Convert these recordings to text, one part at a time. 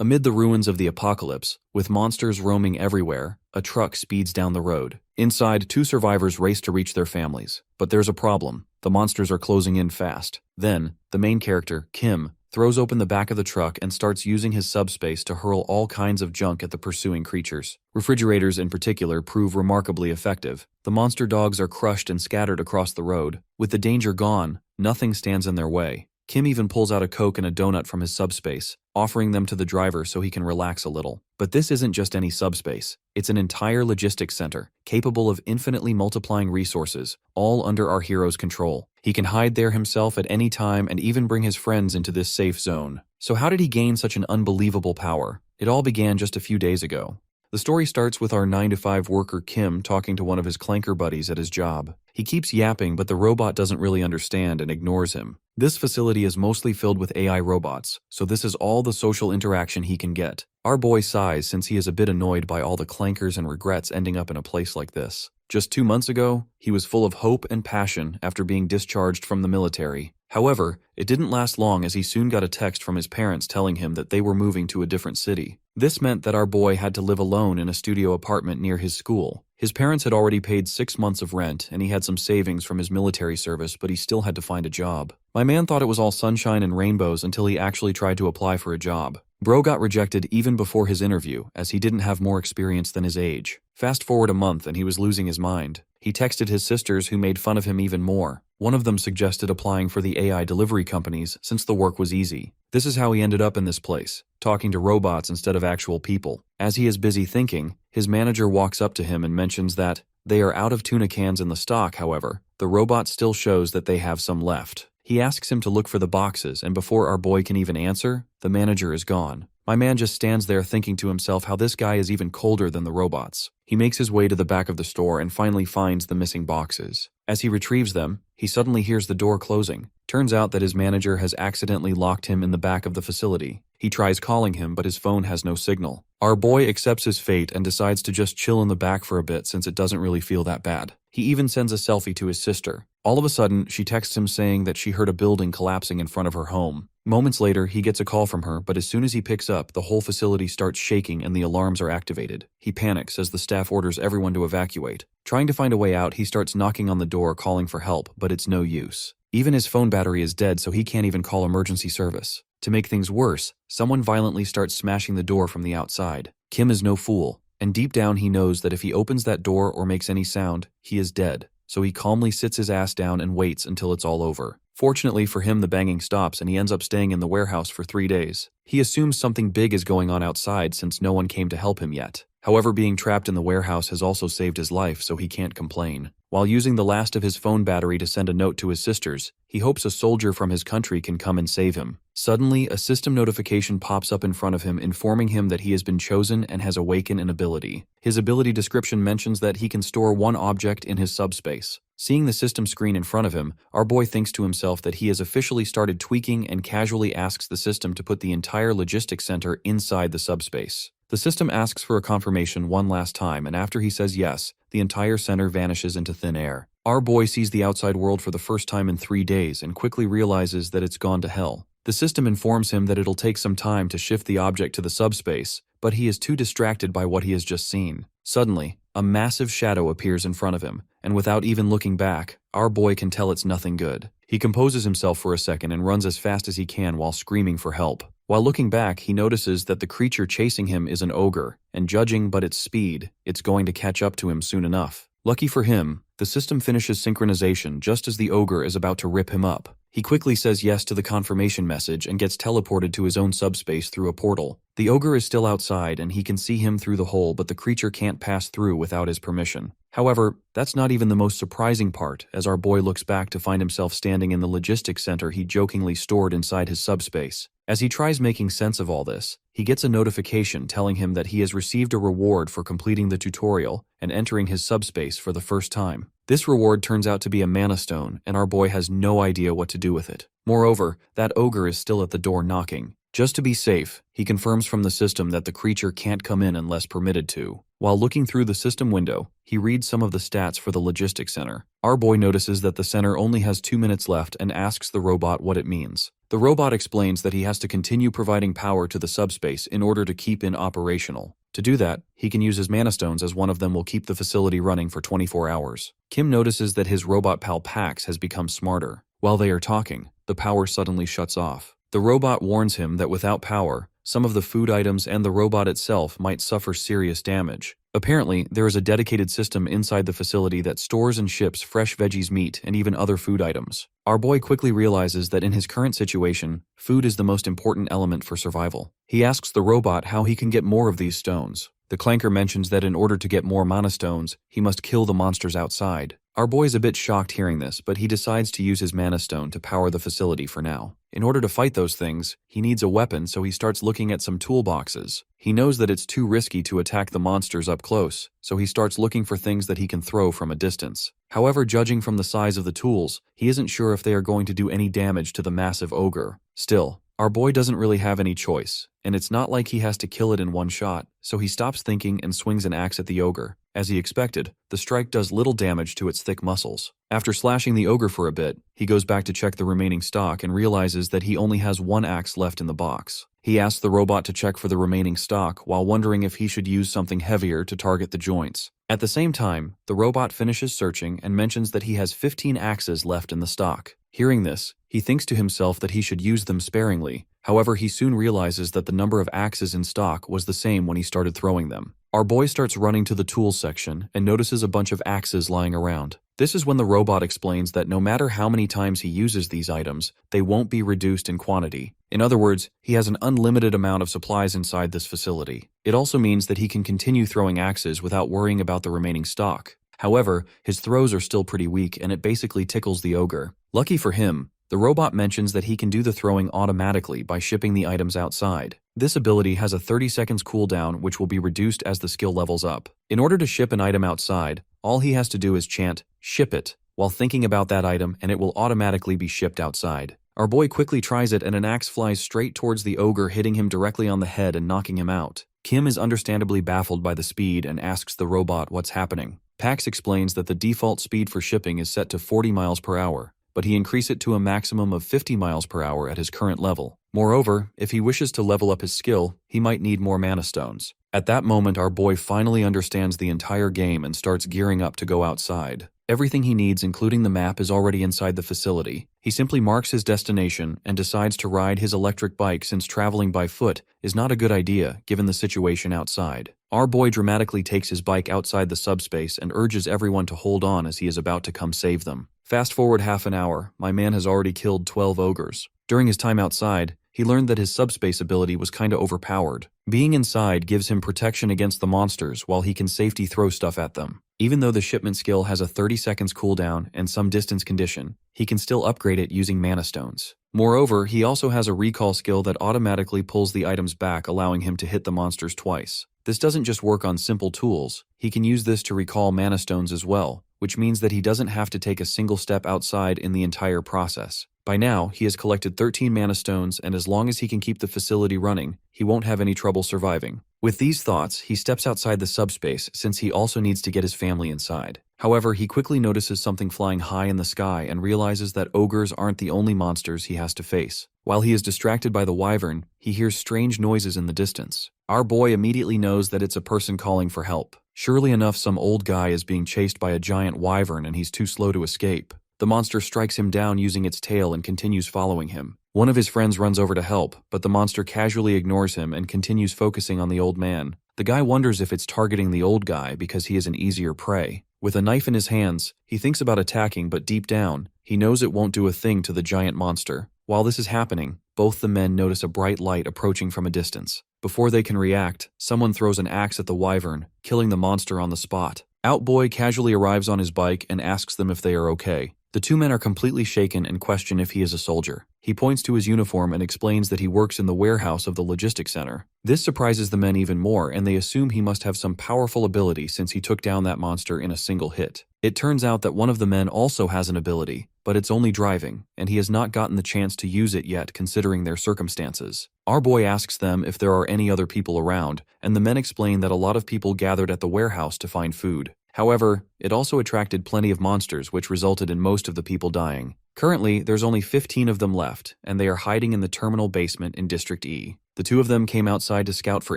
Amid the ruins of the apocalypse, with monsters roaming everywhere, a truck speeds down the road. Inside, two survivors race to reach their families. But there's a problem. The monsters are closing in fast. Then, the main character, Kim, throws open the back of the truck and starts using his subspace to hurl all kinds of junk at the pursuing creatures. Refrigerators in particular prove remarkably effective. The monster dogs are crushed and scattered across the road. With the danger gone, nothing stands in their way. Kim even pulls out a Coke and a donut from his subspace, offering them to the driver so he can relax a little. But this isn't just any subspace. It's an entire logistics center, capable of infinitely multiplying resources, all under our hero's control. He can hide there himself at any time and even bring his friends into this safe zone. So how did he gain such an unbelievable power? It all began just a few days ago. The story starts with our 9-to-5 worker Kim talking to one of his clanker buddies at his job. He keeps yapping, but the robot doesn't really understand and ignores him. This facility is mostly filled with AI robots, so this is all the social interaction he can get. Our boy sighs since he is a bit annoyed by all the clankers and regrets ending up in a place like this. Just 2 months ago, he was full of hope and passion after being discharged from the military. However, it didn't last long as he soon got a text from his parents telling him that they were moving to a different city. This meant that our boy had to live alone in a studio apartment near his school. His parents had already paid 6 months of rent, and he had some savings from his military service, but he still had to find a job. My man thought it was all sunshine and rainbows until he actually tried to apply for a job. Bro got rejected even before his interview, as he didn't have more experience than his age. Fast forward a month and he was losing his mind. He texted his sisters, who made fun of him even more. One of them suggested applying for the AI delivery companies since the work was easy. This is how he ended up in this place, talking to robots instead of actual people. As he is busy thinking, his manager walks up to him and mentions that they are out of tuna cans in the stock. However, the robot still shows that they have some left. He asks him to look for the boxes, and before our boy can even answer, the manager is gone. My man just stands there thinking to himself how this guy is even colder than the robots. He makes his way to the back of the store and finally finds the missing boxes. As he retrieves them, he suddenly hears the door closing. Turns out that his manager has accidentally locked him in the back of the facility. He tries calling him, but his phone has no signal. Our boy accepts his fate and decides to just chill in the back for a bit since it doesn't really feel that bad. He even sends a selfie to his sister. All of a sudden, she texts him saying that she heard a building collapsing in front of her home. Moments later, he gets a call from her, but as soon as he picks up, the whole facility starts shaking and the alarms are activated. He panics as the staff orders everyone to evacuate. Trying to find a way out, he starts knocking on the door calling for help, but it's no use. Even his phone battery is dead, so he can't even call emergency service. To make things worse, someone violently starts smashing the door from the outside. Kim is no fool, and deep down he knows that if he opens that door or makes any sound, he is dead. So he calmly sits his ass down and waits until it's all over. Fortunately for him, the banging stops and he ends up staying in the warehouse for 3 days. He assumes something big is going on outside since no one came to help him yet. However, being trapped in the warehouse has also saved his life, so he can't complain. While using the last of his phone battery to send a note to his sisters, he hopes a soldier from his country can come and save him. Suddenly, a system notification pops up in front of him informing him that he has been chosen and has awakened an ability. His ability description mentions that he can store one object in his subspace. Seeing the system screen in front of him, our boy thinks to himself that he has officially started tweaking and casually asks the system to put the entire logistics center inside the subspace. The system asks for a confirmation one last time, and after he says yes, the entire center vanishes into thin air. Our boy sees the outside world for the first time in 3 days and quickly realizes that it's gone to hell. The system informs him that it'll take some time to shift the object to the subspace, but he is too distracted by what he has just seen. Suddenly, a massive shadow appears in front of him, and without even looking back, our boy can tell it's nothing good. He composes himself for a second and runs as fast as he can while screaming for help. While looking back, he notices that the creature chasing him is an ogre, and judging by its speed, it's going to catch up to him soon enough. Lucky for him, the system finishes synchronization just as the ogre is about to rip him up. He quickly says yes to the confirmation message and gets teleported to his own subspace through a portal. The ogre is still outside and he can see him through the hole, but the creature can't pass through without his permission. However, that's not even the most surprising part, as our boy looks back to find himself standing in the logistics center he jokingly stored inside his subspace. As he tries making sense of all this, he gets a notification telling him that he has received a reward for completing the tutorial and entering his subspace for the first time. This reward turns out to be a mana stone, and our boy has no idea what to do with it. Moreover, that ogre is still at the door knocking. Just to be safe, he confirms from the system that the creature can't come in unless permitted to. While looking through the system window, he reads some of the stats for the logistics center. Our boy notices that the center only has 2 minutes left and asks the robot what it means. The robot explains that he has to continue providing power to the subspace in order to keep it operational. To do that, he can use his mana stones, as one of them will keep the facility running for 24 hours. Kim notices that his robot pal Pax has become smarter. While they are talking, the power suddenly shuts off. The robot warns him that without power, some of the food items and the robot itself might suffer serious damage. Apparently, there is a dedicated system inside the facility that stores and ships fresh veggies, meat, and even other food items. Our boy quickly realizes that in his current situation, food is the most important element for survival. He asks the robot how he can get more of these stones. The clanker mentions that in order to get more mana stones, he must kill the monsters outside. Our boy is a bit shocked hearing this, but he decides to use his mana stone to power the facility for now. In order to fight those things, he needs a weapon, so he starts looking at some toolboxes. He knows that it's too risky to attack the monsters up close, so he starts looking for things that he can throw from a distance. However, judging from the size of the tools, he isn't sure if they are going to do any damage to the massive ogre. Still, our boy doesn't really have any choice, and it's not like he has to kill it in one shot, so he stops thinking and swings an axe at the ogre. As he expected, the strike does little damage to its thick muscles. After slashing the ogre for a bit, he goes back to check the remaining stock and realizes that he only has one axe left in the box. He asks the robot to check for the remaining stock while wondering if he should use something heavier to target the joints. At the same time, the robot finishes searching and mentions that he has 15 axes left in the stock. Hearing this, he thinks to himself that he should use them sparingly. However, he soon realizes that the number of axes in stock was the same when he started throwing them. Our boy starts running to the tools section and notices a bunch of axes lying around. This is when the robot explains that no matter how many times he uses these items, they won't be reduced in quantity. In other words, he has an unlimited amount of supplies inside this facility. It also means that he can continue throwing axes without worrying about the remaining stock. However, his throws are still pretty weak and it basically tickles the ogre. Lucky for him, the robot mentions that he can do the throwing automatically by shipping the items outside. This ability has a 30 seconds cooldown, which will be reduced as the skill levels up. In order to ship an item outside, all he has to do is chant, "Ship it," while thinking about that item, and it will automatically be shipped outside. Our boy quickly tries it and an axe flies straight towards the ogre, hitting him directly on the head and knocking him out. Kim is understandably baffled by the speed and asks the robot what's happening. Pax explains that the default speed for shipping is set to 40 miles per hour, but he increased it to a maximum of 50 miles per hour at his current level. Moreover, if he wishes to level up his skill, he might need more mana stones. At that moment, our boy finally understands the entire game and starts gearing up to go outside. Everything he needs, including the map, is already inside the facility. He simply marks his destination and decides to ride his electric bike, since traveling by foot is not a good idea given the situation outside. Our boy dramatically takes his bike outside the subspace and urges everyone to hold on as he is about to come save them. Fast forward half an hour, my man has already killed 12 ogres. During his time outside, he learned that his subspace ability was kinda overpowered. Being inside gives him protection against the monsters while he can safety throw stuff at them. Even though the shipment skill has a 30 seconds cooldown and some distance condition, he can still upgrade it using mana stones. Moreover, he also has a recall skill that automatically pulls the items back, allowing him to hit the monsters twice. This doesn't just work on simple tools, he can use this to recall mana stones as well, which means that he doesn't have to take a single step outside in the entire process. By now, he has collected 13 mana stones, and as long as he can keep the facility running, he won't have any trouble surviving. With these thoughts, he steps outside the subspace, since he also needs to get his family inside. However, he quickly notices something flying high in the sky and realizes that ogres aren't the only monsters he has to face. While he is distracted by the wyvern, he hears strange noises in the distance. Our boy immediately knows that it's a person calling for help. Surely enough, some old guy is being chased by a giant wyvern and he's too slow to escape. The monster strikes him down using its tail and continues following him. One of his friends runs over to help, but the monster casually ignores him and continues focusing on the old man. The guy wonders if it's targeting the old guy because he is an easier prey. With a knife in his hands, he thinks about attacking, but deep down, he knows it won't do a thing to the giant monster. While this is happening, both the men notice a bright light approaching from a distance. Before they can react, someone throws an axe at the wyvern, killing the monster on the spot. Outboy casually arrives on his bike and asks them if they are okay. The two men are completely shaken and question if he is a soldier. He points to his uniform and explains that he works in the warehouse of the logistics center. This surprises the men even more, and they assume he must have some powerful ability since he took down that monster in a single hit. It turns out that one of the men also has an ability, but it's only driving, and he has not gotten the chance to use it yet considering their circumstances. Our boy asks them if there are any other people around, and the men explain that a lot of people gathered at the warehouse to find food. However, it also attracted plenty of monsters, which resulted in most of the people dying. Currently, there's only 15 of them left, and they are hiding in the terminal basement in District E. The two of them came outside to scout for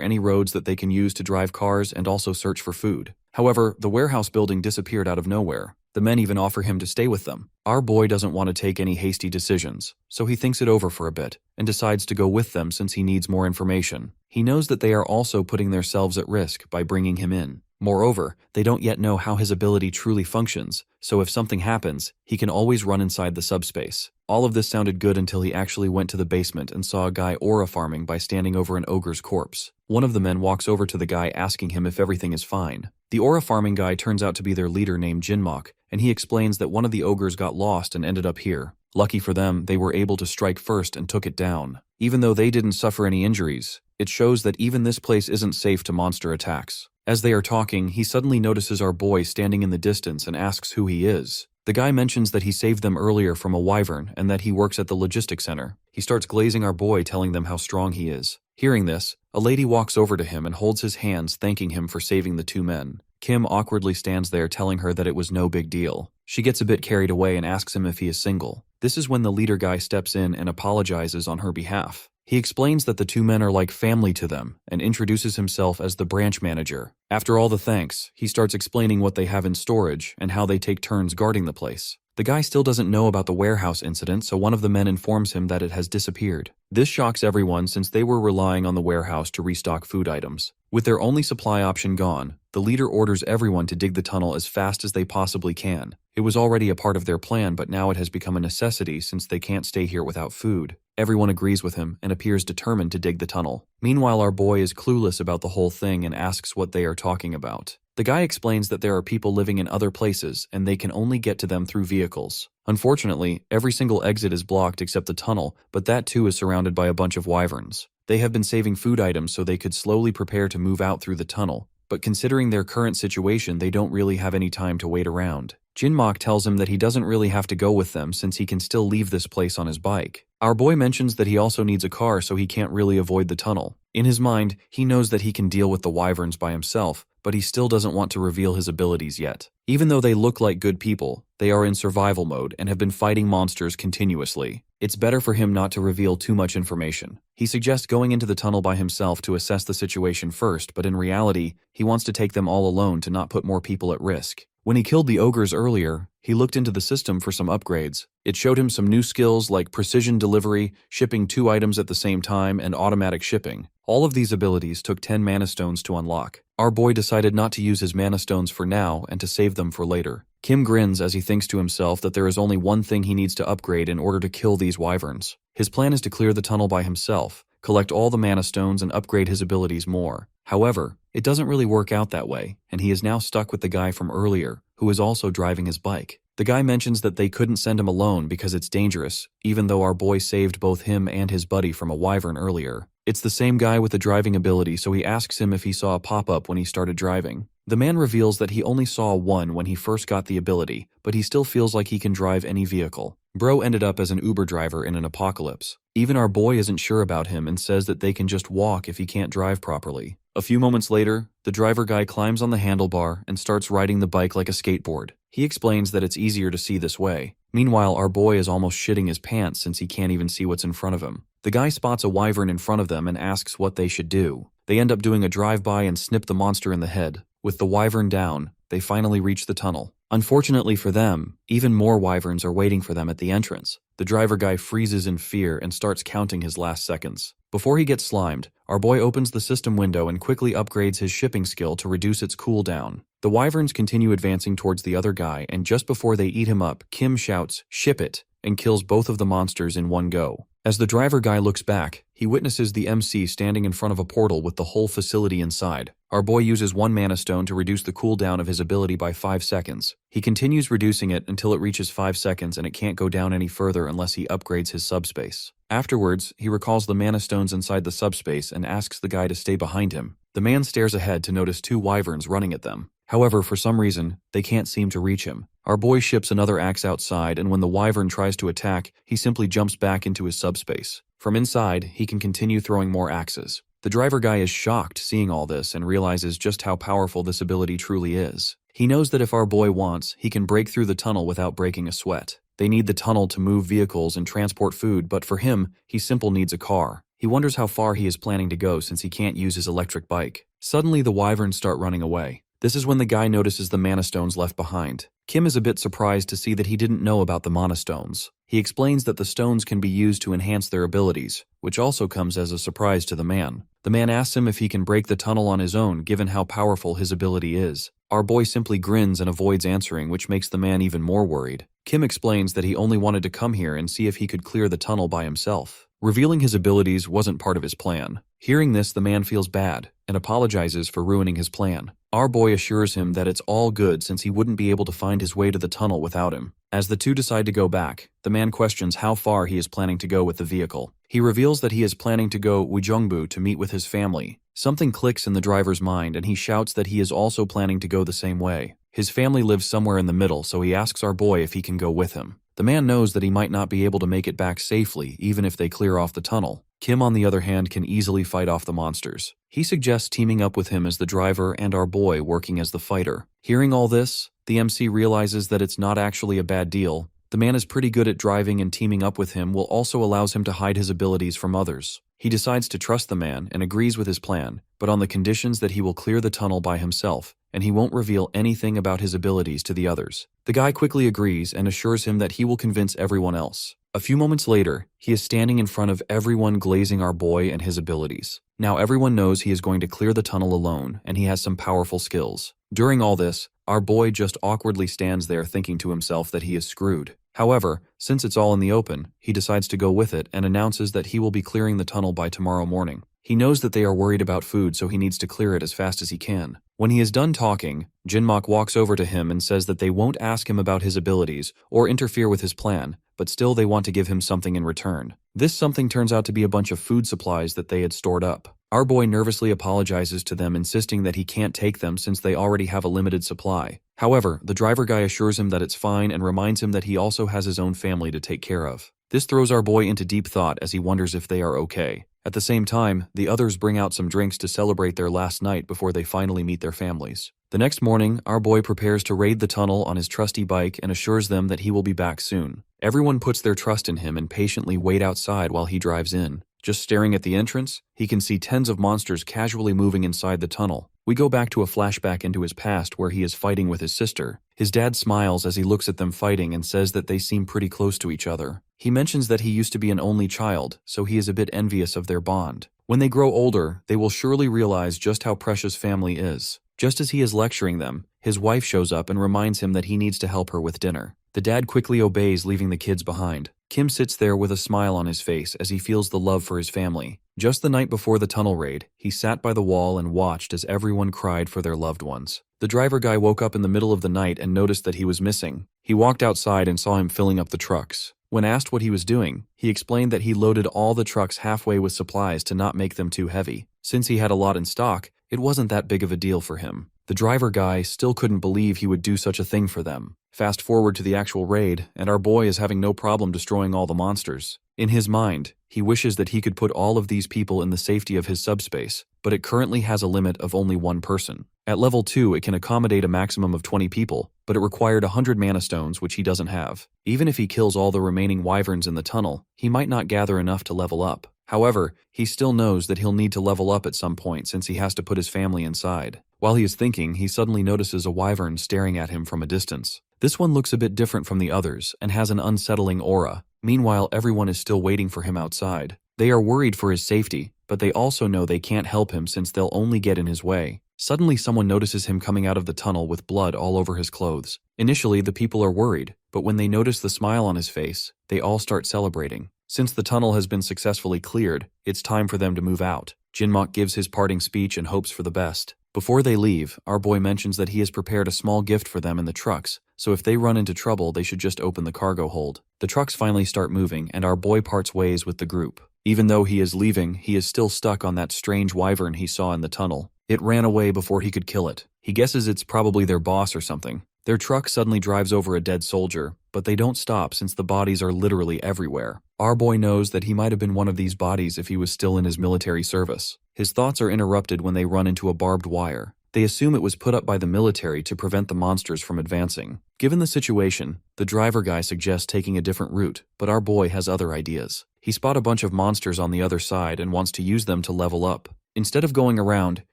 any roads that they can use to drive cars and also search for food. However, the warehouse building disappeared out of nowhere. The men even offer him to stay with them. Our boy doesn't want to take any hasty decisions, so he thinks it over for a bit and decides to go with them since he needs more information. He knows that they are also putting themselves at risk by bringing him in. Moreover, they don't yet know how his ability truly functions, so if something happens, he can always run inside the subspace. All of this sounded good until he actually went to the basement and saw a guy aura farming by standing over an ogre's corpse. One of the men walks over to the guy asking him if everything is fine. The aura farming guy turns out to be their leader named Jinmok, and he explains that one of the ogres got lost and ended up here. Lucky for them, they were able to strike first and took it down. Even though they didn't suffer any injuries, it shows that even this place isn't safe to monster attacks. As they are talking, he suddenly notices our boy standing in the distance and asks who he is. The guy mentions that he saved them earlier from a wyvern and that he works at the logistics center. He starts glazing our boy, telling them how strong he is. Hearing this, a lady walks over to him and holds his hands, thanking him for saving the two men. Kim awkwardly stands there, telling her that it was no big deal. She gets a bit carried away and asks him if he is single. This is when the leader guy steps in and apologizes on her behalf. He explains that the two men are like family to them and introduces himself as the branch manager. After all the thanks, he starts explaining what they have in storage and how they take turns guarding the place. The guy still doesn't know about the warehouse incident, so one of the men informs him that it has disappeared. This shocks everyone since they were relying on the warehouse to restock food items. With their only supply option gone, the leader orders everyone to dig the tunnel as fast as they possibly can. It was already a part of their plan, but now it has become a necessity since they can't stay here without food. Everyone agrees with him and appears determined to dig the tunnel. Meanwhile, our boy is clueless about the whole thing and asks what they are talking about. The guy explains that there are people living in other places and they can only get to them through vehicles. Unfortunately, every single exit is blocked except the tunnel, but that too is surrounded by a bunch of wyverns. They have been saving food items so they could slowly prepare to move out through the tunnel, but considering their current situation, they don't really have any time to wait around. Jinmok tells him that he doesn't really have to go with them since he can still leave this place on his bike. Our boy mentions that he also needs a car so he can't really avoid the tunnel. In his mind, he knows that he can deal with the wyverns by himself, but he still doesn't want to reveal his abilities yet. Even though they look like good people, they are in survival mode and have been fighting monsters continuously. It's better for him not to reveal too much information. He suggests going into the tunnel by himself to assess the situation first, but in reality, he wants to take them all alone to not put more people at risk. When he killed the ogres earlier, he looked into the system for some upgrades. It showed him some new skills like precision delivery, shipping 2 items at the same time, and automatic shipping. All of these abilities took 10 mana stones to unlock. Our boy decided not to use his mana stones for now and to save them for later. Kim grins as he thinks to himself that there is only one thing he needs to upgrade in order to kill these wyverns. His plan is to clear the tunnel by himself, collect all the mana stones, and upgrade his abilities more. However, it doesn't really work out that way, and he is now stuck with the guy from earlier, who is also driving his bike. The guy mentions that they couldn't send him alone because it's dangerous, even though our boy saved both him and his buddy from a wyvern earlier. It's the same guy with the driving ability, so he asks him if he saw a pop-up when he started driving. The man reveals that he only saw one when he first got the ability, but he still feels like he can drive any vehicle. Bro ended up as an Uber driver in an apocalypse. Even our boy isn't sure about him and says that they can just walk if he can't drive properly. A few moments later, the driver guy climbs on the handlebar and starts riding the bike like a skateboard. He explains that it's easier to see this way. Meanwhile, our boy is almost shitting his pants since he can't even see what's in front of him. The guy spots a wyvern in front of them and asks what they should do. They end up doing a drive-by and snip the monster in the head. With the wyvern down, they finally reach the tunnel. Unfortunately for them, even more wyverns are waiting for them at the entrance. The driver guy freezes in fear and starts counting his last seconds. Before he gets slimed, our boy opens the system window and quickly upgrades his shipping skill to reduce its cooldown. The wyverns continue advancing towards the other guy, and just before they eat him up, Kim shouts, "Ship it," and kills both of the monsters in one go. As the driver guy looks back, he witnesses the MC standing in front of a portal with the whole facility inside. Our boy uses 1 mana stone to reduce the cooldown of his ability by 5 seconds. He continues reducing it until it reaches 5 seconds and it can't go down any further unless he upgrades his subspace. Afterwards, he recalls the mana stones inside the subspace and asks the guy to stay behind him. The man stares ahead to notice 2 wyverns running at them. However, for some reason, they can't seem to reach him. Our boy ships another axe outside, and when the wyvern tries to attack, he simply jumps back into his subspace. From inside, he can continue throwing more axes. The driver guy is shocked seeing all this and realizes just how powerful this ability truly is. He knows that if our boy wants, he can break through the tunnel without breaking a sweat. They need the tunnel to move vehicles and transport food, but for him, he simply needs a car. He wonders how far he is planning to go since he can't use his electric bike. Suddenly, the wyverns start running away. This is when the guy notices the mana stones left behind. Kim is a bit surprised to see that he didn't know about the mana stones. He explains that the stones can be used to enhance their abilities, which also comes as a surprise to the man. The man asks him if he can break the tunnel on his own given how powerful his ability is. Our boy simply grins and avoids answering, which makes the man even more worried. Kim explains that he only wanted to come here and see if he could clear the tunnel by himself. Revealing his abilities wasn't part of his plan. Hearing this, the man feels bad and apologizes for ruining his plan. Our boy assures him that it's all good since he wouldn't be able to find his way to the tunnel without him. As the two decide to go back, the man questions how far he is planning to go with the vehicle. He reveals that he is planning to go Ujeongbu to meet with his family. Something clicks in the driver's mind and he shouts that he is also planning to go the same way. His family lives somewhere in the middle, so he asks our boy if he can go with him. The man knows that he might not be able to make it back safely even if they clear off the tunnel. Kim, on the other hand, can easily fight off the monsters. He suggests teaming up with him as the driver and our boy working as the fighter. Hearing all this, the MC realizes that it's not actually a bad deal. The man is pretty good at driving and teaming up with him will also allows him to hide his abilities from others. He decides to trust the man and agrees with his plan, but on the conditions that he will clear the tunnel by himself and he won't reveal anything about his abilities to the others. The guy quickly agrees and assures him that he will convince everyone else. A few moments later, he is standing in front of everyone glazing our boy and his abilities. Now everyone knows he is going to clear the tunnel alone and he has some powerful skills. During all this, our boy just awkwardly stands there thinking to himself that he is screwed. However, since it's all in the open, he decides to go with it and announces that he will be clearing the tunnel by tomorrow morning. He knows that they are worried about food, so he needs to clear it as fast as he can. When he is done talking, Jinmok walks over to him and says that they won't ask him about his abilities or interfere with his plan, but still they want to give him something in return. This something turns out to be a bunch of food supplies that they had stored up. Our boy nervously apologizes to them, insisting that he can't take them since they already have a limited supply. However, the driver guy assures him that it's fine and reminds him that he also has his own family to take care of. This throws our boy into deep thought as he wonders if they are okay. At the same time, the others bring out some drinks to celebrate their last night before they finally meet their families. The next morning, our boy prepares to raid the tunnel on his trusty bike and assures them that he will be back soon. Everyone puts their trust in him and patiently wait outside while he drives in. Just staring at the entrance, he can see tens of monsters casually moving inside the tunnel. We go back to a flashback into his past where he is fighting with his sister. His dad smiles as he looks at them fighting and says that they seem pretty close to each other. He mentions that he used to be an only child, so he is a bit envious of their bond. When they grow older, they will surely realize just how precious family is. Just as he is lecturing them, his wife shows up and reminds him that he needs to help her with dinner. The dad quickly obeys, leaving the kids behind. Kim sits there with a smile on his face as he feels the love for his family. Just the night before the tunnel raid, he sat by the wall and watched as everyone cried for their loved ones. The driver guy woke up in the middle of the night and noticed that he was missing. He walked outside and saw him filling up the trucks. When asked what he was doing, he explained that he loaded all the trucks halfway with supplies to not make them too heavy. Since he had a lot in stock, it wasn't that big of a deal for him. The driver guy still couldn't believe he would do such a thing for them. Fast forward to the actual raid, and our boy is having no problem destroying all the monsters. In his mind, he wishes that he could put all of these people in the safety of his subspace, but it currently has a limit of only one person. At level 2, it can accommodate a maximum of 20 people, but it required 100 mana stones, which he doesn't have. Even if he kills all the remaining wyverns in the tunnel, he might not gather enough to level up. However, he still knows that he'll need to level up at some point since he has to put his family inside. While he is thinking, he suddenly notices a wyvern staring at him from a distance. This one looks a bit different from the others and has an unsettling aura. Meanwhile, everyone is still waiting for him outside. They are worried for his safety, but they also know they can't help him since they'll only get in his way. Suddenly, someone notices him coming out of the tunnel with blood all over his clothes. Initially, the people are worried, but when they notice the smile on his face, they all start celebrating. Since the tunnel has been successfully cleared, it's time for them to move out. Jinmok gives his parting speech and hopes for the best. Before they leave, our boy mentions that he has prepared a small gift for them in the trucks, so if they run into trouble, they should just open the cargo hold. The trucks finally start moving, and our boy parts ways with the group. Even though he is leaving, he is still stuck on that strange wyvern he saw in the tunnel. It ran away before he could kill it. He guesses it's probably their boss or something. Their truck suddenly drives over a dead soldier. but they don't stop since the bodies are literally everywhere. Our boy knows that he might have been one of these bodies if he was still in his military service. His thoughts are interrupted when they run into a barbed wire. They assume it was put up by the military to prevent the monsters from advancing. Given the situation, the driver guy suggests taking a different route, but our boy has other ideas. He spots a bunch of monsters on the other side and wants to use them to level up. Instead of going around,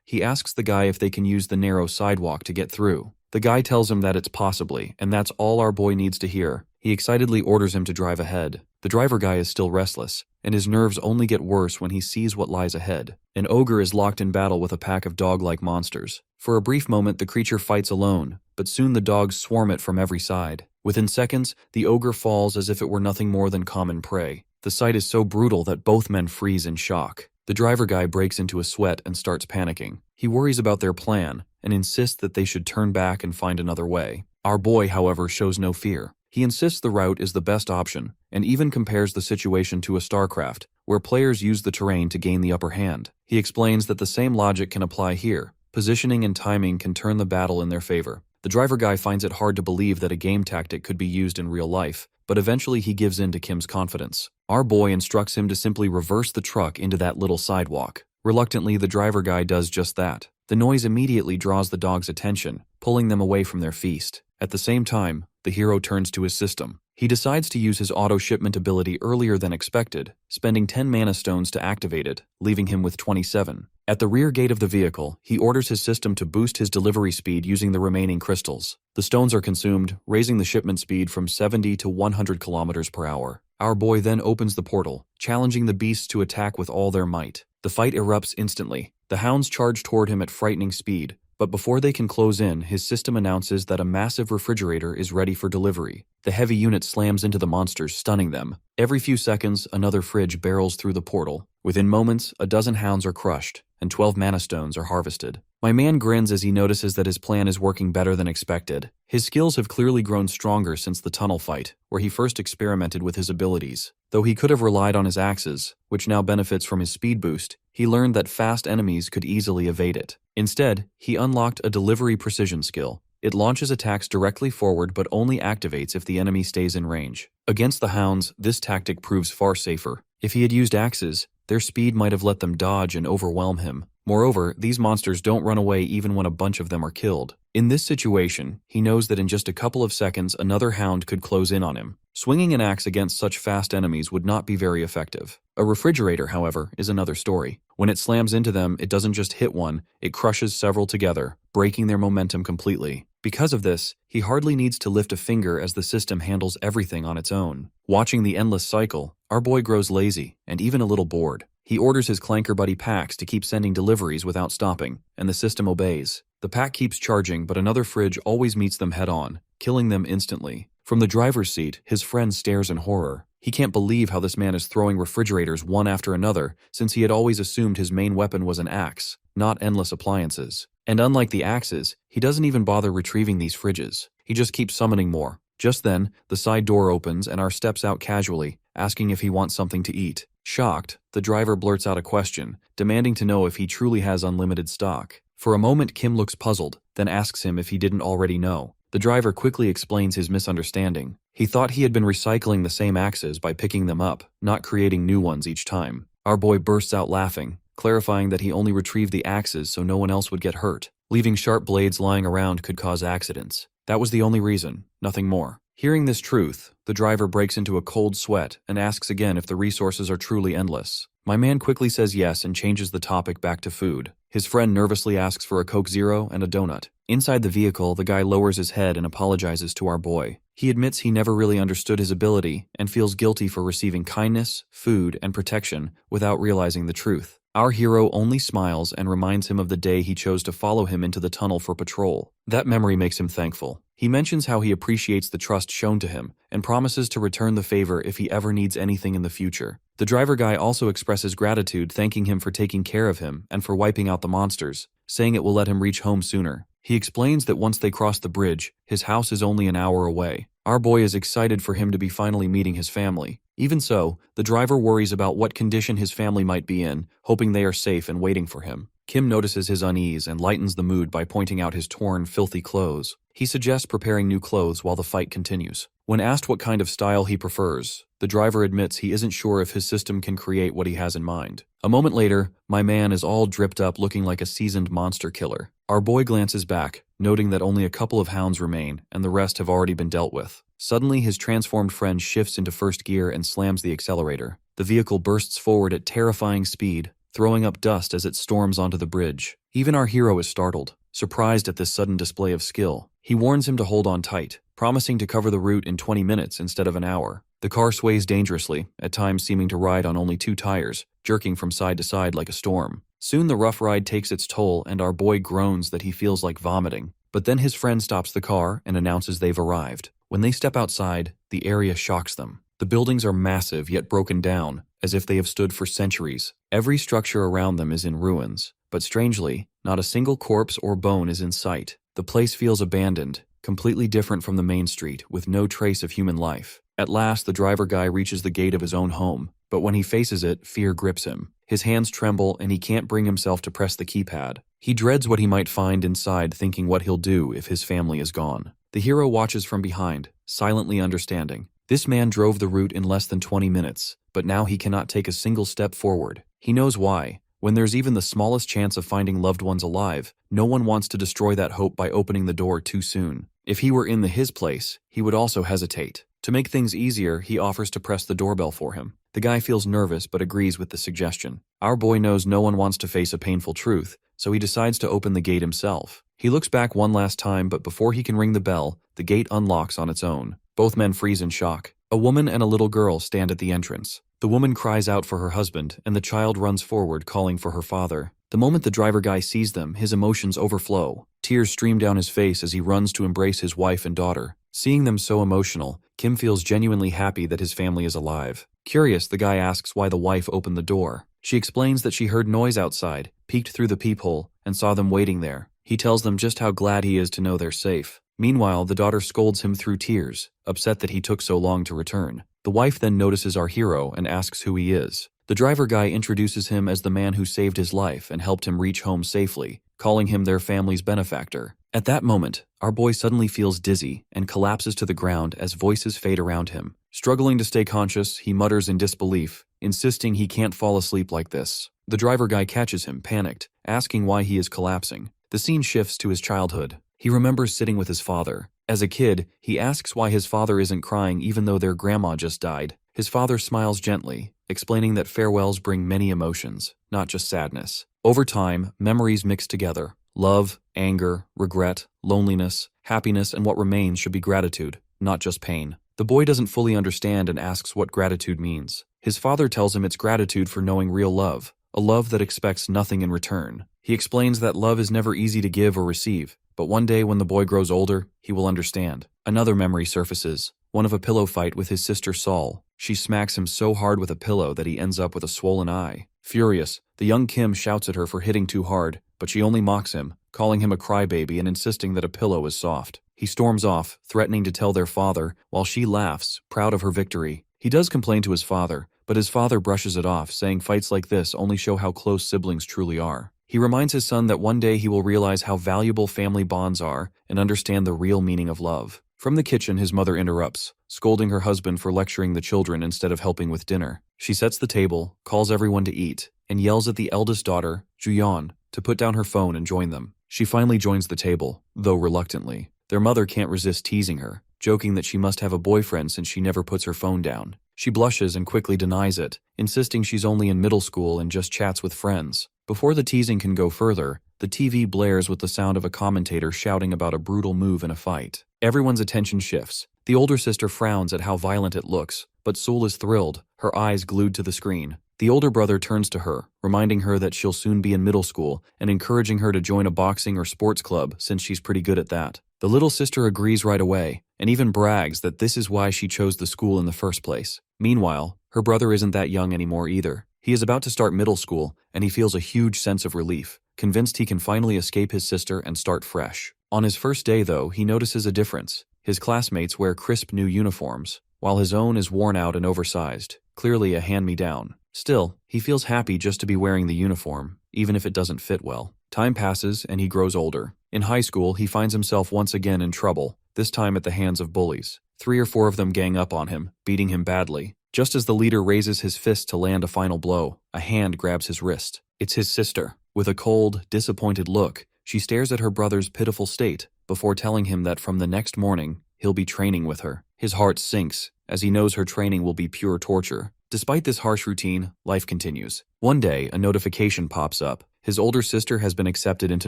he asks the guy if they can use the narrow sidewalk to get through. The guy tells him that it's possibly, and that's all our boy needs to hear. He excitedly orders him to drive ahead. The driver guy is still restless, and his nerves only get worse when he sees what lies ahead. An ogre is locked in battle with a pack of dog-like monsters. For a brief moment, the creature fights alone, but soon the dogs swarm it from every side. Within seconds, the ogre falls as if it were nothing more than common prey. The sight is so brutal that both men freeze in shock. The driver guy breaks into a sweat and starts panicking. He worries about their plan and insists that they should turn back and find another way. Our boy, however, shows no fear. He insists the route is the best option, and even compares the situation to a StarCraft, where players use the terrain to gain the upper hand. He explains that the same logic can apply here. Positioning and timing can turn the battle in their favor. The driver guy finds it hard to believe that a game tactic could be used in real life, but eventually he gives in to Kim's confidence. Our boy instructs him to simply reverse the truck into that little sidewalk. Reluctantly, the driver guy does just that. The noise immediately draws the dog's attention, pulling them away from their feast. At the same time, the hero turns to his system. He decides to use his auto-shipment ability earlier than expected, spending 10 mana stones to activate it, leaving him with 27. At the rear gate of the vehicle, he orders his system to boost his delivery speed using the remaining crystals. The stones are consumed, raising the shipment speed from 70 to 100 kilometers per hour. Our boy then opens the portal, challenging the beasts to attack with all their might. The fight erupts instantly. The hounds charge toward him at frightening speed, but before they can close in, his system announces that a massive refrigerator is ready for delivery. The heavy unit slams into the monsters, stunning them. Every few seconds, another fridge barrels through the portal. Within moments, a dozen hounds are crushed, and 12 mana stones are harvested. My man grins as he notices that his plan is working better than expected. His skills have clearly grown stronger since the tunnel fight, where he first experimented with his abilities. Though he could have relied on his axes, which now benefits from his speed boost, he learned that fast enemies could easily evade it. Instead, he unlocked a delivery precision skill. It launches attacks directly forward but only activates if the enemy stays in range. Against the hounds, this tactic proves far safer. If he had used axes, their speed might have let them dodge and overwhelm him. Moreover, these monsters don't run away even when a bunch of them are killed. In this situation, he knows that in just a couple of seconds another hound could close in on him. Swinging an axe against such fast enemies would not be very effective. A refrigerator, however, is another story. When it slams into them, it doesn't just hit one, it crushes several together, breaking their momentum completely. Because of this, he hardly needs to lift a finger as the system handles everything on its own. Watching the endless cycle, our boy grows lazy and even a little bored. He orders his clanker buddy Pax to keep sending deliveries without stopping, and the system obeys. The pack keeps charging, but another fridge always meets them head-on, killing them instantly. From the driver's seat, his friend stares in horror. He can't believe how this man is throwing refrigerators one after another, since he had always assumed his main weapon was an axe, not endless appliances. And unlike the axes, he doesn't even bother retrieving these fridges. He just keeps summoning more. Just then, the side door opens and R steps out casually, asking if he wants something to eat. Shocked, the driver blurts out a question, demanding to know if he truly has unlimited stock. For a moment, Kim looks puzzled, then asks him if he didn't already know. The driver quickly explains his misunderstanding. He thought he had been recycling the same axes by picking them up, not creating new ones each time. Our boy bursts out laughing, clarifying that he only retrieved the axes so no one else would get hurt. Leaving sharp blades lying around could cause accidents. That was the only reason, nothing more. Hearing this truth, the driver breaks into a cold sweat and asks again if the resources are truly endless. My man quickly says yes and changes the topic back to food. His friend nervously asks for a Coke Zero and a donut. Inside the vehicle, the guy lowers his head and apologizes to our boy. He admits he never really understood his ability and feels guilty for receiving kindness, food, and protection without realizing the truth. Our hero only smiles and reminds him of the day he chose to follow him into the tunnel for patrol. That memory makes him thankful. He mentions how he appreciates the trust shown to him and promises to return the favor if he ever needs anything in the future. The driver guy also expresses gratitude, thanking him for taking care of him and for wiping out the monsters, saying it will let him reach home sooner. He explains that once they cross the bridge, his house is only an hour away. Our boy is excited for him to be finally meeting his family. Even so, the driver worries about what condition his family might be in, hoping they are safe and waiting for him. Kim notices his unease and lightens the mood by pointing out his torn, filthy clothes. He suggests preparing new clothes while the fight continues. When asked what kind of style he prefers, the driver admits he isn't sure if his system can create what he has in mind. A moment later, my man is all dripped up looking like a seasoned monster killer. Our boy glances back, noting that only a couple of hounds remain and the rest have already been dealt with. Suddenly, his transformed friend shifts into first gear and slams the accelerator. The vehicle bursts forward at terrifying speed, throwing up dust as it storms onto the bridge. Even our hero is startled, surprised at this sudden display of skill. He warns him to hold on tight, promising to cover the route in 20 minutes instead of an hour. The car sways dangerously, at times seeming to ride on only 2 tires, jerking from side to side like a storm. Soon the rough ride takes its toll and our boy groans that he feels like vomiting. But then his friend stops the car and announces they've arrived. When they step outside, the area shocks them. The buildings are massive yet broken down, as if they have stood for centuries. Every structure around them is in ruins, but strangely, not a single corpse or bone is in sight. The place feels abandoned, completely different from the main street, with no trace of human life. At last, the driver guy reaches the gate of his own home, but when he faces it, fear grips him. His hands tremble and he can't bring himself to press the keypad. He dreads what he might find inside, thinking what he'll do if his family is gone. The hero watches from behind, silently understanding. This man drove the route in less than 20 minutes, but now he cannot take a single step forward. He knows why. When there's even the smallest chance of finding loved ones alive, no one wants to destroy that hope by opening the door too soon. If he were in his place, he would also hesitate. To make things easier, he offers to press the doorbell for him. The guy feels nervous but agrees with the suggestion. Our boy knows no one wants to face a painful truth, so he decides to open the gate himself. He looks back one last time, but before he can ring the bell, the gate unlocks on its own. Both men freeze in shock. A woman and a little girl stand at the entrance. The woman cries out for her husband, and the child runs forward, calling for her father. The moment the driver guy sees them, his emotions overflow. Tears stream down his face as he runs to embrace his wife and daughter. Seeing them so emotional, Kim feels genuinely happy that his family is alive. Curious, the guy asks why the wife opened the door. She explains that she heard noise outside, peeked through the peephole, and saw them waiting there. He tells them just how glad he is to know they're safe. Meanwhile, the daughter scolds him through tears, upset that he took so long to return. The wife then notices our hero and asks who he is. The driver guy introduces him as the man who saved his life and helped him reach home safely, calling him their family's benefactor. At that moment, our boy suddenly feels dizzy and collapses to the ground as voices fade around him. Struggling to stay conscious, he mutters in disbelief, insisting he can't fall asleep like this. The driver guy catches him, panicked, asking why he is collapsing. The scene shifts to his childhood. He remembers sitting with his father. As a kid, he asks why his father isn't crying even though their grandma just died. His father smiles gently, explaining that farewells bring many emotions, not just sadness. Over time, memories mix together. Love, anger, regret, loneliness, happiness, and what remains should be gratitude, not just pain. The boy doesn't fully understand and asks what gratitude means. His father tells him it's gratitude for knowing real love, a love that expects nothing in return. He explains that love is never easy to give or receive, but one day when the boy grows older, he will understand. Another memory surfaces, one of a pillow fight with his sister Saul. She smacks him so hard with a pillow that he ends up with a swollen eye. Furious, the young Kim shouts at her for hitting too hard, but she only mocks him, calling him a crybaby and insisting that a pillow is soft. He storms off, threatening to tell their father, while she laughs, proud of her victory. He does complain to his father, but his father brushes it off, saying fights like this only show how close siblings truly are. He reminds his son that one day he will realize how valuable family bonds are and understand the real meaning of love. From the kitchen, his mother interrupts, scolding her husband for lecturing the children instead of helping with dinner. She sets the table, calls everyone to eat, and yells at the eldest daughter, Juyeon, to put down her phone and join them. She finally joins the table, though reluctantly. Their mother can't resist teasing her, joking that she must have a boyfriend since she never puts her phone down. She blushes and quickly denies it, insisting she's only in middle school and just chats with friends. Before the teasing can go further, the TV blares with the sound of a commentator shouting about a brutal move in a fight. Everyone's attention shifts. The older sister frowns at how violent it looks, but Sul is thrilled, her eyes glued to the screen. The older brother turns to her, reminding her that she'll soon be in middle school and encouraging her to join a boxing or sports club since she's pretty good at that. The little sister agrees right away, and even brags that this is why she chose the school in the first place. Meanwhile, her brother isn't that young anymore either. He is about to start middle school, and he feels a huge sense of relief, convinced he can finally escape his sister and start fresh. On his first day, though, he notices a difference. His classmates wear crisp new uniforms, while his own is worn out and oversized, clearly a hand-me-down. Still, he feels happy just to be wearing the uniform. even if it doesn't fit well. Time passes and he grows older. In high school, he finds himself once again in trouble, this time at the hands of bullies. 3 or 4 of them gang up on him, beating him badly. Just as the leader raises his fist to land a final blow, a hand grabs his wrist. It's his sister. With a cold, disappointed look, she stares at her brother's pitiful state before telling him that from the next morning, he'll be training with her. His heart sinks, as he knows her training will be pure torture. Despite this harsh routine, life continues. One day, a notification pops up. His older sister has been accepted into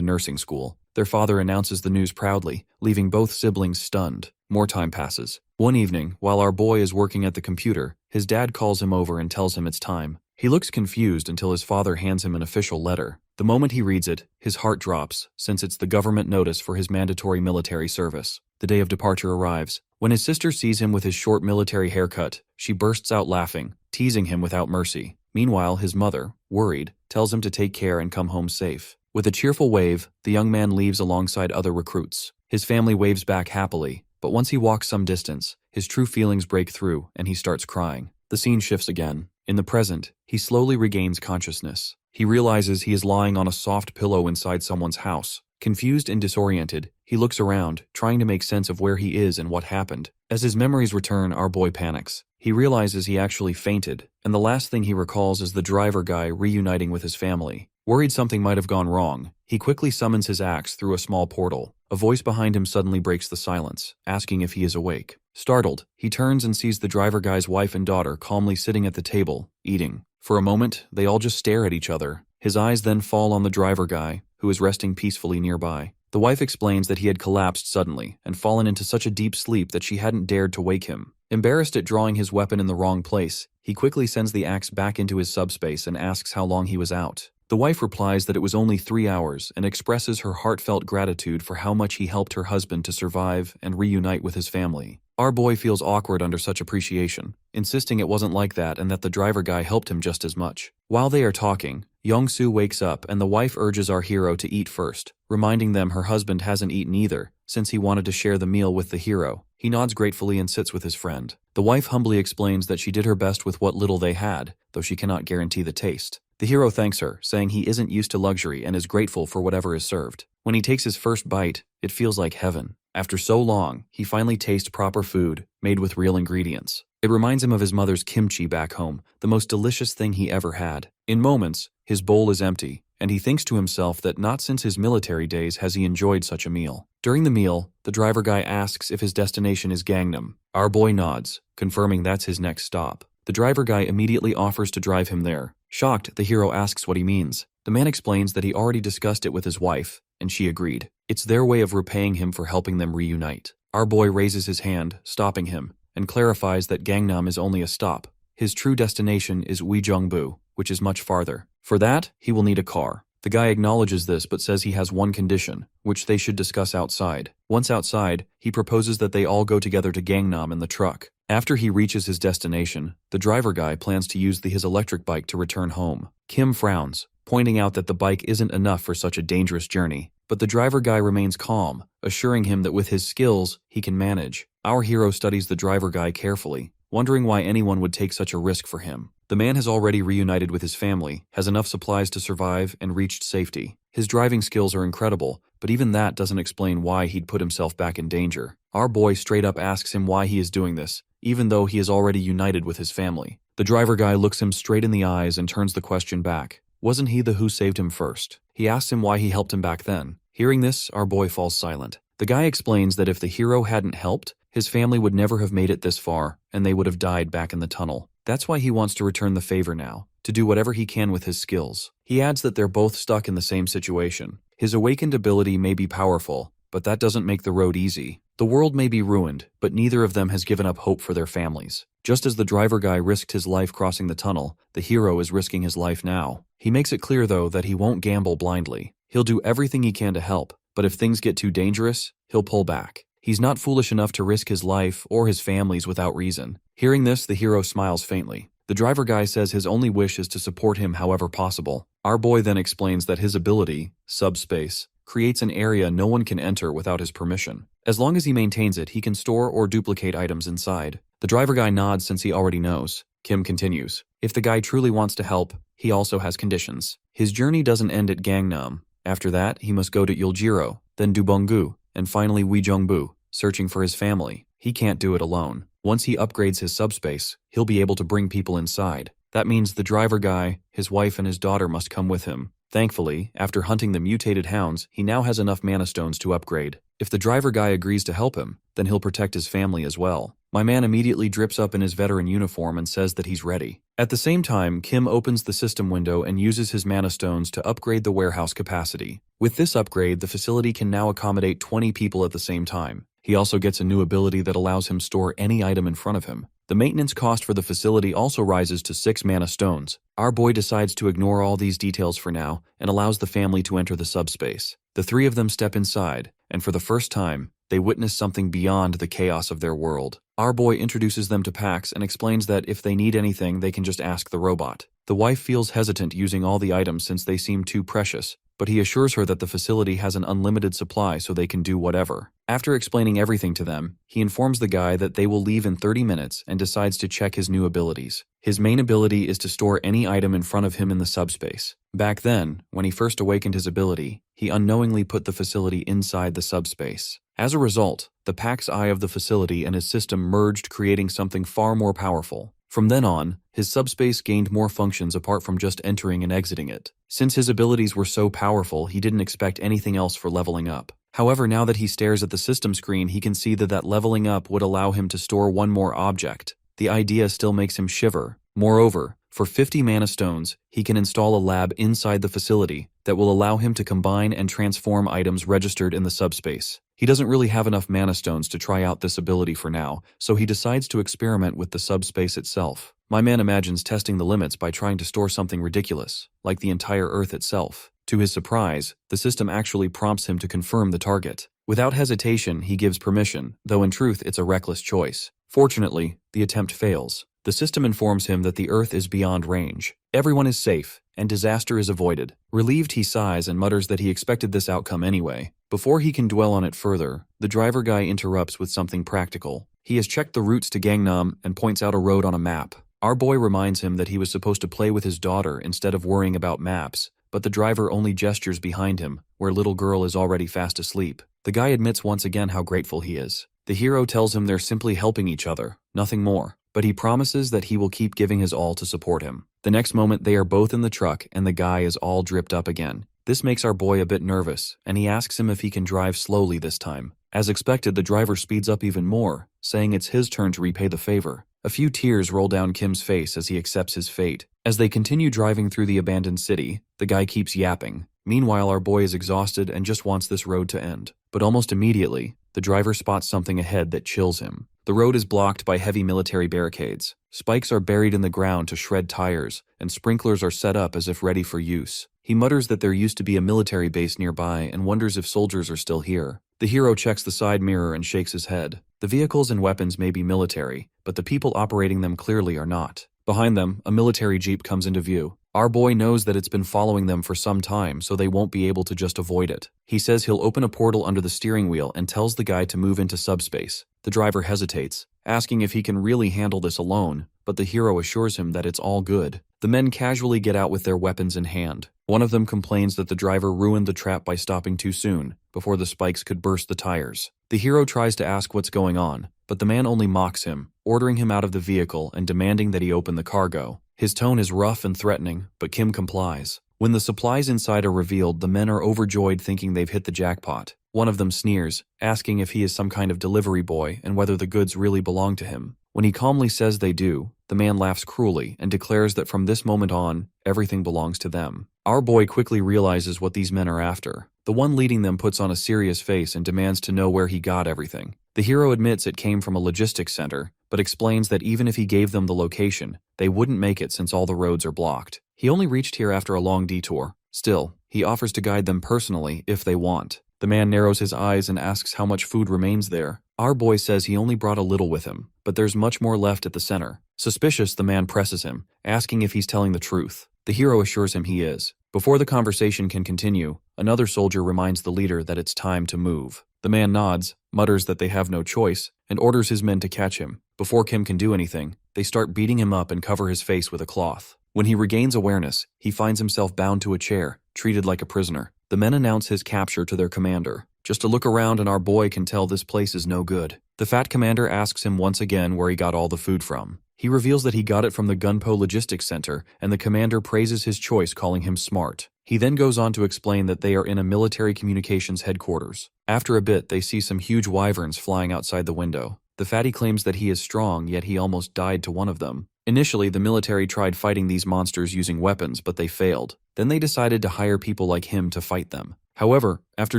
nursing school. Their father announces the news proudly, leaving both siblings stunned. More time passes. One evening, while our boy is working at the computer, his dad calls him over and tells him it's time. He looks confused until his father hands him an official letter. The moment he reads it, his heart drops, since it's the government notice for his mandatory military service. The day of departure arrives. When his sister sees him with his short military haircut, she bursts out laughing, teasing him without mercy. Meanwhile, his mother, worried, tells him to take care and come home safe. With a cheerful wave, the young man leaves alongside other recruits. His family waves back happily, but once he walks some distance, his true feelings break through and he starts crying. The scene shifts again. In the present, he slowly regains consciousness. He realizes he is lying on a soft pillow inside someone's house. Confused and disoriented, he looks around, trying to make sense of where he is and what happened. As his memories return, our boy panics. He realizes he actually fainted, and the last thing he recalls is the driver guy reuniting with his family. Worried something might have gone wrong, he quickly summons his axe through a small portal. A voice behind him suddenly breaks the silence, asking if he is awake. Startled, he turns and sees the driver guy's wife and daughter calmly sitting at the table, eating. For a moment, they all just stare at each other. His eyes then fall on the driver guy, who is resting peacefully nearby. The wife explains that he had collapsed suddenly and fallen into such a deep sleep that she hadn't dared to wake him. Embarrassed at drawing his weapon in the wrong place, he quickly sends the axe back into his subspace and asks how long he was out. The wife replies that it was only 3 hours and expresses her heartfelt gratitude for how much he helped her husband to survive and reunite with his family. Our boy feels awkward under such appreciation, insisting it wasn't like that and that the driver guy helped him just as much. While they are talking, Young-soo wakes up and the wife urges our hero to eat first, reminding them her husband hasn't eaten either, since he wanted to share the meal with the hero. He nods gratefully and sits with his friend. The wife humbly explains that she did her best with what little they had, though she cannot guarantee the taste. The hero thanks her, saying he isn't used to luxury and is grateful for whatever is served. When he takes his first bite, it feels like heaven. After so long, he finally tastes proper food, made with real ingredients. It reminds him of his mother's kimchi back home, the most delicious thing he ever had. In moments, his bowl is empty, and he thinks to himself that not since his military days has he enjoyed such a meal. During the meal, the driver guy asks if his destination is Gangnam. Our boy nods, confirming that's his next stop. The driver guy immediately offers to drive him there. Shocked, the hero asks what he means. The man explains that he already discussed it with his wife, and she agreed. It's their way of repaying him for helping them reunite. Our boy raises his hand, stopping him, and clarifies that Gangnam is only a stop. His true destination is Uijeongbu, which is much farther. For that, he will need a car. The guy acknowledges this but says he has one condition, which they should discuss outside. Once outside, he proposes that they all go together to Gangnam in the truck. After he reaches his destination, the driver guy plans to use his electric bike to return home. Kim frowns, pointing out that the bike isn't enough for such a dangerous journey. But the driver guy remains calm, assuring him that with his skills, he can manage. Our hero studies the driver guy carefully, wondering why anyone would take such a risk for him. The man has already reunited with his family, has enough supplies to survive, and reached safety. His driving skills are incredible, but even that doesn't explain why he'd put himself back in danger. Our boy straight up asks him why he is doing this, even though he is already united with his family. The driver guy looks him straight in the eyes and turns the question back. Wasn't he the who saved him first? He asks him why he helped him back then. Hearing this, our boy falls silent. The guy explains that if the hero hadn't helped, his family would never have made it this far, and they would have died back in the tunnel. That's why he wants to return the favor now, to do whatever he can with his skills. He adds that they're both stuck in the same situation. His awakened ability may be powerful, but that doesn't make the road easy. The world may be ruined, but neither of them has given up hope for their families. Just as the driver guy risked his life crossing the tunnel, the hero is risking his life now. He makes it clear, though, that he won't gamble blindly. He'll do everything he can to help, but if things get too dangerous, he'll pull back. He's not foolish enough to risk his life or his family's without reason. Hearing this, the hero smiles faintly. The driver guy says his only wish is to support him however possible. Our boy then explains that his ability, Subspace, creates an area no one can enter without his permission. As long as he maintains it, he can store or duplicate items inside. The driver guy nods since he already knows. Kim continues. If the guy truly wants to help, he also has conditions. His journey doesn't end at Gangnam. After that, he must go to Yeoljiro, then Dubongu, and finally Uijeongbu, searching for his family. He can't do it alone. Once he upgrades his subspace, he'll be able to bring people inside. That means the driver guy, his wife and his daughter must come with him. Thankfully, after hunting the mutated hounds, he now has enough mana stones to upgrade. If the driver guy agrees to help him, then he'll protect his family as well. My man immediately drips up in his veteran uniform and says that he's ready. At the same time, Kim opens the system window and uses his mana stones to upgrade the warehouse capacity. With this upgrade, the facility can now accommodate 20 people at the same time. He also gets a new ability that allows him to store any item in front of him. The maintenance cost for the facility also rises to 6 mana stones. Our boy decides to ignore all these details for now and allows the family to enter the subspace. The three of them step inside, and for the first time, they witness something beyond the chaos of their world. Our boy introduces them to Pax and explains that if they need anything, they can just ask the robot. The wife feels hesitant using all the items since they seem too precious, but he assures her that the facility has an unlimited supply so they can do whatever. After explaining everything to them, he informs the guy that they will leave in 30 minutes and decides to check his new abilities. His main ability is to store any item in front of him in the subspace. Back then, when he first awakened his ability, he unknowingly put the facility inside the subspace. As a result, the Pax eye of the facility and his system merged, creating something far more powerful. From then on, his subspace gained more functions apart from just entering and exiting it. Since his abilities were so powerful, he didn't expect anything else for leveling up. However, now that he stares at the system screen, he can see that leveling up would allow him to store one more object. The idea still makes him shiver. Moreover, for 50 mana stones, he can install a lab inside the facility that will allow him to combine and transform items registered in the subspace. He doesn't really have enough mana stones to try out this ability for now, so he decides to experiment with the subspace itself. My man imagines testing the limits by trying to store something ridiculous, like the entire Earth itself. To his surprise, the system actually prompts him to confirm the target. Without hesitation, he gives permission, though in truth it's a reckless choice. Fortunately, the attempt fails. The system informs him that the Earth is beyond range. Everyone is safe, and disaster is avoided. Relieved, he sighs and mutters that he expected this outcome anyway. Before he can dwell on it further, the driver guy interrupts with something practical. He has checked the routes to Gangnam and points out a road on a map. Our boy reminds him that he was supposed to play with his daughter instead of worrying about maps, but the driver only gestures behind him, where little girl is already fast asleep. The guy admits once again how grateful he is. The hero tells him they're simply helping each other, nothing more, but he promises that he will keep giving his all to support him. The next moment they are both in the truck and the guy is all dripped up again. This makes our boy a bit nervous, and he asks him if he can drive slowly this time. As expected, the driver speeds up even more, saying it's his turn to repay the favor. A few tears roll down Kim's face as he accepts his fate. As they continue driving through the abandoned city, the guy keeps yapping. Meanwhile, our boy is exhausted and just wants this road to end. But almost immediately, the driver spots something ahead that chills him. The road is blocked by heavy military barricades. Spikes are buried in the ground to shred tires, and sprinklers are set up as if ready for use. He mutters that there used to be a military base nearby and wonders if soldiers are still here. The hero checks the side mirror and shakes his head. The vehicles and weapons may be military, but the people operating them clearly are not. Behind them, a military jeep comes into view. Our boy knows that it's been following them for some time, so they won't be able to just avoid it. He says he'll open a portal under the steering wheel and tells the guy to move into subspace. The driver hesitates, asking if he can really handle this alone, but the hero assures him that it's all good. The men casually get out with their weapons in hand. One of them complains that the driver ruined the trap by stopping too soon, before the spikes could burst the tires. The hero tries to ask what's going on, but the man only mocks him, ordering him out of the vehicle and demanding that he open the cargo. His tone is rough and threatening, but Kim complies. When the supplies inside are revealed, the men are overjoyed thinking they've hit the jackpot. One of them sneers, asking if he is some kind of delivery boy and whether the goods really belong to him. When he calmly says they do, the man laughs cruelly and declares that from this moment on, everything belongs to them. Our boy quickly realizes what these men are after. The one leading them puts on a serious face and demands to know where he got everything. The hero admits it came from a logistics center, but explains that even if he gave them the location, they wouldn't make it since all the roads are blocked. He only reached here after a long detour. Still, he offers to guide them personally if they want. The man narrows his eyes and asks how much food remains there. Our boy says he only brought a little with him, but there's much more left at the center. Suspicious, the man presses him, asking if he's telling the truth. The hero assures him he is. Before the conversation can continue, another soldier reminds the leader that it's time to move. The man nods, mutters that they have no choice, and orders his men to catch him. Before Kim can do anything, they start beating him up and cover his face with a cloth. When he regains awareness, he finds himself bound to a chair, treated like a prisoner. The men announce his capture to their commander. Just a look around and our boy can tell this place is no good. The fat commander asks him once again where he got all the food from. He reveals that he got it from the Gunpo Logistics Center, and the commander praises his choice, calling him smart. He then goes on to explain that they are in a military communications headquarters. After a bit, they see some huge wyverns flying outside the window. The fatty claims that he is strong, yet he almost died to one of them. Initially, the military tried fighting these monsters using weapons, but they failed. Then they decided to hire people like him to fight them. However, after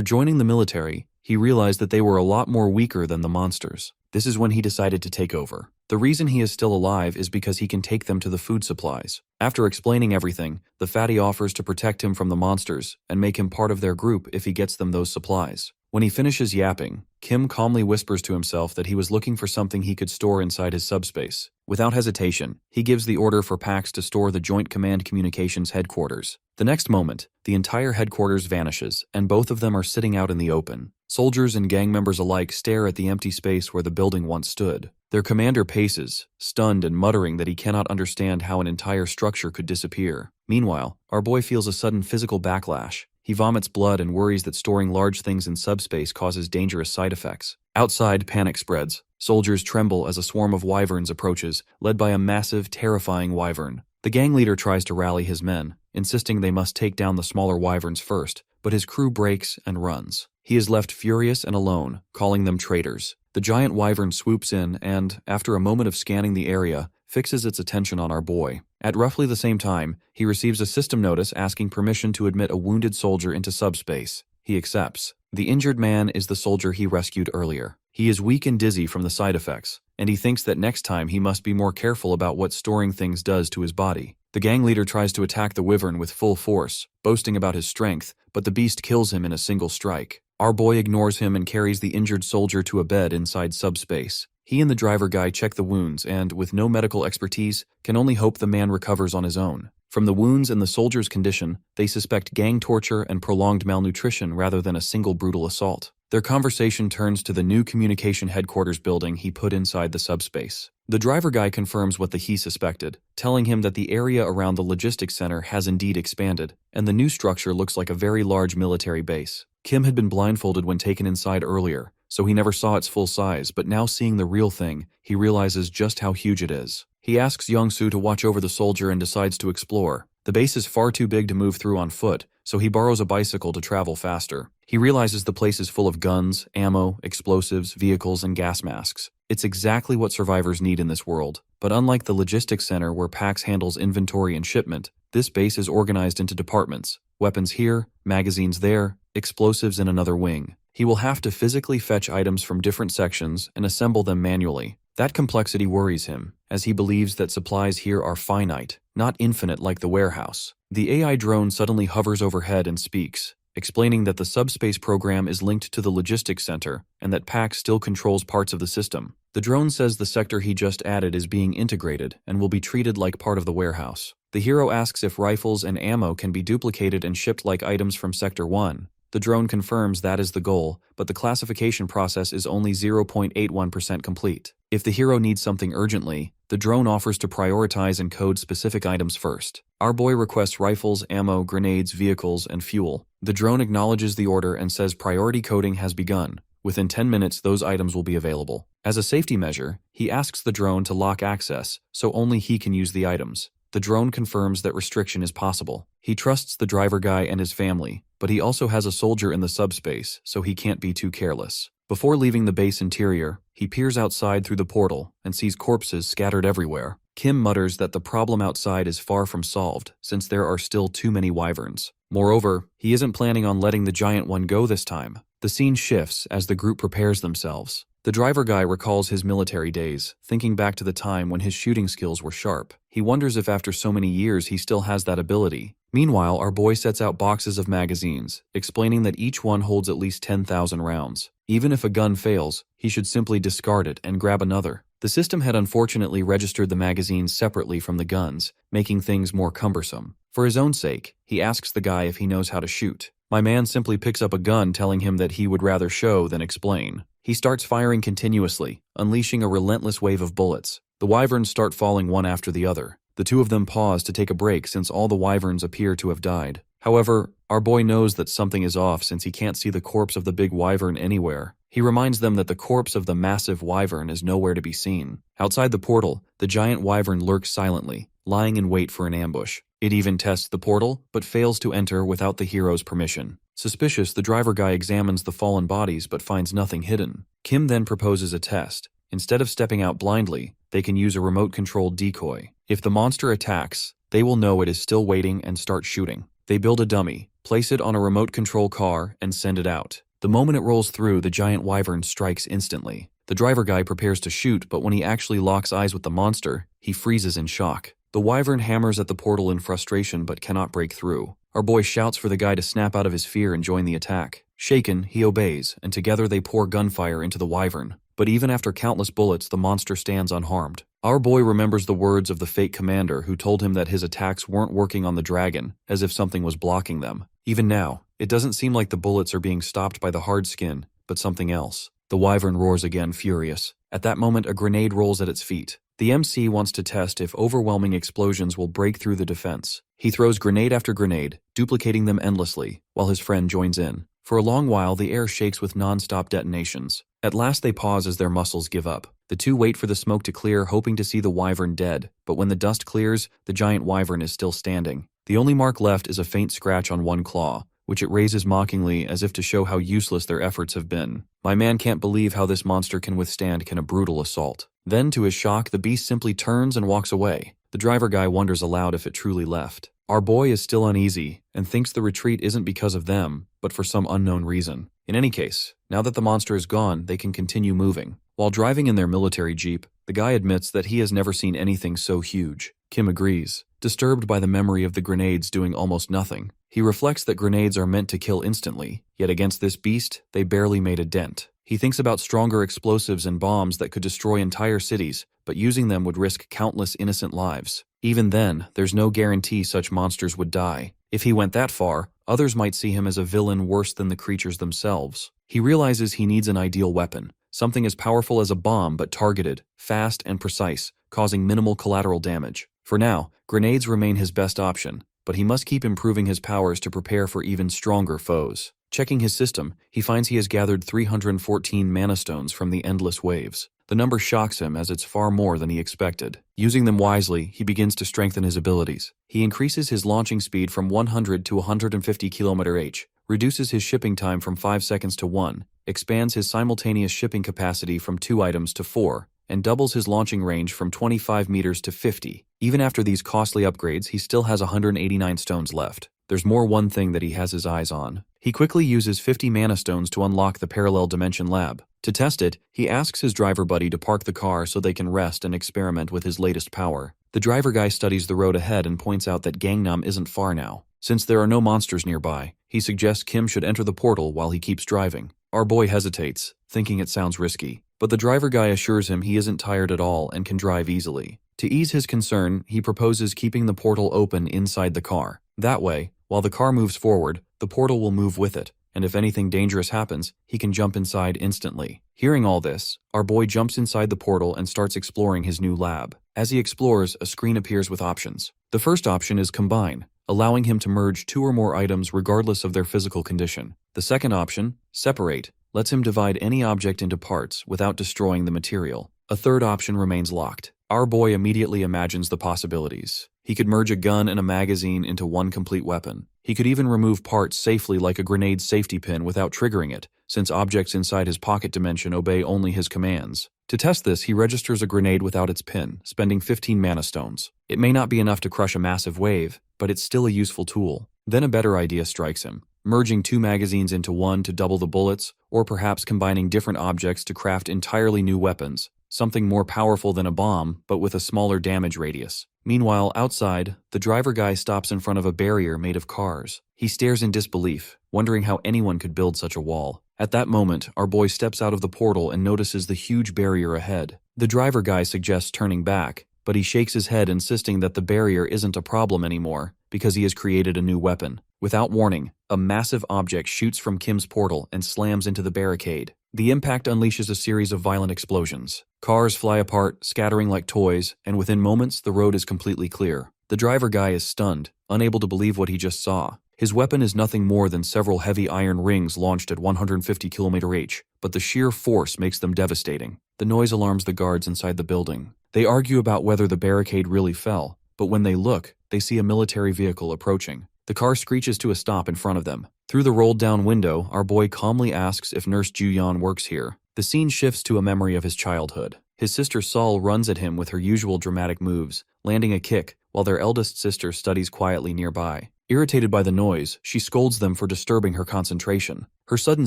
joining the military, he realized that they were a lot more weaker than the monsters. This is when he decided to take over. The reason he is still alive is because he can take them to the food supplies. After explaining everything, the fatty offers to protect him from the monsters and make him part of their group if he gets them those supplies. When he finishes yapping, Kim calmly whispers to himself that he was looking for something he could store inside his subspace. Without hesitation, he gives the order for Pax to store the Joint Command Communications headquarters. The next moment, the entire headquarters vanishes, and both of them are sitting out in the open. Soldiers and gang members alike stare at the empty space where the building once stood. Their commander paces, stunned and muttering that he cannot understand how an entire structure could disappear. Meanwhile, our boy feels a sudden physical backlash. He vomits blood and worries that storing large things in subspace causes dangerous side effects. Outside, panic spreads. Soldiers tremble as a swarm of wyverns approaches, led by a massive, terrifying wyvern. The gang leader tries to rally his men, insisting they must take down the smaller wyverns first, but his crew breaks and runs. He is left furious and alone, calling them traitors. The giant wyvern swoops in and, after a moment of scanning the area, fixes its attention on our boy. At roughly the same time, he receives a system notice asking permission to admit a wounded soldier into subspace. He accepts. The injured man is the soldier he rescued earlier. He is weak and dizzy from the side effects, and he thinks that next time he must be more careful about what storing things does to his body. The gang leader tries to attack the wyvern with full force, boasting about his strength, but the beast kills him in a single strike. Our boy ignores him and carries the injured soldier to a bed inside subspace. He and the driver guy check the wounds and, with no medical expertise, can only hope the man recovers on his own. From the wounds and the soldier's condition, they suspect gang torture and prolonged malnutrition rather than a single brutal assault. Their conversation turns to the new communication headquarters building he put inside the subspace. The driver guy confirms what he suspected, telling him that the area around the logistics center has indeed expanded, and the new structure looks like a very large military base. Kim had been blindfolded when taken inside earlier, so he never saw its full size, but now seeing the real thing, he realizes just how huge it is. He asks Young-soo to watch over the soldier and decides to explore. The base is far too big to move through on foot, so he borrows a bicycle to travel faster. He realizes the place is full of guns, ammo, explosives, vehicles, and gas masks. It's exactly what survivors need in this world. But unlike the logistics center where PAX handles inventory and shipment, this base is organized into departments. Weapons here, magazines there, explosives in another wing. He will have to physically fetch items from different sections and assemble them manually. That complexity worries him, as he believes that supplies here are finite, not infinite like the warehouse. The AI drone suddenly hovers overhead and speaks, explaining that the subspace program is linked to the logistics center and that PAX still controls parts of the system. The drone says the sector he just added is being integrated and will be treated like part of the warehouse. The hero asks if rifles and ammo can be duplicated and shipped like items from Sector 1. The drone confirms that is the goal, but the classification process is only 0.81% complete. If the hero needs something urgently, the drone offers to prioritize and code specific items first. Our boy requests rifles, ammo, grenades, vehicles, and fuel. The drone acknowledges the order and says priority coding has begun. Within 10 minutes, those items will be available. As a safety measure, he asks the drone to lock access, so only he can use the items. The drone confirms that restriction is possible. He trusts the driver guy and his family, but he also has a soldier in the subspace, so he can't be too careless. Before leaving the base interior, he peers outside through the portal and sees corpses scattered everywhere. Kim mutters that the problem outside is far from solved, since there are still too many wyverns. Moreover, he isn't planning on letting the giant one go this time. The scene shifts as the group prepares themselves. The driver guy recalls his military days, thinking back to the time when his shooting skills were sharp. He wonders if after so many years he still has that ability. Meanwhile, our boy sets out boxes of magazines, explaining that each one holds at least 10,000 rounds. Even if a gun fails, he should simply discard it and grab another. The system had unfortunately registered the magazines separately from the guns, making things more cumbersome. For his own sake, he asks the guy if he knows how to shoot. My man simply picks up a gun, telling him that he would rather show than explain. He starts firing continuously, unleashing a relentless wave of bullets. The wyverns start falling one after the other. The two of them pause to take a break since all the wyverns appear to have died. However, our boy knows that something is off since he can't see the corpse of the big wyvern anywhere. He reminds them that the corpse of the massive wyvern is nowhere to be seen. Outside the portal, the giant wyvern lurks silently, lying in wait for an ambush. It even tests the portal, but fails to enter without the hero's permission. Suspicious, the driver guy examines the fallen bodies but finds nothing hidden. Kim then proposes a test. Instead of stepping out blindly, they can use a remote-controlled decoy. If the monster attacks, they will know it is still waiting and start shooting. They build a dummy, place it on a remote control car, and send it out. The moment it rolls through, the giant wyvern strikes instantly. The driver guy prepares to shoot, but when he actually locks eyes with the monster, he freezes in shock. The wyvern hammers at the portal in frustration but cannot break through. Our boy shouts for the guy to snap out of his fear and join the attack. Shaken, he obeys, and together they pour gunfire into the wyvern. But even after countless bullets, the monster stands unharmed. Our boy remembers the words of the fake commander who told him that his attacks weren't working on the dragon, as if something was blocking them. Even now, it doesn't seem like the bullets are being stopped by the hard skin, but something else. The wyvern roars again, furious. At that moment, a grenade rolls at its feet. The MC wants to test if overwhelming explosions will break through the defense. He throws grenade after grenade, duplicating them endlessly, while his friend joins in. For a long while, the air shakes with non-stop detonations. At last they pause as their muscles give up. The two wait for the smoke to clear, hoping to see the wyvern dead, but when the dust clears, the giant wyvern is still standing. The only mark left is a faint scratch on one claw, which it raises mockingly as if to show how useless their efforts have been. My man can't believe how this monster can withstand a brutal assault. Then, to his shock, the beast simply turns and walks away. The driver guy wonders aloud if it truly left. Our boy is still uneasy and thinks the retreat isn't because of them, but for some unknown reason. In any case, now that the monster is gone, they can continue moving. While driving in their military jeep, the guy admits that he has never seen anything so huge. Kim agrees, disturbed by the memory of the grenades doing almost nothing. He reflects that grenades are meant to kill instantly, yet against this beast, they barely made a dent. He thinks about stronger explosives and bombs that could destroy entire cities, but using them would risk countless innocent lives. Even then, there's no guarantee such monsters would die. If he went that far, others might see him as a villain worse than the creatures themselves. He realizes he needs an ideal weapon, something as powerful as a bomb but targeted, fast and precise, causing minimal collateral damage. For now, grenades remain his best option, but he must keep improving his powers to prepare for even stronger foes. Checking his system, he finds he has gathered 314 mana stones from the endless waves. The number shocks him as it's far more than he expected. Using them wisely, he begins to strengthen his abilities. He increases his launching speed from 100 to 150 km/h, reduces his shipping time from 5 seconds to 1, expands his simultaneous shipping capacity from 2 items to 4, and doubles his launching range from 25 meters to 50. Even after these costly upgrades, he still has 189 stones left. There's one thing that he has his eyes on. He quickly uses 50 mana stones to unlock the Parallel Dimension Lab. To test it, he asks his driver buddy to park the car so they can rest and experiment with his latest power. The driver guy studies the road ahead and points out that Gangnam isn't far now. Since there are no monsters nearby, he suggests Kim should enter the portal while he keeps driving. Our boy hesitates, thinking it sounds risky, but the driver guy assures him he isn't tired at all and can drive easily. To ease his concern, he proposes keeping the portal open inside the car. That way, while the car moves forward, the portal will move with it, and if anything dangerous happens, he can jump inside instantly. Hearing all this, our boy jumps inside the portal and starts exploring his new lab. As he explores, a screen appears with options. The first option is Combine, allowing him to merge 2 or more items regardless of their physical condition. The second option, Separate, lets him divide any object into parts without destroying the material. A third option remains locked. Our boy immediately imagines the possibilities. He could merge a gun and a magazine into one complete weapon. He could even remove parts safely like a grenade safety pin without triggering it, since objects inside his pocket dimension obey only his commands. To test this, he registers a grenade without its pin, spending 15 mana stones. It may not be enough to crush a massive wave, but it's still a useful tool. Then a better idea strikes him, merging 2 magazines into one to double the bullets, or perhaps combining different objects to craft entirely new weapons, something more powerful than a bomb, but with a smaller damage radius. Meanwhile, outside, the driver guy stops in front of a barrier made of cars. He stares in disbelief, wondering how anyone could build such a wall. At that moment, our boy steps out of the portal and notices the huge barrier ahead. The driver guy suggests turning back, but he shakes his head, insisting that the barrier isn't a problem anymore because he has created a new weapon. Without warning, a massive object shoots from Kim's portal and slams into the barricade. The impact unleashes a series of violent explosions. Cars fly apart, scattering like toys, and within moments, the road is completely clear. The driver guy is stunned, unable to believe what he just saw. His weapon is nothing more than several heavy iron rings launched at 150 km/h, but the sheer force makes them devastating. The noise alarms the guards inside the building. They argue about whether the barricade really fell, but when they look, they see a military vehicle approaching. The car screeches to a stop in front of them. Through the rolled-down window, our boy calmly asks if Nurse Ju-yeon works here. The scene shifts to a memory of his childhood. His sister Sol runs at him with her usual dramatic moves, landing a kick, while their eldest sister studies quietly nearby. Irritated by the noise, she scolds them for disturbing her concentration. Her sudden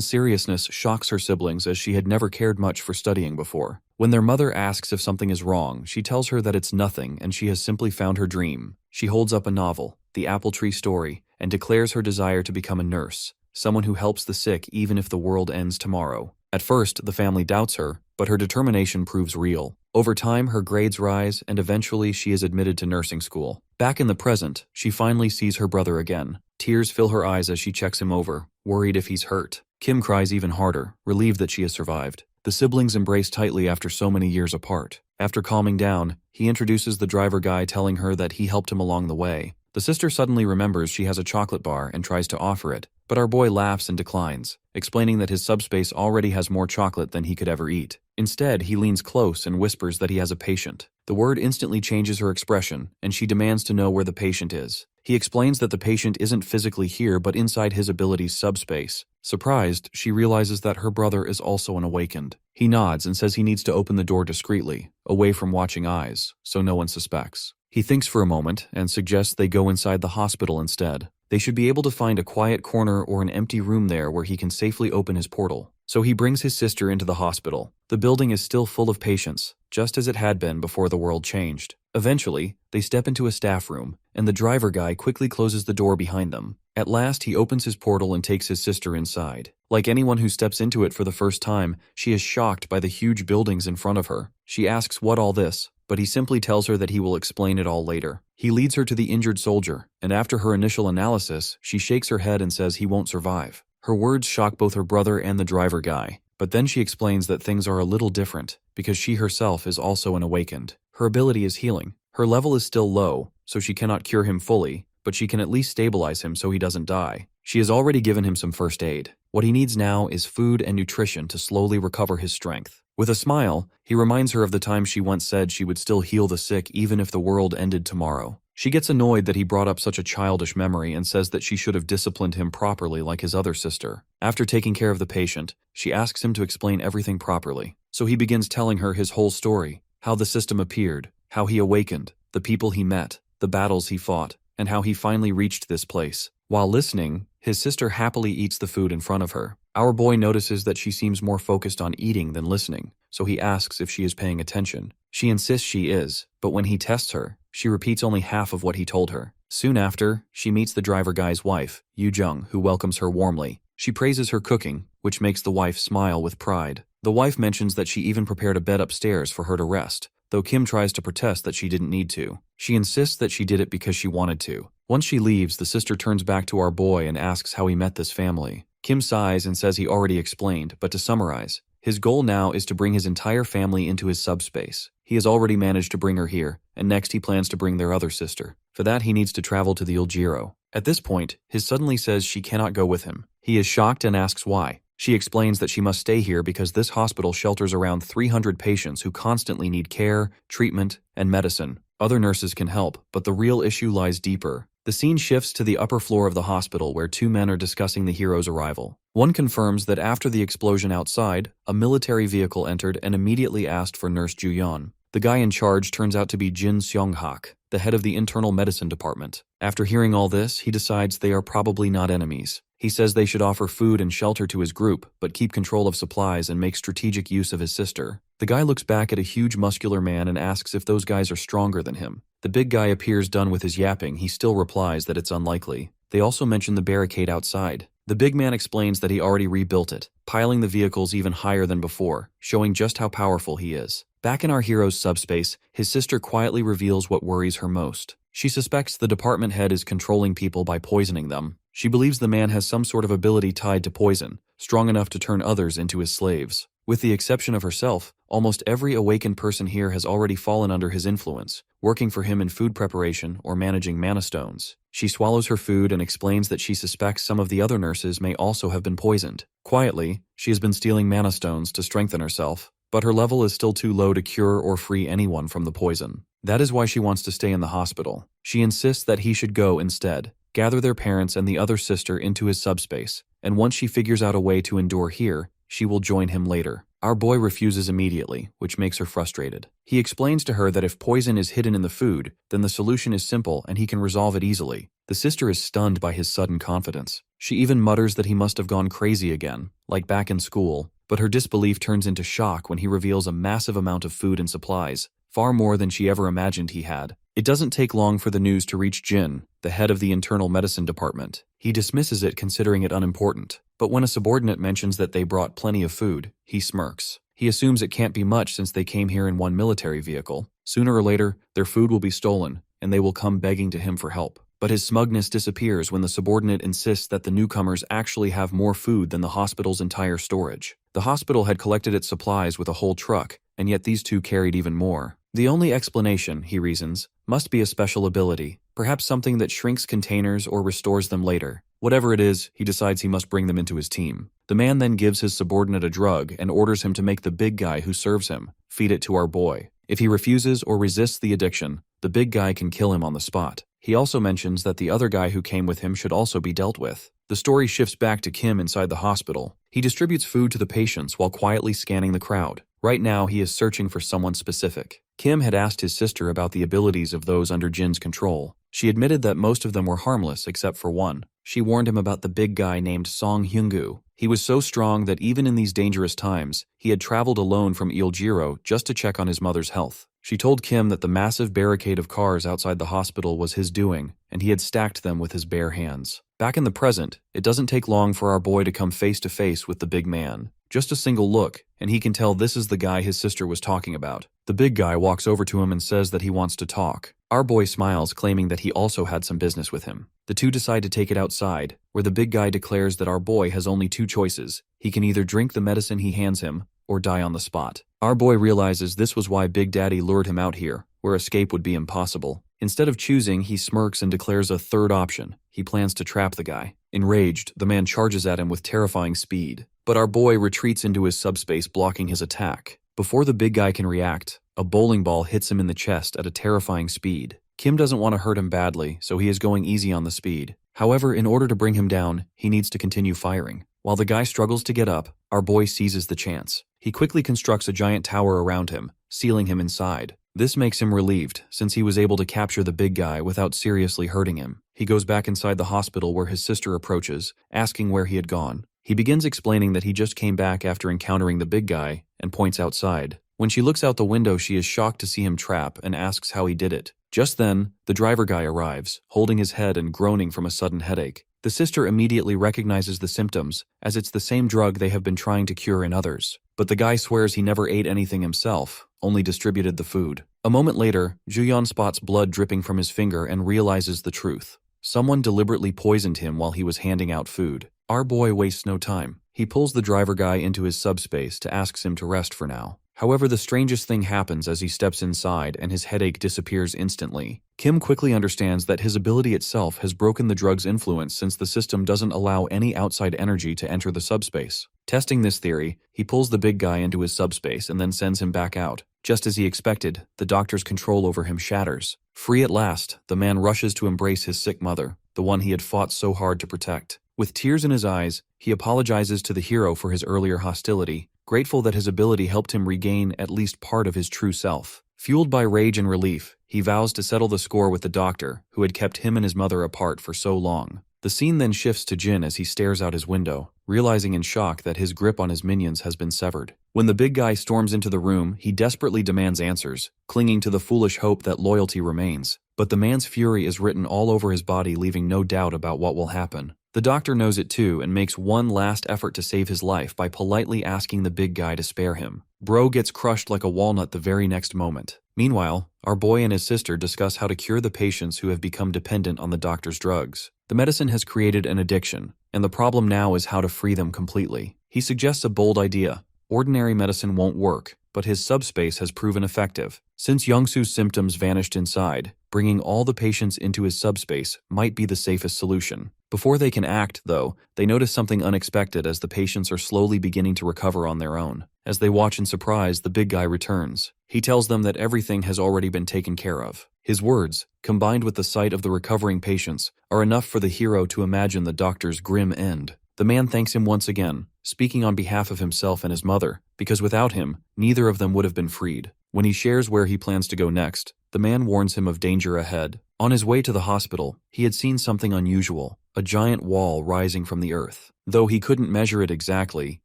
seriousness shocks her siblings as she had never cared much for studying before. When their mother asks if something is wrong, she tells her that it's nothing and she has simply found her dream. She holds up a novel, The Apple Tree Story, and declares her desire to become a nurse, someone who helps the sick even if the world ends tomorrow. At first, the family doubts her, but her determination proves real. Over time, her grades rise, and eventually she is admitted to nursing school. Back in the present, she finally sees her brother again. Tears fill her eyes as she checks him over, worried if he's hurt. Kim cries even harder, relieved that she has survived. The siblings embrace tightly after so many years apart. After calming down, he introduces the driver guy, telling her that he helped him along the way. The sister suddenly remembers she has a chocolate bar and tries to offer it, but our boy laughs and declines, explaining that his subspace already has more chocolate than he could ever eat. Instead, he leans close and whispers that he has a patient. The word instantly changes her expression, and she demands to know where the patient is. He explains that the patient isn't physically here but inside his ability's subspace. Surprised, she realizes that her brother is also an awakened. He nods and says he needs to open the door discreetly, away from watching eyes, so no one suspects. He thinks for a moment and suggests they go inside the hospital instead. They should be able to find a quiet corner or an empty room there where he can safely open his portal. So he brings his sister into the hospital. The building is still full of patients, just as it had been before the world changed. Eventually, they step into a staff room, and the driver guy quickly closes the door behind them. At last, he opens his portal and takes his sister inside. Like anyone who steps into it for the first time, she is shocked by the huge buildings in front of her. She asks what all this, but he simply tells her that he will explain it all later. He leads her to the injured soldier, and after her initial analysis, she shakes her head and says he won't survive. Her words shock both her brother and the driver guy, but then she explains that things are a little different, because she herself is also an awakened. Her ability is healing. Her level is still low, so she cannot cure him fully, but she can at least stabilize him so he doesn't die. She has already given him some first aid. What he needs now is food and nutrition to slowly recover his strength. With a smile, he reminds her of the time she once said she would still heal the sick even if the world ended tomorrow. She gets annoyed that he brought up such a childish memory and says that she should have disciplined him properly like his other sister. After taking care of the patient, she asks him to explain everything properly. So he begins telling her his whole story, how the system appeared, how he awakened, the people he met, the battles he fought, and how he finally reached this place. While listening, his sister happily eats the food in front of her. Our boy notices that she seems more focused on eating than listening, so he asks if she is paying attention. She insists she is, but when he tests her, she repeats only half of what he told her. Soon after, she meets the driver guy's wife, Yu-jung, who welcomes her warmly. She praises her cooking, which makes the wife smile with pride. The wife mentions that she even prepared a bed upstairs for her to rest, though Kim tries to protest that she didn't need to. She insists that she did it because she wanted to. Once she leaves, the sister turns back to our boy and asks how he met this family. Kim sighs and says he already explained, but to summarize, his goal now is to bring his entire family into his subspace. He has already managed to bring her here, and next he plans to bring their other sister. For that, he needs to travel to the Uljiro. At this point, his suddenly says she cannot go with him. He is shocked and asks why. She explains that she must stay here because this hospital shelters around 300 patients who constantly need care, treatment, and medicine. Other nurses can help, but the real issue lies deeper. The scene shifts to the upper floor of the hospital where two men are discussing the hero's arrival. One confirms that after the explosion outside, a military vehicle entered and immediately asked for Nurse Ju-yeon. The guy in charge turns out to be Jin Seong-hak, the head of the internal medicine department. After hearing all this, he decides they are probably not enemies. He says they should offer food and shelter to his group, but keep control of supplies and make strategic use of his sister. The guy looks back at a huge muscular man and asks if those guys are stronger than him. The big guy appears done with his yapping. He still replies that it's unlikely. They also mention the barricade outside. The big man explains that he already rebuilt it, piling the vehicles even higher than before, showing just how powerful he is. Back in our hero's subspace, his sister quietly reveals what worries her most. She suspects the department head is controlling people by poisoning them. She believes the man has some sort of ability tied to poison, strong enough to turn others into his slaves. With the exception of herself, almost every awakened person here has already fallen under his influence, working for him in food preparation or managing mana stones. She swallows her food and explains that she suspects some of the other nurses may also have been poisoned. Quietly, she has been stealing mana stones to strengthen herself, but her level is still too low to cure or free anyone from the poison. That is why she wants to stay in the hospital. She insists that he should go instead, gather their parents and the other sister into his subspace, and once she figures out a way to endure here, she will join him later. Our boy refuses immediately, which makes her frustrated. He explains to her that if poison is hidden in the food, then the solution is simple and he can resolve it easily. The sister is stunned by his sudden confidence. She even mutters that he must have gone crazy again, like back in school, but her disbelief turns into shock when he reveals a massive amount of food and supplies, far more than she ever imagined he had. It doesn't take long for the news to reach Jin, the head of the internal medicine department. He dismisses it considering it unimportant, but when a subordinate mentions that they brought plenty of food, he smirks. He assumes it can't be much since they came here in one military vehicle. Sooner or later, their food will be stolen, and they will come begging to him for help. But his smugness disappears when the subordinate insists that the newcomers actually have more food than the hospital's entire storage. The hospital had collected its supplies with a whole truck, and yet these two carried even more. The only explanation, he reasons, must be a special ability, perhaps something that shrinks containers or restores them later. Whatever it is, he decides he must bring them into his team. The man then gives his subordinate a drug and orders him to make the big guy who serves him feed it to our boy. If he refuses or resists the addiction, the big guy can kill him on the spot. He also mentions that the other guy who came with him should also be dealt with. The story shifts back to Kim inside the hospital. He distributes food to the patients while quietly scanning the crowd. Right now, he is searching for someone specific. Kim had asked his sister about the abilities of those under Jin's control. She admitted that most of them were harmless except for one. She warned him about the big guy named Song Hyungu. He was so strong that even in these dangerous times, he had traveled alone from Iljiro just to check on his mother's health. She told Kim that the massive barricade of cars outside the hospital was his doing, and he had stacked them with his bare hands. Back in the present, it doesn't take long for our boy to come face to face with the big man. Just a single look, and he can tell this is the guy his sister was talking about. The big guy walks over to him and says that he wants to talk. Our boy smiles, claiming that he also had some business with him. The two decide to take it outside, where the big guy declares that our boy has only two choices. He can either drink the medicine he hands him, or die on the spot. Our boy realizes this was why Big Daddy lured him out here, where escape would be impossible. Instead of choosing, he smirks and declares a third option. He plans to trap the guy. Enraged, the man charges at him with terrifying speed. But our boy retreats into his subspace, blocking his attack. Before the big guy can react, a bowling ball hits him in the chest at a terrifying speed. Kim doesn't want to hurt him badly, so he is going easy on the speed. However, in order to bring him down, he needs to continue firing. While the guy struggles to get up, our boy seizes the chance. He quickly constructs a giant tower around him, sealing him inside. This makes him relieved, since he was able to capture the big guy without seriously hurting him. He goes back inside the hospital where his sister approaches, asking where he had gone. He begins explaining that he just came back after encountering the big guy, and points outside. When she looks out the window, she is shocked to see him trap and asks how he did it. Just then, the driver guy arrives, holding his head and groaning from a sudden headache. The sister immediately recognizes the symptoms, as it's the same drug they have been trying to cure in others. But the guy swears he never ate anything himself, only distributed the food. A moment later, Juyeon spots blood dripping from his finger and realizes the truth. Someone deliberately poisoned him while he was handing out food. Our boy wastes no time. He pulls the driver guy into his subspace to ask him to rest for now. However, the strangest thing happens as he steps inside and his headache disappears instantly. Kim quickly understands that his ability itself has broken the drug's influence since the system doesn't allow any outside energy to enter the subspace. Testing this theory, he pulls the big guy into his subspace and then sends him back out. Just as he expected, the doctor's control over him shatters. Free at last, the man rushes to embrace his sick mother, the one he had fought so hard to protect. With tears in his eyes, he apologizes to the hero for his earlier hostility, grateful that his ability helped him regain at least part of his true self. Fueled by rage and relief, he vows to settle the score with the doctor, who had kept him and his mother apart for so long. The scene then shifts to Jin as he stares out his window, realizing in shock that his grip on his minions has been severed. When the big guy storms into the room, he desperately demands answers, clinging to the foolish hope that loyalty remains. But the man's fury is written all over his body, leaving no doubt about what will happen. The doctor knows it too and makes one last effort to save his life by politely asking the big guy to spare him. Bro gets crushed like a walnut the very next moment. Meanwhile, our boy and his sister discuss how to cure the patients who have become dependent on the doctor's drugs. The medicine has created an addiction, and the problem now is how to free them completely. He suggests a bold idea. Ordinary medicine won't work, but his subspace has proven effective. Since Youngsu's symptoms vanished inside, bringing all the patients into his subspace might be the safest solution. Before they can act, though, they notice something unexpected as the patients are slowly beginning to recover on their own. As they watch in surprise, the big guy returns. He tells them that everything has already been taken care of. His words, combined with the sight of the recovering patients, are enough for the hero to imagine the doctor's grim end. The man thanks him once again, speaking on behalf of himself and his mother, because without him, neither of them would have been freed. When he shares where he plans to go next, the man warns him of danger ahead. On his way to the hospital, he had seen something unusual, a giant wall rising from the earth. Though he couldn't measure it exactly,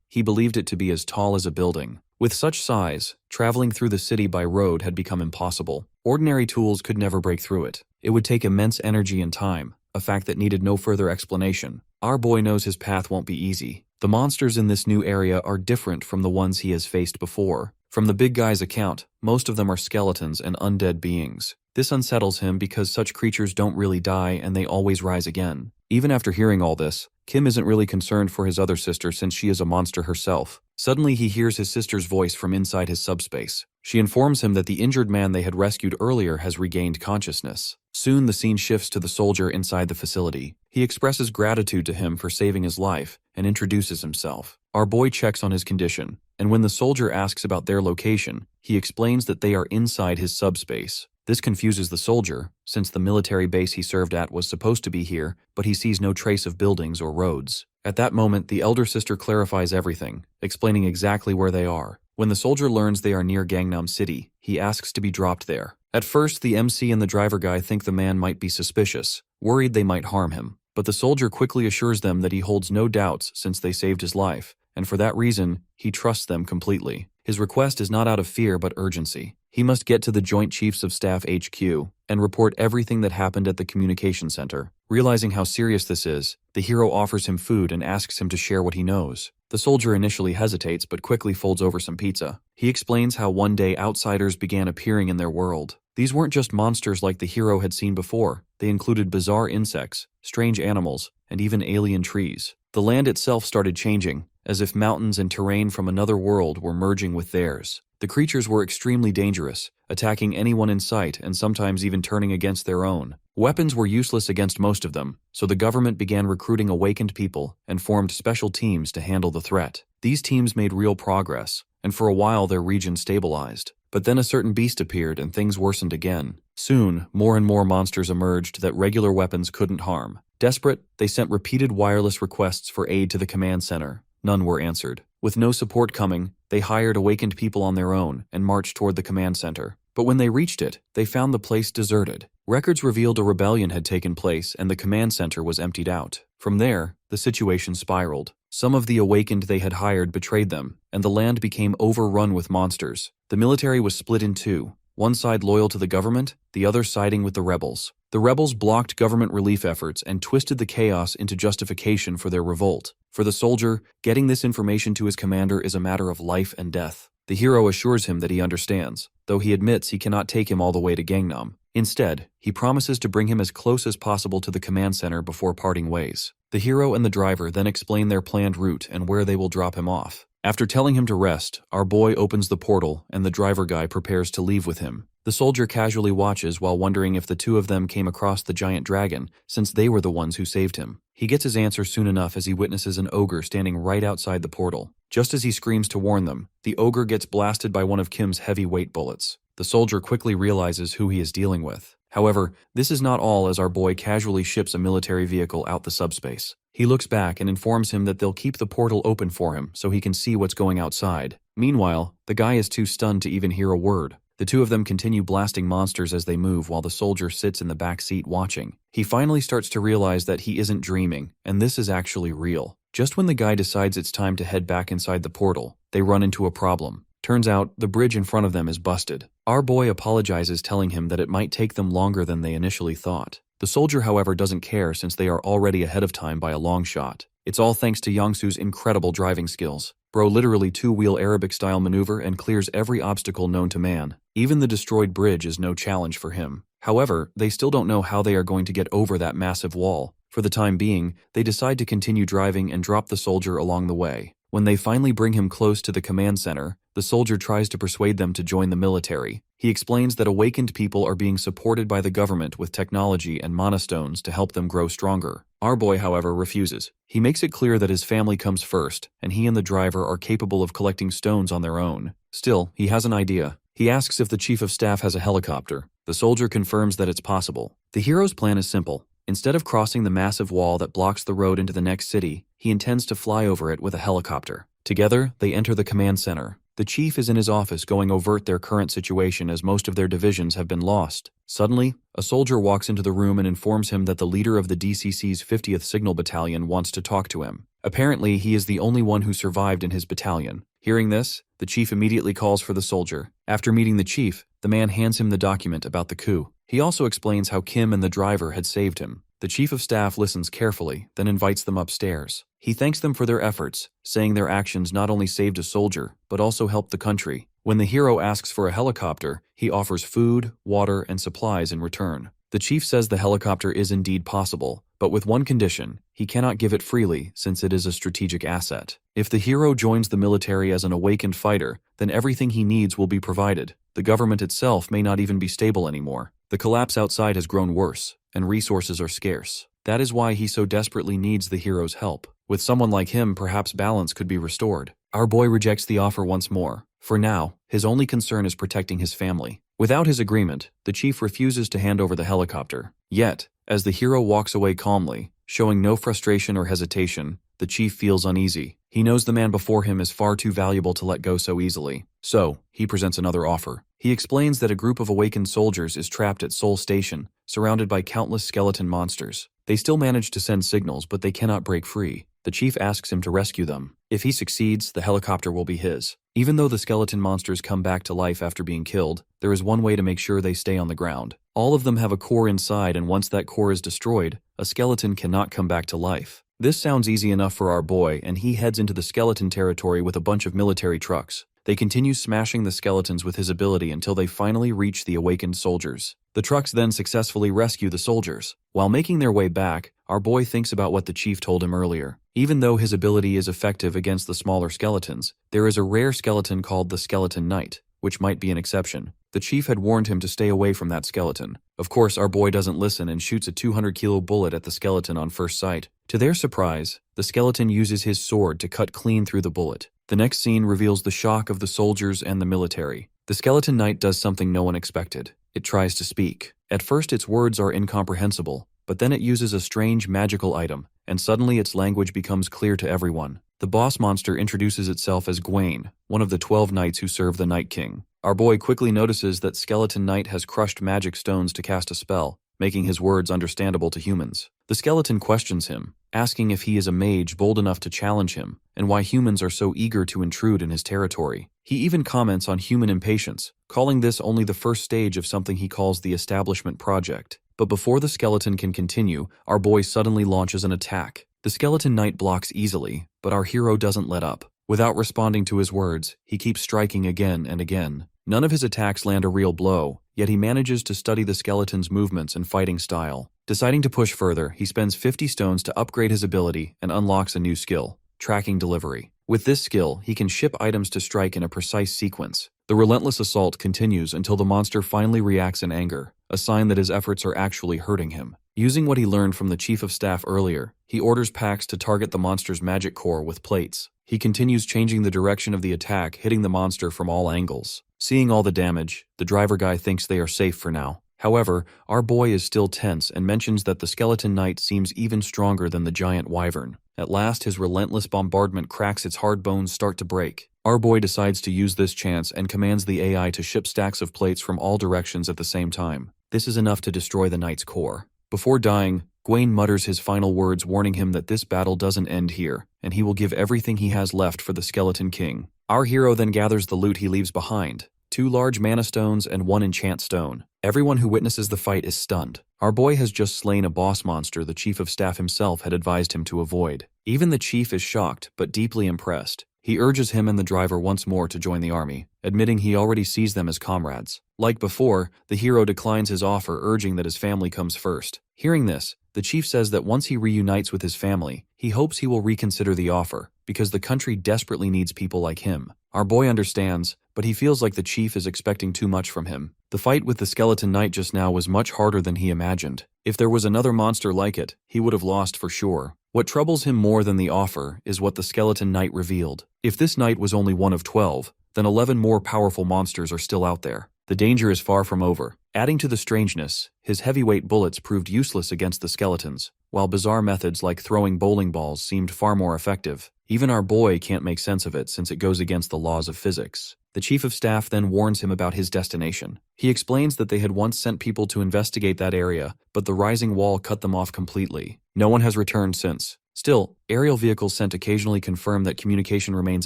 he believed it to be as tall as a building. With such size, traveling through the city by road had become impossible. Ordinary tools could never break through it. It would take immense energy and time, a fact that needed no further explanation. Our boy knows his path won't be easy. The monsters in this new area are different from the ones he has faced before. From the big guy's account, most of them are skeletons and undead beings. This unsettles him because such creatures don't really die and they always rise again. Even after hearing all this, Kim isn't really concerned for his other sister since she is a monster herself. Suddenly he hears his sister's voice from inside his subspace. She informs him that the injured man they had rescued earlier has regained consciousness. Soon the scene shifts to the soldier inside the facility. He expresses gratitude to him for saving his life and introduces himself. Our boy checks on his condition, and when the soldier asks about their location, he explains that they are inside his subspace. This confuses the soldier, since the military base he served at was supposed to be here, but he sees no trace of buildings or roads. At that moment, the elder sister clarifies everything, explaining exactly where they are. When the soldier learns they are near Gangnam City, he asks to be dropped there. At first, the MC and the driver guy think the man might be suspicious, worried they might harm him. But the soldier quickly assures them that he holds no doubts since they saved his life, and for that reason, he trusts them completely. His request is not out of fear but urgency. He must get to the Joint Chiefs of Staff HQ and report everything that happened at the communication center. Realizing how serious this is, the hero offers him food and asks him to share what he knows. The soldier initially hesitates but quickly folds over some pizza. He explains how one day outsiders began appearing in their world. These weren't just monsters like the hero had seen before. They included bizarre insects, strange animals, and even alien trees. The land itself started changing, as if mountains and terrain from another world were merging with theirs. The creatures were extremely dangerous, attacking anyone in sight and sometimes even turning against their own. Weapons were useless against most of them, so the government began recruiting awakened people and formed special teams to handle the threat. These teams made real progress, and for a while their region stabilized. But then a certain beast appeared and things worsened again. Soon, more and more monsters emerged that regular weapons couldn't harm. Desperate, they sent repeated wireless requests for aid to the command center. None were answered. With no support coming, they hired awakened people on their own and marched toward the command center. But when they reached it, they found the place deserted. Records revealed a rebellion had taken place and the command center was emptied out. From there, the situation spiraled. Some of the awakened they had hired betrayed them, and the land became overrun with monsters. The military was split in two, one side loyal to the government, the other siding with the rebels. The rebels blocked government relief efforts and twisted the chaos into justification for their revolt. For the soldier, getting this information to his commander is a matter of life and death. The hero assures him that he understands, though he admits he cannot take him all the way to Gangnam. Instead, he promises to bring him as close as possible to the command center before parting ways. The hero and the driver then explain their planned route and where they will drop him off. After telling him to rest, our boy opens the portal and the driver guy prepares to leave with him. The soldier casually watches while wondering if the two of them came across the giant dragon, since they were the ones who saved him. He gets his answer soon enough as he witnesses an ogre standing right outside the portal. Just as he screams to warn them, the ogre gets blasted by one of Kim's heavyweight bullets. The soldier quickly realizes who he is dealing with. However, this is not all as our boy casually ships a military vehicle out the subspace. He looks back and informs him that they'll keep the portal open for him so he can see what's going outside. Meanwhile, the guy is too stunned to even hear a word. The two of them continue blasting monsters as they move while the soldier sits in the back seat watching. He finally starts to realize that he isn't dreaming, and this is actually real. Just when the guy decides it's time to head back inside the portal, they run into a problem. Turns out, the bridge in front of them is busted. Our boy apologizes, telling him that it might take them longer than they initially thought. The soldier, however, doesn't care since they are already ahead of time by a long shot. It's all thanks to Youngsu's incredible driving skills. Bro literally two-wheel Arabic-style maneuver and clears every obstacle known to man. Even the destroyed bridge is no challenge for him. However, they still don't know how they are going to get over that massive wall. For the time being, they decide to continue driving and drop the soldier along the way. When they finally bring him close to the command center, the soldier tries to persuade them to join the military. He explains that awakened people are being supported by the government with technology and mana stones to help them grow stronger. Our boy, however, refuses. He makes it clear that his family comes first, and he and the driver are capable of collecting stones on their own. Still, he has an idea. He asks if the chief of staff has a helicopter. The soldier confirms that it's possible. The hero's plan is simple. Instead of crossing the massive wall that blocks the road into the next city, he intends to fly over it with a helicopter. Together, they enter the command center. The chief is in his office going overt their current situation as most of their divisions have been lost. Suddenly, a soldier walks into the room and informs him that the leader of the DCC's 50th Signal Battalion wants to talk to him. Apparently, he is the only one who survived in his battalion. Hearing this, the chief immediately calls for the soldier. After meeting the chief, the man hands him the document about the coup. He also explains how Kim and the driver had saved him. The chief of staff listens carefully, then invites them upstairs. He thanks them for their efforts, saying their actions not only saved a soldier, but also helped the country. When the hero asks for a helicopter, he offers food, water, and supplies in return. The chief says the helicopter is indeed possible, but with one condition: he cannot give it freely since it is a strategic asset. If the hero joins the military as an awakened fighter, then everything he needs will be provided. The government itself may not even be stable anymore. The collapse outside has grown worse, and resources are scarce. That is why he so desperately needs the hero's help. With someone like him, perhaps balance could be restored. Our boy rejects the offer once more. For now, his only concern is protecting his family. Without his agreement, the chief refuses to hand over the helicopter. Yet, as the hero walks away calmly, showing no frustration or hesitation, the chief feels uneasy. He knows the man before him is far too valuable to let go so easily. So, he presents another offer. He explains that a group of awakened soldiers is trapped at Seoul Station, surrounded by countless skeleton monsters. They still manage to send signals, but they cannot break free. The chief asks him to rescue them. If he succeeds, the helicopter will be his. Even though the skeleton monsters come back to life after being killed, there is one way to make sure they stay on the ground. All of them have a core inside, and once that core is destroyed, a skeleton cannot come back to life. This sounds easy enough for our boy, and he heads into the skeleton territory with a bunch of military trucks. They continue smashing the skeletons with his ability until they finally reach the awakened soldiers. The trucks then successfully rescue the soldiers. While making their way back, our boy thinks about what the chief told him earlier. Even though his ability is effective against the smaller skeletons, there is a rare skeleton called the Skeleton Knight, which might be an exception. The chief had warned him to stay away from that skeleton. Of course, our boy doesn't listen and shoots a 200-kilo bullet at the skeleton on first sight. To their surprise, the skeleton uses his sword to cut clean through the bullet. The next scene reveals the shock of the soldiers and the military. The Skeleton Knight does something no one expected. It tries to speak. At first, its words are incomprehensible, but then it uses a strange magical item, and suddenly its language becomes clear to everyone. The boss monster introduces itself as Gwaine, one of the 12 knights who serve the Night King. Our boy quickly notices that Skeleton Knight has crushed magic stones to cast a spell, making his words understandable to humans. The skeleton questions him, asking if he is a mage bold enough to challenge him, and why humans are so eager to intrude in his territory. He even comments on human impatience, calling this only the first stage of something he calls the Establishment Project. But before the skeleton can continue, our boy suddenly launches an attack. The Skeleton Knight blocks easily, but our hero doesn't let up. Without responding to his words, he keeps striking again and again. None of his attacks land a real blow, yet he manages to study the skeleton's movements and fighting style. Deciding to push further, he spends 50 stones to upgrade his ability and unlocks a new skill, Tracking Delivery. With this skill, he can ship items to strike in a precise sequence. The relentless assault continues until the monster finally reacts in anger, a sign that his efforts are actually hurting him. Using what he learned from the chief of staff earlier, he orders Pax to target the monster's magic core with plates. He continues changing the direction of the attack, hitting the monster from all angles. Seeing all the damage, the driver guy thinks they are safe for now. However, our boy is still tense and mentions that the Skeleton Knight seems even stronger than the giant wyvern. At last, his relentless bombardment cracks its hard bones start to break. Our boy decides to use this chance and commands the AI to ship stacks of plates from all directions at the same time. This is enough to destroy the knight's core. Before dying, Gwaine mutters his final words, warning him that this battle doesn't end here, and he will give everything he has left for the Skeleton King. Our hero then gathers the loot he leaves behind: 2 large mana stones and 1 enchant stone. Everyone who witnesses the fight is stunned. Our boy has just slain a boss monster the chief of staff himself had advised him to avoid. Even the chief is shocked, but deeply impressed. He urges him and the driver once more to join the army, admitting he already sees them as comrades. Like before, the hero declines his offer, urging that his family comes first. Hearing this, The chief says that once he reunites with his family, he hopes he will reconsider the offer, because the country desperately needs people like him. Our boy understands, but he feels like the chief is expecting too much from him. The fight with the skeleton knight just now was much harder than he imagined. If there was another monster like it, he would have lost for sure. What troubles him more than the offer is what the skeleton knight revealed. If this knight was only one of 12, then 11 more powerful monsters are still out there. The danger is far from over. Adding to the strangeness, his heavyweight bullets proved useless against the skeletons, while bizarre methods like throwing bowling balls seemed far more effective. Even our boy can't make sense of it since it goes against the laws of physics. The chief of staff then warns him about his destination. He explains that they had once sent people to investigate that area, but the rising wall cut them off completely. No one has returned since. Still, aerial vehicles sent occasionally confirm that communication remains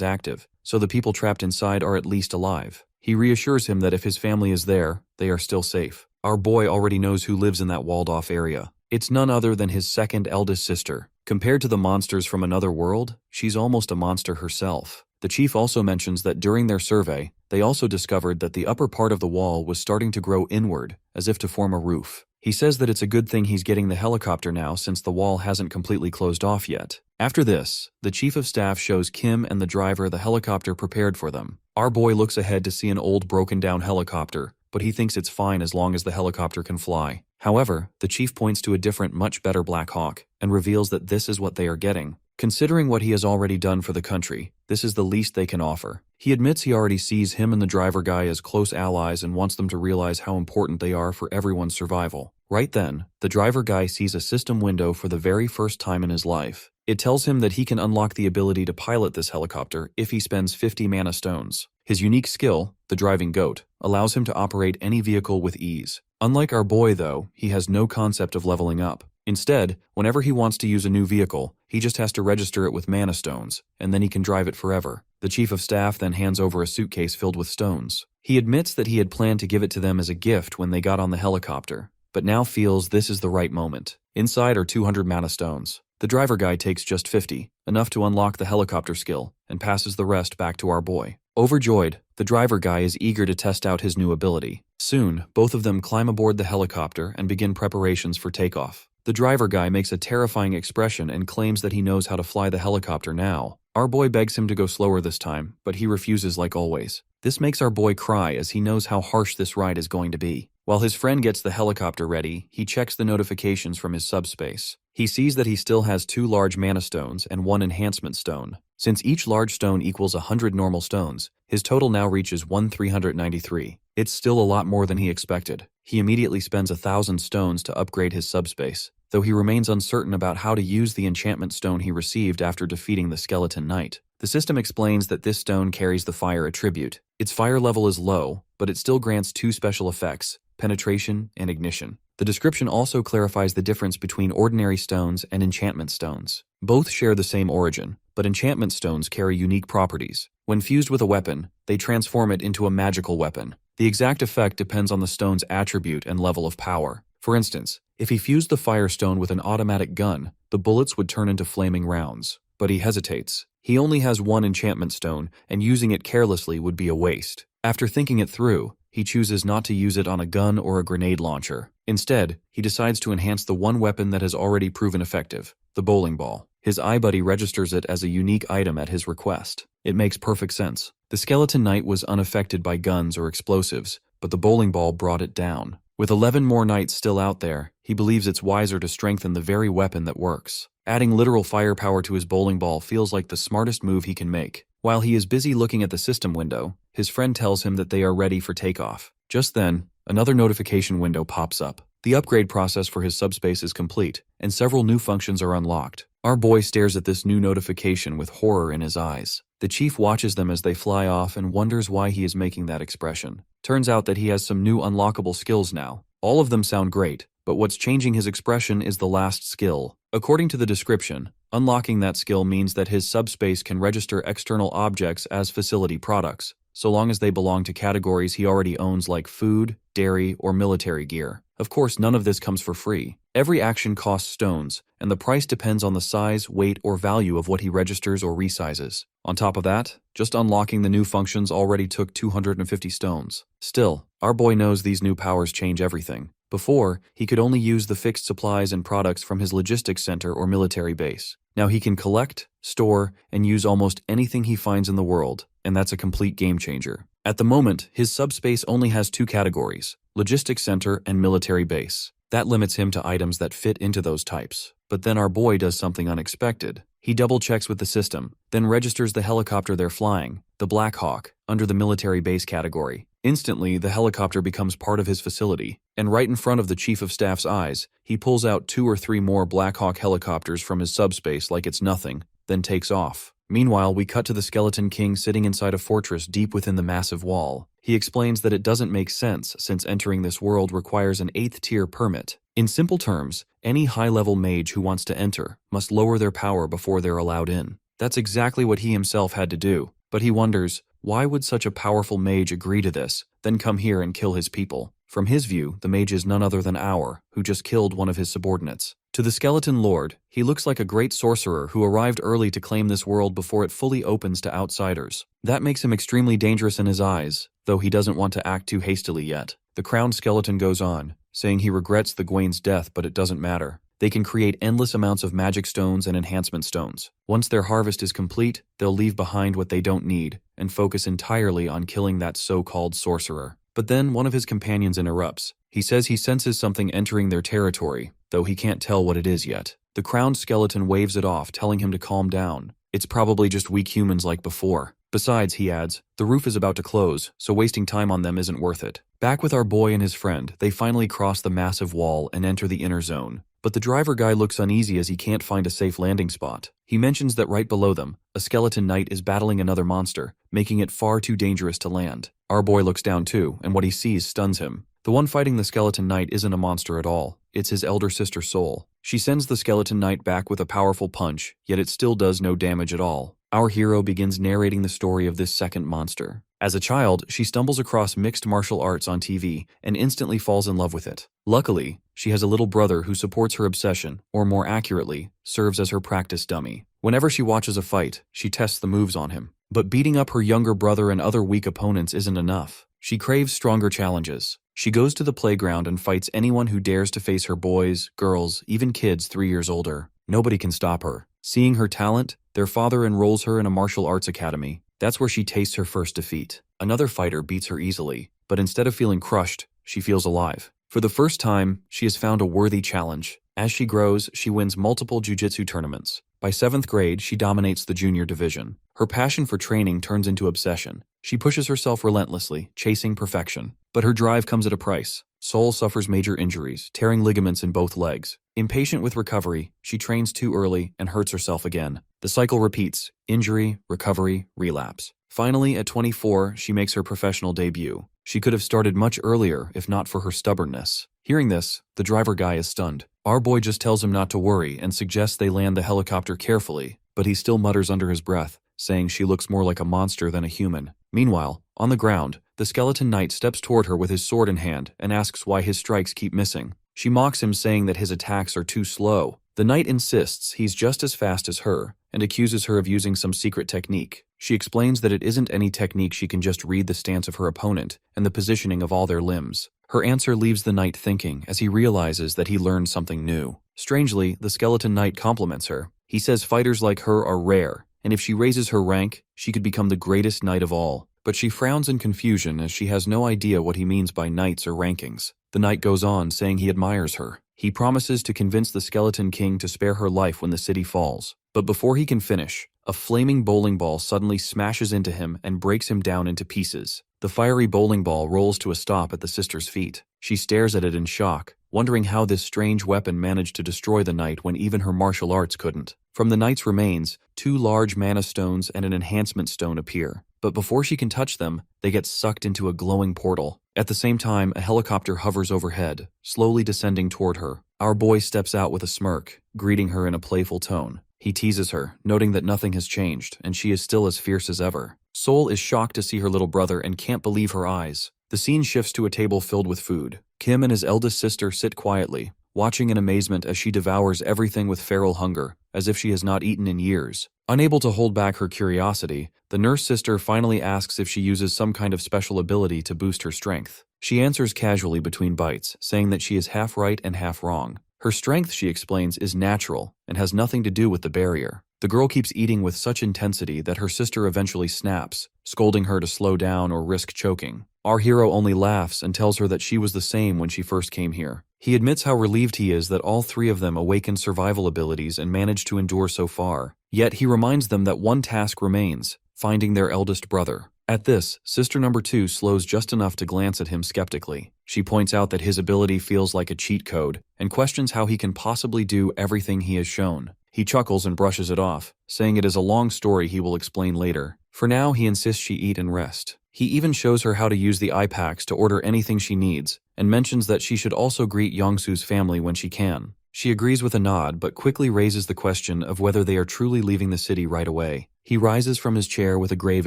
active, so the people trapped inside are at least alive. He reassures him that if his family is there, they are still safe. Our boy already knows who lives in that walled-off area. It's none other than his second eldest sister. Compared to the monsters from another world, she's almost a monster herself. The chief also mentions that during their survey, they also discovered that the upper part of the wall was starting to grow inward, as if to form a roof. He says that it's a good thing he's getting the helicopter now since the wall hasn't completely closed off yet. After this, the chief of staff shows Kim and the driver the helicopter prepared for them. Our boy looks ahead to see an old broken-down helicopter, but he thinks it's fine as long as the helicopter can fly. However, the chief points to a different, much better Black Hawk, and reveals that this is what they are getting. Considering what he has already done for the country, this is the least they can offer. He admits he already sees him and the driver guy as close allies and wants them to realize how important they are for everyone's survival. Right then, the driver guy sees a system window for the very first time in his life. It tells him that he can unlock the ability to pilot this helicopter if he spends 50 mana stones. His unique skill, the driving goat, allows him to operate any vehicle with ease. Unlike our boy though, he has no concept of leveling up. Instead, whenever he wants to use a new vehicle, he just has to register it with mana stones, and then he can drive it forever. The chief of staff then hands over a suitcase filled with stones. He admits that he had planned to give it to them as a gift when they got on the helicopter, but now feels this is the right moment. Inside are 200 mana stones. The driver guy takes just 50, enough to unlock the helicopter skill, and passes the rest back to our boy. Overjoyed, the driver guy is eager to test out his new ability. Soon, both of them climb aboard the helicopter and begin preparations for takeoff. The driver guy makes a terrifying expression and claims that he knows how to fly the helicopter now. Our boy begs him to go slower this time, but he refuses like always. This makes our boy cry as he knows how harsh this ride is going to be. While his friend gets the helicopter ready, he checks the notifications from his subspace. He sees that he still has 2 large mana stones and 1 enhancement stone. Since each large stone equals 100 normal stones, his total now reaches 1,393. It's still a lot more than he expected. He immediately spends 1,000 stones to upgrade his subspace, though he remains uncertain about how to use the enchantment stone he received after defeating the skeleton knight. The system explains that this stone carries the fire attribute. Its fire level is low, but it still grants 2 special effects: penetration and ignition. The description also clarifies the difference between ordinary stones and enchantment stones. Both share the same origin, but enchantment stones carry unique properties. When fused with a weapon, they transform it into a magical weapon. The exact effect depends on the stone's attribute and level of power. For instance, if he fused the firestone with an automatic gun, the bullets would turn into flaming rounds. But he hesitates. He only has 1 enchantment stone, and using it carelessly would be a waste. After thinking it through, he chooses not to use it on a gun or a grenade launcher. Instead, he decides to enhance the one weapon that has already proven effective, the bowling ball. His iBuddy registers it as a unique item at his request. It makes perfect sense. The skeleton knight was unaffected by guns or explosives, but the bowling ball brought it down. With 11 more knights still out there, he believes it's wiser to strengthen the very weapon that works. Adding literal firepower to his bowling ball feels like the smartest move he can make. While he is busy looking at the system window, his friend tells him that they are ready for takeoff. Just then, another notification window pops up. The upgrade process for his subspace is complete, and several new functions are unlocked. Our boy stares at this new notification with horror in his eyes. The chief watches them as they fly off and wonders why he is making that expression. Turns out that he has some new unlockable skills now. All of them sound great, but what's changing his expression is the last skill. According to the description, unlocking that skill means that his subspace can register external objects as facility products, so long as they belong to categories he already owns like food, dairy, or military gear. Of course, none of this comes for free. Every action costs stones, and the price depends on the size, weight, or value of what he registers or resizes. On top of that, just unlocking the new functions already took 250 stones. Still, our boy knows these new powers change everything. Before, he could only use the fixed supplies and products from his logistics center or military base. Now he can collect, store, and use almost anything he finds in the world, and that's a complete game changer. At the moment, his subspace only has 2 categories: logistics center and military base. That limits him to items that fit into those types. But then our boy does something unexpected. He double-checks with the system, then registers the helicopter they're flying, the Black Hawk, under the military base category. Instantly, the helicopter becomes part of his facility, and right in front of the Chief of Staff's eyes, he pulls out 2 or 3 more Black Hawk helicopters from his subspace like it's nothing, then takes off. Meanwhile, we cut to the Skeleton King sitting inside a fortress deep within the massive wall. He explains that it doesn't make sense since entering this world requires an 8th-tier permit. In simple terms, any high-level mage who wants to enter must lower their power before they're allowed in. That's exactly what he himself had to do, but he wonders, why would such a powerful mage agree to this, then come here and kill his people? From his view, the mage is none other than Our, who just killed one of his subordinates. To the Skeleton Lord, he looks like a great sorcerer who arrived early to claim this world before it fully opens to outsiders. That makes him extremely dangerous in his eyes, though he doesn't want to act too hastily yet. The crowned skeleton goes on, saying he regrets the Gwain's death, but it doesn't matter. They can create endless amounts of magic stones and enhancement stones. Once their harvest is complete, they'll leave behind what they don't need and focus entirely on killing that so-called sorcerer. But then one of his companions interrupts. He says he senses something entering their territory, though he can't tell what it is yet. The crowned skeleton waves it off, telling him to calm down. It's probably just weak humans like before. Besides, he adds, the roof is about to close, so wasting time on them isn't worth it. Back with our boy and his friend, they finally cross the massive wall and enter the inner zone. But the driver guy looks uneasy as he can't find a safe landing spot. He mentions that right below them, a skeleton knight is battling another monster, making it far too dangerous to land. Our boy looks down too, and what he sees stuns him. The one fighting the skeleton knight isn't a monster at all. It's his elder sister Soul. She sends the skeleton knight back with a powerful punch, yet it still does no damage at all. Our hero begins narrating the story of this second monster. As a child, she stumbles across mixed martial arts on TV and instantly falls in love with it. Luckily, she has a little brother who supports her obsession, or more accurately, serves as her practice dummy. Whenever she watches a fight, she tests the moves on him. But beating up her younger brother and other weak opponents isn't enough. She craves stronger challenges. She goes to the playground and fights anyone who dares to face her boys, girls, even kids 3 years older. Nobody can stop her. Seeing her talent, their father enrolls her in a martial arts academy. That's where she tastes her first defeat. Another fighter beats her easily, but instead of feeling crushed, she feels alive. For the first time, she has found a worthy challenge. As she grows, she wins multiple jiu-jitsu tournaments. By 7th grade, she dominates the junior division. Her passion for training turns into obsession. She pushes herself relentlessly, chasing perfection. But her drive comes at a price. Soul suffers major injuries, tearing ligaments in both legs. Impatient with recovery, she trains too early and hurts herself again. The cycle repeats: injury, recovery, relapse. Finally, at 24, she makes her professional debut. She could have started much earlier if not for her stubbornness. Hearing this, the driver guy is stunned. Our boy just tells him not to worry and suggests they land the helicopter carefully, but he still mutters under his breath, saying she looks more like a monster than a human. Meanwhile, on the ground, the skeleton knight steps toward her with his sword in hand and asks why his strikes keep missing. She mocks him, saying that his attacks are too slow. The knight insists he's just as fast as her and accuses her of using some secret technique. She explains that it isn't any technique, she can just read the stance of her opponent and the positioning of all their limbs. Her answer leaves the knight thinking as he realizes that he learned something new. Strangely, the skeleton knight compliments her. He says fighters like her are rare, and if she raises her rank, she could become the greatest knight of all. But she frowns in confusion as she has no idea what he means by knights or rankings. The knight goes on, saying he admires her. He promises to convince the Skeleton King to spare her life when the city falls. But before he can finish, a flaming bowling ball suddenly smashes into him and breaks him down into pieces. The fiery bowling ball rolls to a stop at the sister's feet. She stares at it in shock, wondering how this strange weapon managed to destroy the knight when even her martial arts couldn't. From the knight's remains, 2 large mana stones and an enhancement stone appear. But before she can touch them, they get sucked into a glowing portal. At the same time, a helicopter hovers overhead, slowly descending toward her. Our boy steps out with a smirk, greeting her in a playful tone. He teases her, noting that nothing has changed, and she is still as fierce as ever. Soul is shocked to see her little brother and can't believe her eyes. The scene shifts to a table filled with food. Kim and his eldest sister sit quietly, watching in amazement as she devours everything with feral hunger, as if she has not eaten in years. Unable to hold back her curiosity, the nurse sister finally asks if she uses some kind of special ability to boost her strength. She answers casually between bites, saying that she is half right and half wrong. Her strength, she explains, is natural and has nothing to do with the barrier. The girl keeps eating with such intensity that her sister eventually snaps, scolding her to slow down or risk choking. Our hero only laughs and tells her that she was the same when she first came here. He admits how relieved he is that all three of them awakened survival abilities and managed to endure so far. Yet he reminds them that one task remains, finding their eldest brother. At this, sister number 2 slows just enough to glance at him skeptically. She points out that his ability feels like a cheat code and questions how he can possibly do everything he has shown. He chuckles and brushes it off, saying it is a long story he will explain later. For now, he insists she eat and rest. He even shows her how to use the eye packs to order anything she needs, and mentions that she should also greet Yongsu's family when she can. She agrees with a nod, but quickly raises the question of whether they are truly leaving the city right away. He rises from his chair with a grave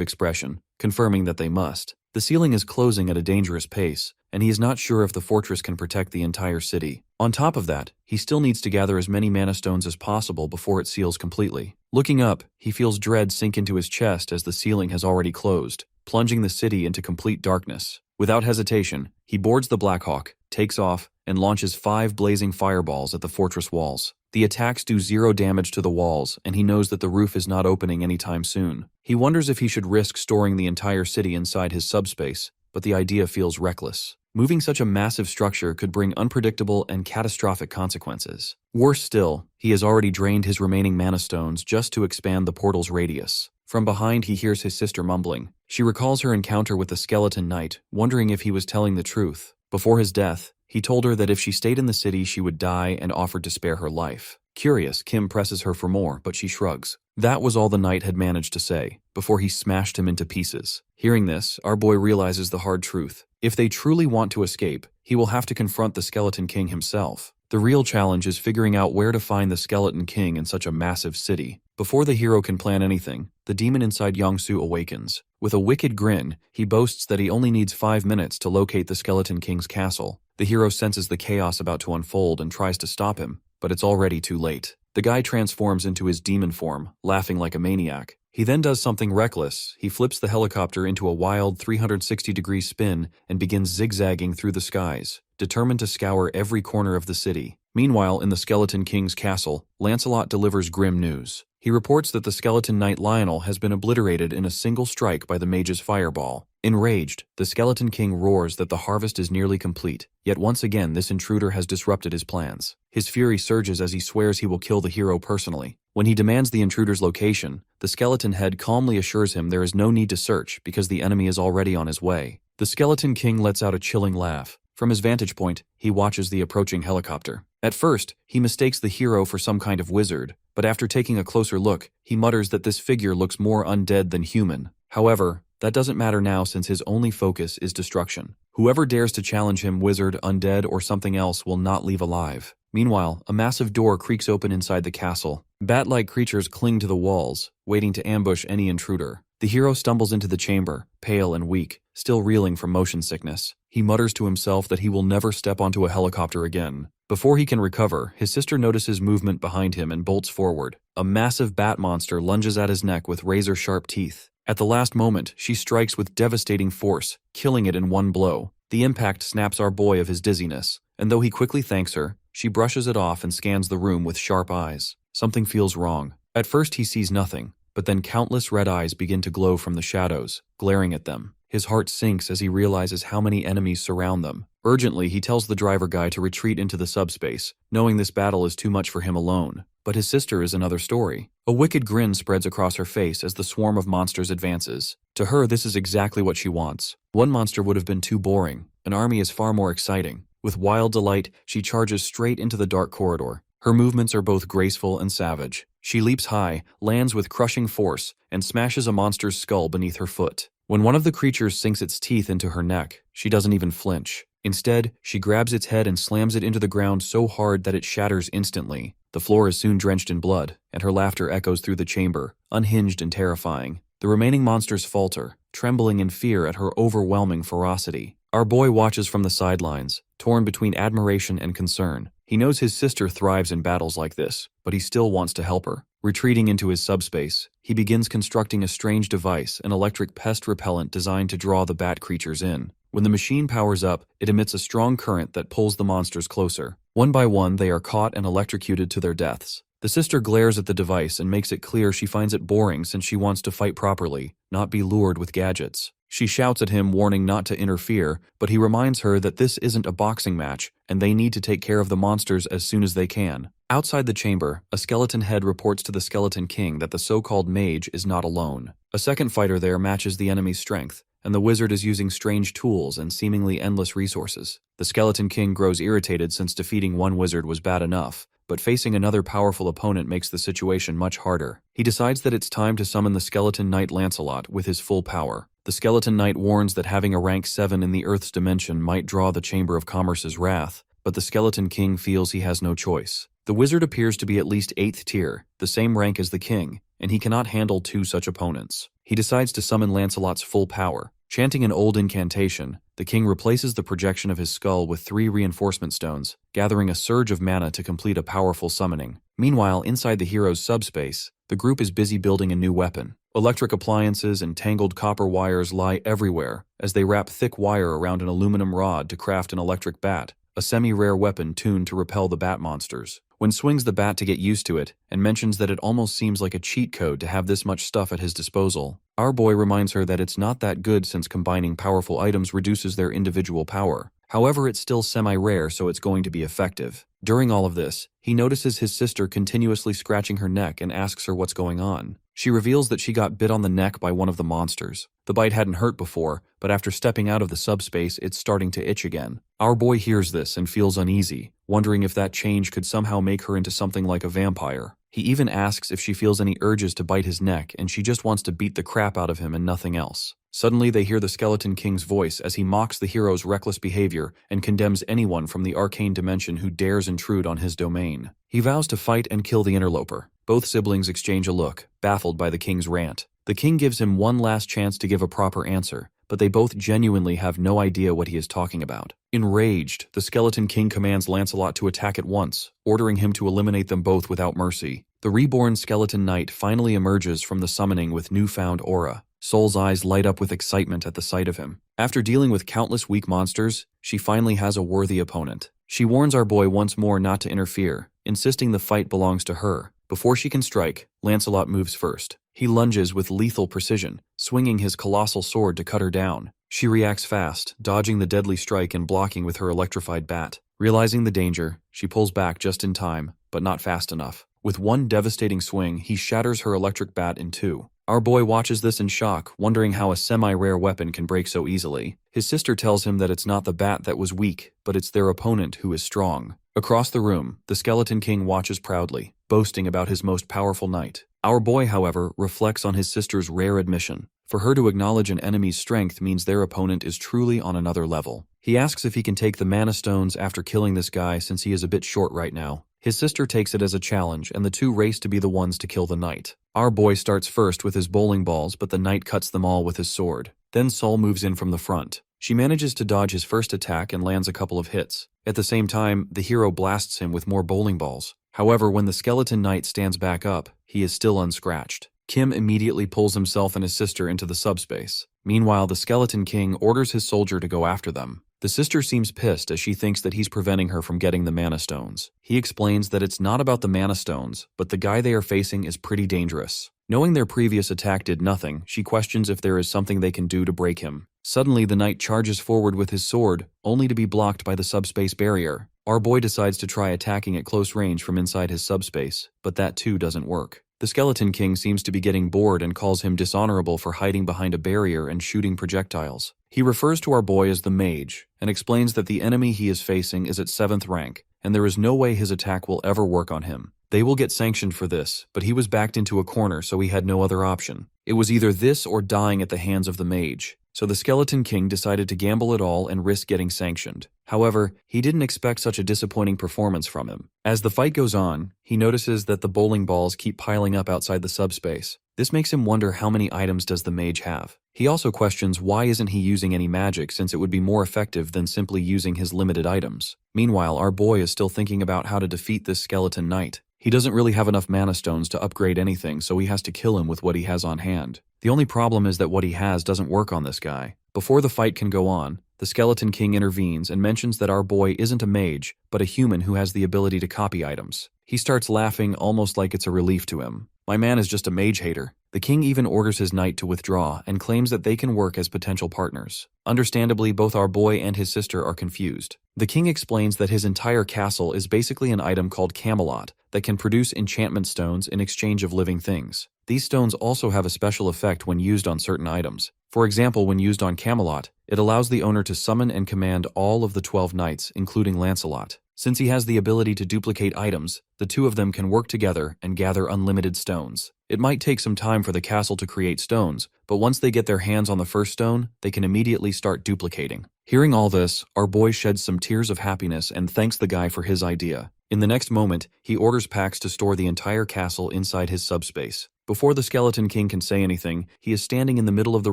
expression, confirming that they must. The ceiling is closing at a dangerous pace, and he is not sure if the fortress can protect the entire city. On top of that, he still needs to gather as many mana stones as possible before it seals completely. Looking up, he feels dread sink into his chest as the ceiling has already closed, plunging the city into complete darkness. Without hesitation, he boards the Blackhawk, takes off, and launches 5 blazing fireballs at the fortress walls. The attacks do 0 damage to the walls, and he knows that the roof is not opening anytime soon. He wonders if he should risk storing the entire city inside his subspace, but the idea feels reckless. Moving such a massive structure could bring unpredictable and catastrophic consequences. Worse still, he has already drained his remaining mana stones just to expand the portal's radius. From behind, he hears his sister mumbling. She recalls her encounter with the skeleton knight, wondering if he was telling the truth. Before his death, he told her that if she stayed in the city, she would die and offered to spare her life. Curious, Kim presses her for more, but she shrugs. That was all the knight had managed to say, before he smashed him into pieces. Hearing this, our boy realizes the hard truth. If they truly want to escape, he will have to confront the Skeleton King himself. The real challenge is figuring out where to find the Skeleton King in such a massive city. Before the hero can plan anything, the demon inside Yongsu awakens. With a wicked grin, he boasts that he only needs 5 minutes to locate the Skeleton King's castle. The hero senses the chaos about to unfold and tries to stop him, but it's already too late. The guy transforms into his demon form, laughing like a maniac. He then does something reckless. He flips the helicopter into a wild 360-degree spin and begins zigzagging through the skies, determined to scour every corner of the city. Meanwhile, in the Skeleton King's castle, Lancelot delivers grim news. He reports that the skeleton knight Lionel has been obliterated in a single strike by the mage's fireball. Enraged, the Skeleton King roars that the harvest is nearly complete, yet once again this intruder has disrupted his plans. His fury surges as he swears he will kill the hero personally. When he demands the intruder's location, the skeleton head calmly assures him there is no need to search because the enemy is already on his way. The Skeleton King lets out a chilling laugh. From his vantage point, he watches the approaching helicopter. At first, he mistakes the hero for some kind of wizard, but after taking a closer look, he mutters that this figure looks more undead than human. However, that doesn't matter now since his only focus is destruction. Whoever dares to challenge him, wizard, undead, or something else, will not leave alive. Meanwhile, a massive door creaks open inside the castle. Bat-like creatures cling to the walls, waiting to ambush any intruder. The hero stumbles into the chamber, pale and weak, still reeling from motion sickness. He mutters to himself that he will never step onto a helicopter again. Before he can recover, his sister notices movement behind him and bolts forward. A massive bat monster lunges at his neck with razor-sharp teeth. At the last moment, she strikes with devastating force, killing it in one blow. The impact snaps our boy of his dizziness, and though he quickly thanks her, she brushes it off and scans the room with sharp eyes. Something feels wrong. At first he sees nothing, but then countless red eyes begin to glow from the shadows, glaring at them. His heart sinks as he realizes how many enemies surround them. Urgently, he tells the driver guy to retreat into the subspace, knowing this battle is too much for him alone. But his sister is another story. A wicked grin spreads across her face as the swarm of monsters advances. To her, this is exactly what she wants. One monster would have been too boring. An army is far more exciting. With wild delight, she charges straight into the dark corridor. Her movements are both graceful and savage. She leaps high, lands with crushing force, and smashes a monster's skull beneath her foot. When one of the creatures sinks its teeth into her neck, she doesn't even flinch. Instead, she grabs its head and slams it into the ground so hard that it shatters instantly. The floor is soon drenched in blood, and her laughter echoes through the chamber, unhinged and terrifying. The remaining monsters falter, trembling in fear at her overwhelming ferocity. Our boy watches from the sidelines, torn between admiration and concern. He knows his sister thrives in battles like this, but he still wants to help her. Retreating into his subspace, he begins constructing a strange device, an electric pest repellent designed to draw the bat creatures in. When the machine powers up, it emits a strong current that pulls the monsters closer. One by one, they are caught and electrocuted to their deaths. The sister glares at the device and makes it clear she finds it boring since she wants to fight properly, not be lured with gadgets. She shouts at him, warning not to interfere, but he reminds her that this isn't a boxing match, and they need to take care of the monsters as soon as they can. Outside the chamber, a skeleton head reports to the Skeleton King that the so-called mage is not alone. A second fighter there matches the enemy's strength, and the wizard is using strange tools and seemingly endless resources. The Skeleton King grows irritated since defeating one wizard was bad enough, but facing another powerful opponent makes the situation much harder. He decides that it's time to summon the Skeleton Knight Lancelot with his full power. The Skeleton Knight warns that having a rank 7 in the Earth's dimension might draw the Chamber of Commerce's wrath, but the Skeleton King feels he has no choice. The wizard appears to be at least 8th tier, the same rank as the king, and he cannot handle two such opponents. He decides to summon Lancelot's full power. Chanting an old incantation, the king replaces the projection of his skull with 3 reinforcement stones, gathering a surge of mana to complete a powerful summoning. Meanwhile, inside the hero's subspace, the group is busy building a new weapon. Electric appliances and tangled copper wires lie everywhere as they wrap thick wire around an aluminum rod to craft an electric bat, a semi-rare weapon tuned to repel the bat monsters. When swings the bat to get used to it, and mentions that it almost seems like a cheat code to have this much stuff at his disposal, our boy reminds her that it's not that good since combining powerful items reduces their individual power. However, it's still semi-rare, so it's going to be effective. During all of this, he notices his sister continuously scratching her neck and asks her what's going on. She reveals that she got bit on the neck by one of the monsters. The bite hadn't hurt before, but after stepping out of the subspace, it's starting to itch again. Our boy hears this and feels uneasy, wondering if that change could somehow make her into something like a vampire. He even asks if she feels any urges to bite his neck, and she just wants to beat the crap out of him and nothing else. Suddenly, they hear the Skeleton King's voice as he mocks the hero's reckless behavior and condemns anyone from the arcane dimension who dares intrude on his domain. He vows to fight and kill the interloper. Both siblings exchange a look, baffled by the king's rant. The king gives him one last chance to give a proper answer, but they both genuinely have no idea what he is talking about. Enraged, the Skeleton King commands Lancelot to attack at once, ordering him to eliminate them both without mercy. The reborn Skeleton Knight finally emerges from the summoning with newfound aura. Soul's eyes light up with excitement at the sight of him. After dealing with countless weak monsters, she finally has a worthy opponent. She warns our boy once more not to interfere, insisting the fight belongs to her. Before she can strike, Lancelot moves first. He lunges with lethal precision, swinging his colossal sword to cut her down. She reacts fast, dodging the deadly strike and blocking with her electrified bat. Realizing the danger, she pulls back just in time, but not fast enough. With one devastating swing, he shatters her electric bat in two. Our boy watches this in shock, wondering how a semi-rare weapon can break so easily. His sister tells him that it's not the bat that was weak, but it's their opponent who is strong. Across the room, the Skeleton King watches proudly, boasting about his most powerful knight. Our boy, however, reflects on his sister's rare admission. For her to acknowledge an enemy's strength means their opponent is truly on another level. He asks if he can take the mana stones after killing this guy since he is a bit short right now. His sister takes it as a challenge, and the two race to be the ones to kill the knight. Our boy starts first with his bowling balls, but the knight cuts them all with his sword. Then Sol moves in from the front. She manages to dodge his first attack and lands a couple of hits. At the same time, the hero blasts him with more bowling balls. However, when the Skeleton Knight stands back up, he is still unscratched. Kim immediately pulls himself and his sister into the subspace. Meanwhile, the Skeleton King orders his soldier to go after them. The sister seems pissed as she thinks that he's preventing her from getting the mana stones. He explains that it's not about the mana stones, but the guy they are facing is pretty dangerous. Knowing their previous attack did nothing, she questions if there is something they can do to break him. Suddenly, the knight charges forward with his sword, only to be blocked by the subspace barrier. Our boy decides to try attacking at close range from inside his subspace, but that too doesn't work. The Skeleton King seems to be getting bored and calls him dishonorable for hiding behind a barrier and shooting projectiles. He refers to our boy as the mage, and explains that the enemy he is facing is at 7th rank, and there is no way his attack will ever work on him. They will get sanctioned for this, but he was backed into a corner, so he had no other option. It was either this or dying at the hands of the mage. So the Skeleton King decided to gamble it all and risk getting sanctioned. However, he didn't expect such a disappointing performance from him. As the fight goes on, he notices that the bowling balls keep piling up outside the subspace. This makes him wonder how many items does the mage have. He also questions why isn't he using any magic, since it would be more effective than simply using his limited items. Meanwhile, our boy is still thinking about how to defeat this skeleton knight. He doesn't really have enough mana stones to upgrade anything, so he has to kill him with what he has on hand. The only problem is that what he has doesn't work on this guy. Before the fight can go on, the Skeleton King intervenes and mentions that our boy isn't a mage, but a human who has the ability to copy items. He starts laughing almost like it's a relief to him. My man is just a mage hater. The king even orders his knight to withdraw and claims that they can work as potential partners. Understandably, both our boy and his sister are confused. The king explains that his entire castle is basically an item called Camelot that can produce enchantment stones in exchange of living things. These stones also have a special effect when used on certain items. For example, when used on Camelot, it allows the owner to summon and command all of the 12 knights, including Lancelot. Since he has the ability to duplicate items, the two of them can work together and gather unlimited stones. It might take some time for the castle to create stones, but once they get their hands on the first stone, they can immediately start duplicating. Hearing all this, our boy sheds some tears of happiness and thanks the guy for his idea. In the next moment, he orders Pax to store the entire castle inside his subspace. Before the Skeleton King can say anything, he is standing in the middle of the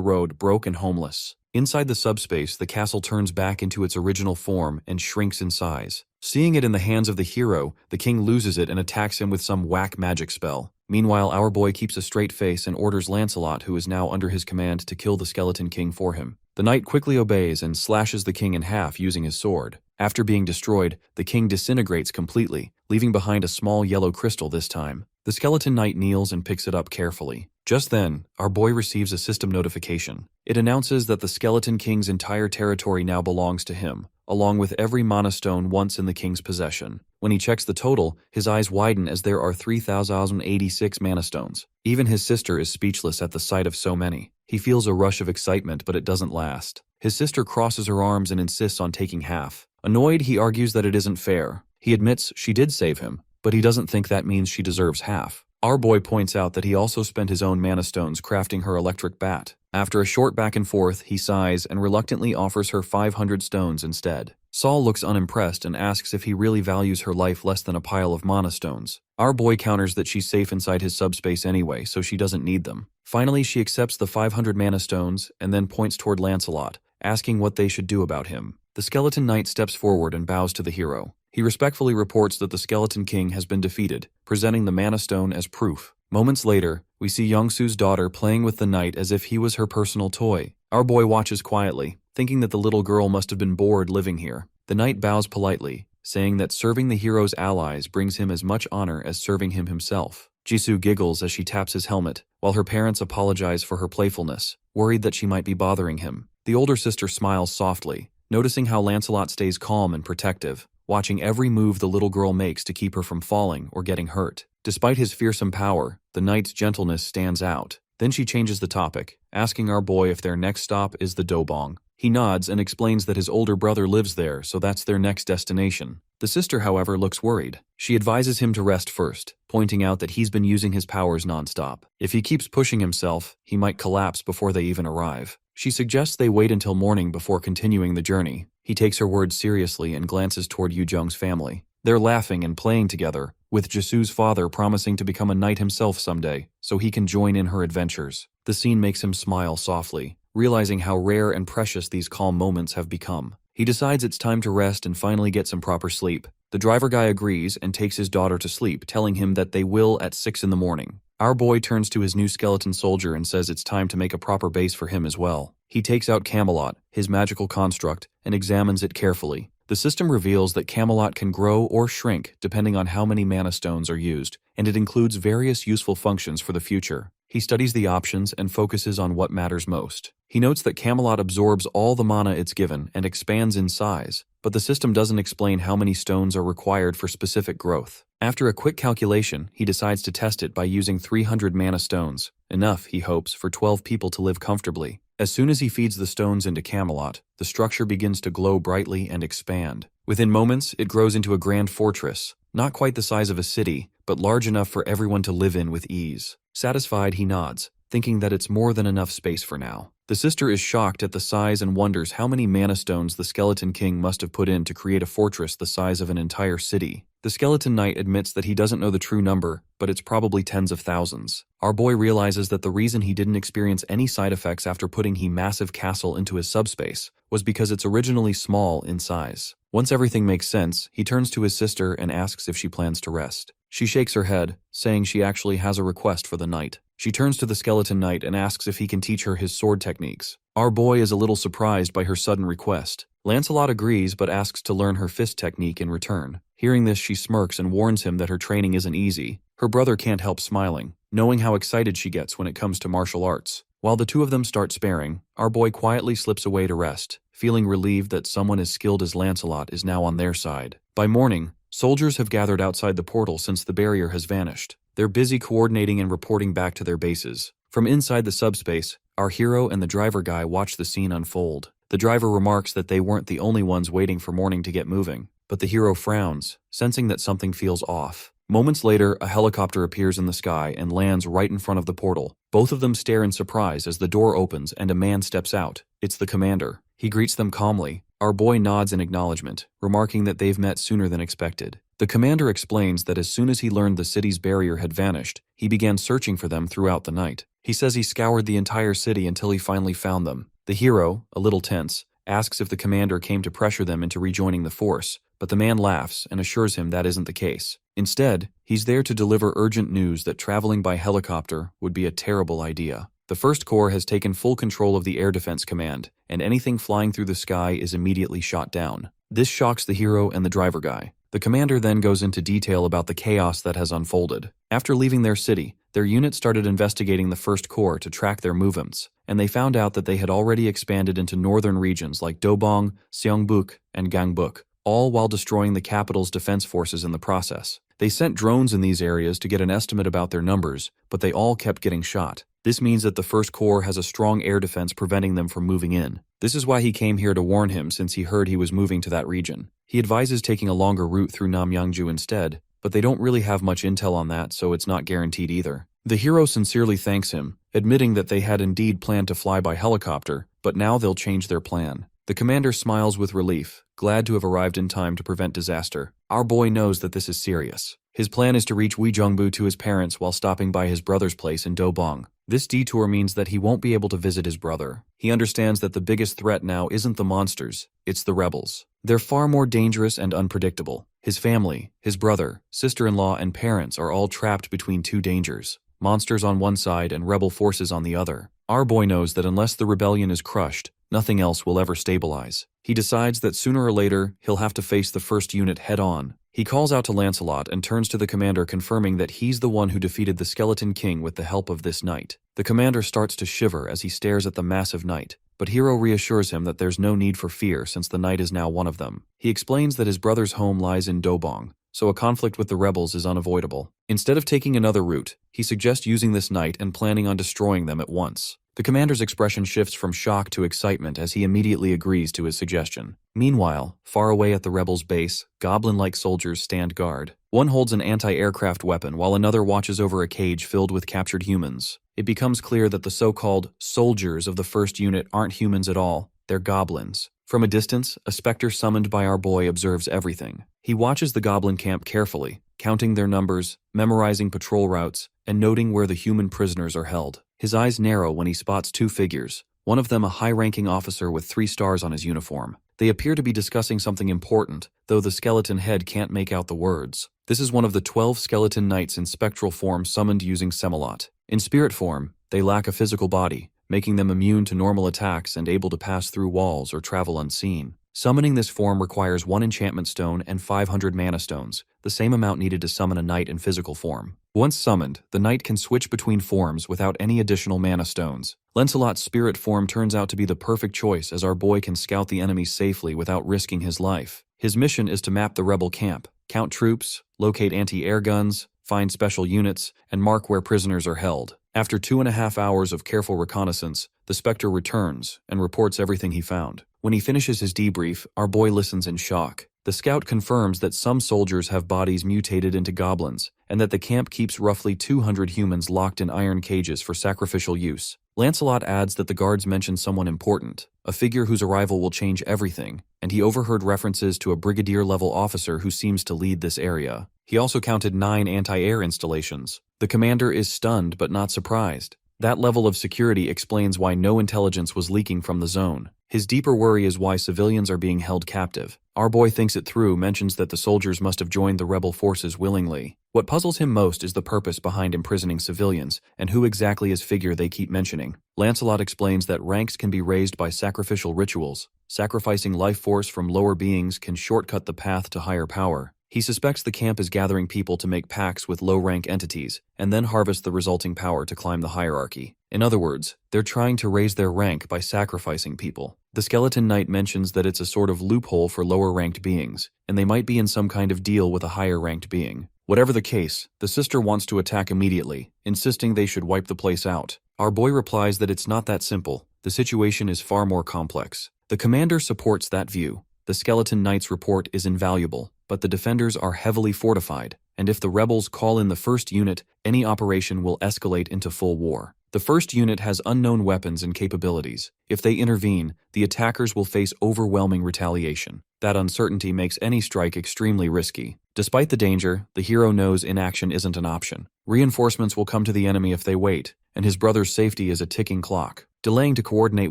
road, broke and homeless. Inside the subspace, the castle turns back into its original form and shrinks in size. Seeing it in the hands of the hero, the king loses it and attacks him with some whack magic spell. Meanwhile, our boy keeps a straight face and orders Lancelot, who is now under his command, to kill the Skeleton King for him. The knight quickly obeys and slashes the king in half using his sword. After being destroyed, the king disintegrates completely, leaving behind a small yellow crystal this time. The skeleton knight kneels and picks it up carefully. Just then, our boy receives a system notification. It announces that the Skeleton King's entire territory now belongs to him, along with every mana stone once in the king's possession. When he checks the total, his eyes widen as there are 3,086 mana stones. Even his sister is speechless at the sight of so many. He feels a rush of excitement, but it doesn't last. His sister crosses her arms and insists on taking half. Annoyed, he argues that it isn't fair. He admits she did save him, but he doesn't think that means she deserves half. Our boy points out that he also spent his own mana stones crafting her electric bat. After a short back and forth, he sighs and reluctantly offers her 500 stones instead. Saul looks unimpressed and asks if he really values her life less than a pile of mana stones. Our boy counters that she's safe inside his subspace anyway, so she doesn't need them. Finally, she accepts the 500 mana stones and then points toward Lancelot, asking what they should do about him. The skeleton knight steps forward and bows to the hero. He respectfully reports that the Skeleton King has been defeated, presenting the mana stone as proof. Moments later, we see Youngsu's daughter playing with the knight as if he was her personal toy. Our boy watches quietly, thinking that the little girl must have been bored living here. The knight bows politely, saying that serving the hero's allies brings him as much honor as serving him himself. Jisoo giggles as she taps his helmet, while her parents apologize for her playfulness, worried that she might be bothering him. The older sister smiles softly, noticing how Lancelot stays calm and protective, watching every move the little girl makes to keep her from falling or getting hurt. Despite his fearsome power, the knight's gentleness stands out. Then she changes the topic, asking our boy if their next stop is the Dobong. He nods and explains that his older brother lives there, so that's their next destination. The sister, however, looks worried. She advises him to rest first, pointing out that he's been using his powers nonstop. If he keeps pushing himself, he might collapse before they even arrive. She suggests they wait until morning before continuing the journey. He takes her words seriously and glances toward Yoojung's family. They're laughing and playing together, with Jisoo's father promising to become a knight himself someday, so he can join in her adventures. The scene makes him smile softly, realizing how rare and precious these calm moments have become. He decides it's time to rest and finally get some proper sleep. The driver guy agrees and takes his daughter to sleep, telling him that they will at 6 in the morning. Our boy turns to his new skeleton soldier and says it's time to make a proper base for him as well. He takes out Camelot, his magical construct, and examines it carefully. The system reveals that Camelot can grow or shrink depending on how many mana stones are used, and it includes various useful functions for the future. He studies the options and focuses on what matters most. He notes that Camelot absorbs all the mana it's given and expands in size, but the system doesn't explain how many stones are required for specific growth. After a quick calculation, he decides to test it by using 300 mana stones, enough, he hopes, for 12 people to live comfortably. As soon as he feeds the stones into Camelot, the structure begins to glow brightly and expand. Within moments, it grows into a grand fortress, not quite the size of a city, but large enough for everyone to live in with ease. Satisfied, he nods, thinking that it's more than enough space for now. The sister is shocked at the size and wonders how many mana stones the Skeleton King must have put in to create a fortress the size of an entire city. The Skeleton Knight admits that he doesn't know the true number, but it's probably tens of thousands. Our boy realizes that the reason he didn't experience any side effects after putting his massive castle into his subspace was because it's originally small in size. Once everything makes sense, he turns to his sister and asks if she plans to rest. She shakes her head, saying she actually has a request for the night. She turns to the Skeleton Knight and asks if he can teach her his sword techniques. Our boy is a little surprised by her sudden request. Lancelot agrees but asks to learn her fist technique in return. Hearing this, she smirks and warns him that her training isn't easy. Her brother can't help smiling, knowing how excited she gets when it comes to martial arts. While the two of them start sparring, our boy quietly slips away to rest, feeling relieved that someone as skilled as Lancelot is now on their side. By morning, soldiers have gathered outside the portal since the barrier has vanished. They're busy coordinating and reporting back to their bases. From inside the subspace, our hero and the driver guy watch the scene unfold. The driver remarks that they weren't the only ones waiting for morning to get moving, but the hero frowns, sensing that something feels off. Moments later, a helicopter appears in the sky and lands right in front of the portal. Both of them stare in surprise as the door opens and a man steps out. It's the commander. He greets them calmly. Our boy nods in acknowledgement, remarking that they've met sooner than expected. The commander explains that as soon as he learned the city's barrier had vanished, he began searching for them throughout the night. He says he scoured the entire city until he finally found them. The hero, a little tense, asks if the commander came to pressure them into rejoining the force, but the man laughs and assures him that isn't the case. Instead, he's there to deliver urgent news that traveling by helicopter would be a terrible idea. The First Corps has taken full control of the Air Defense Command, and anything flying through the sky is immediately shot down. This shocks the hero and the driver guy. The commander then goes into detail about the chaos that has unfolded. After leaving their city, their unit started investigating the First Corps to track their movements, and they found out that they had already expanded into northern regions like Dobong, Seongbuk, and Gangbuk, all while destroying the capital's defense forces in the process. They sent drones in these areas to get an estimate about their numbers, but they all kept getting shot. This means that the First Corps has a strong air defense preventing them from moving in. This is why he came here to warn him since he heard he was moving to that region. He advises taking a longer route through Namyangju instead, but they don't really have much intel on that, so it's not guaranteed either. The hero sincerely thanks him, admitting that they had indeed planned to fly by helicopter, but now they'll change their plan. The commander smiles with relief, glad to have arrived in time to prevent disaster. Our boy knows that this is serious. His plan is to reach Weijongbu to his parents while stopping by his brother's place in Dobong. This detour means that he won't be able to visit his brother. He understands that the biggest threat now isn't the monsters, it's the rebels. They're far more dangerous and unpredictable. His family, his brother, sister-in-law, and parents are all trapped between two dangers: monsters on one side and rebel forces on the other. Our boy knows that unless the rebellion is crushed, nothing else will ever stabilize. He decides that sooner or later, he'll have to face the first unit head-on. He calls out to Lancelot and turns to the commander, confirming that he's the one who defeated the Skeleton King with the help of this knight. The commander starts to shiver as he stares at the massive knight, but Hero reassures him that there's no need for fear since the knight is now one of them. He explains that his brother's home lies in Dobong, so a conflict with the rebels is unavoidable. Instead of taking another route, he suggests using this knight and planning on destroying them at once. The commander's expression shifts from shock to excitement as he immediately agrees to his suggestion. Meanwhile, far away at the rebels' base, goblin-like soldiers stand guard. One holds an anti-aircraft weapon while another watches over a cage filled with captured humans. It becomes clear that the so-called soldiers of the first unit aren't humans at all, they're goblins. From a distance, a specter summoned by our boy observes everything. He watches the goblin camp carefully, counting their numbers, memorizing patrol routes, and noting where the human prisoners are held. His eyes narrow when he spots two figures, one of them a high-ranking officer with 3 stars on his uniform. They appear to be discussing something important, though the skeleton head can't make out the words. This is one of the 12 skeleton knights in spectral form summoned using Camelot. In spirit form, they lack a physical body, making them immune to normal attacks and able to pass through walls or travel unseen. Summoning this form requires 1 enchantment stone and 500 mana stones, the same amount needed to summon a knight in physical form. Once summoned, the knight can switch between forms without any additional mana stones. Lancelot's spirit form turns out to be the perfect choice as our boy can scout the enemies safely without risking his life. His mission is to map the rebel camp, count troops, locate anti-air guns, find special units, and mark where prisoners are held. After 2.5 hours of careful reconnaissance, the Spectre returns and reports everything he found. When he finishes his debrief, our boy listens in shock. The scout confirms that some soldiers have bodies mutated into goblins, and that the camp keeps roughly 200 humans locked in iron cages for sacrificial use. Lancelot adds that the guards mention someone important, a figure whose arrival will change everything, and he overheard references to a brigadier-level officer who seems to lead this area. He also counted 9 anti-air installations. The commander is stunned but not surprised. That level of security explains why no intelligence was leaking from the zone. His deeper worry is why civilians are being held captive. Our boy thinks it through, mentions that the soldiers must have joined the rebel forces willingly. What puzzles him most is the purpose behind imprisoning civilians, and who exactly is figure they keep mentioning. Lancelot explains that ranks can be raised by sacrificial rituals. Sacrificing life force from lower beings can shortcut the path to higher power. He suspects the camp is gathering people to make pacts with low-rank entities, and then harvest the resulting power to climb the hierarchy. In other words, they're trying to raise their rank by sacrificing people. The Skeleton Knight mentions that it's a sort of loophole for lower-ranked beings, and they might be in some kind of deal with a higher-ranked being. Whatever the case, the sister wants to attack immediately, insisting they should wipe the place out. Our boy replies that it's not that simple. The situation is far more complex. The commander supports that view. The Skeleton Knight's report is invaluable, but the defenders are heavily fortified, and if the rebels call in the first unit, any operation will escalate into full war. The first unit has unknown weapons and capabilities. If they intervene, the attackers will face overwhelming retaliation. That uncertainty makes any strike extremely risky. Despite the danger, the hero knows inaction isn't an option. Reinforcements will come to the enemy if they wait, and his brother's safety is a ticking clock. Delaying to coordinate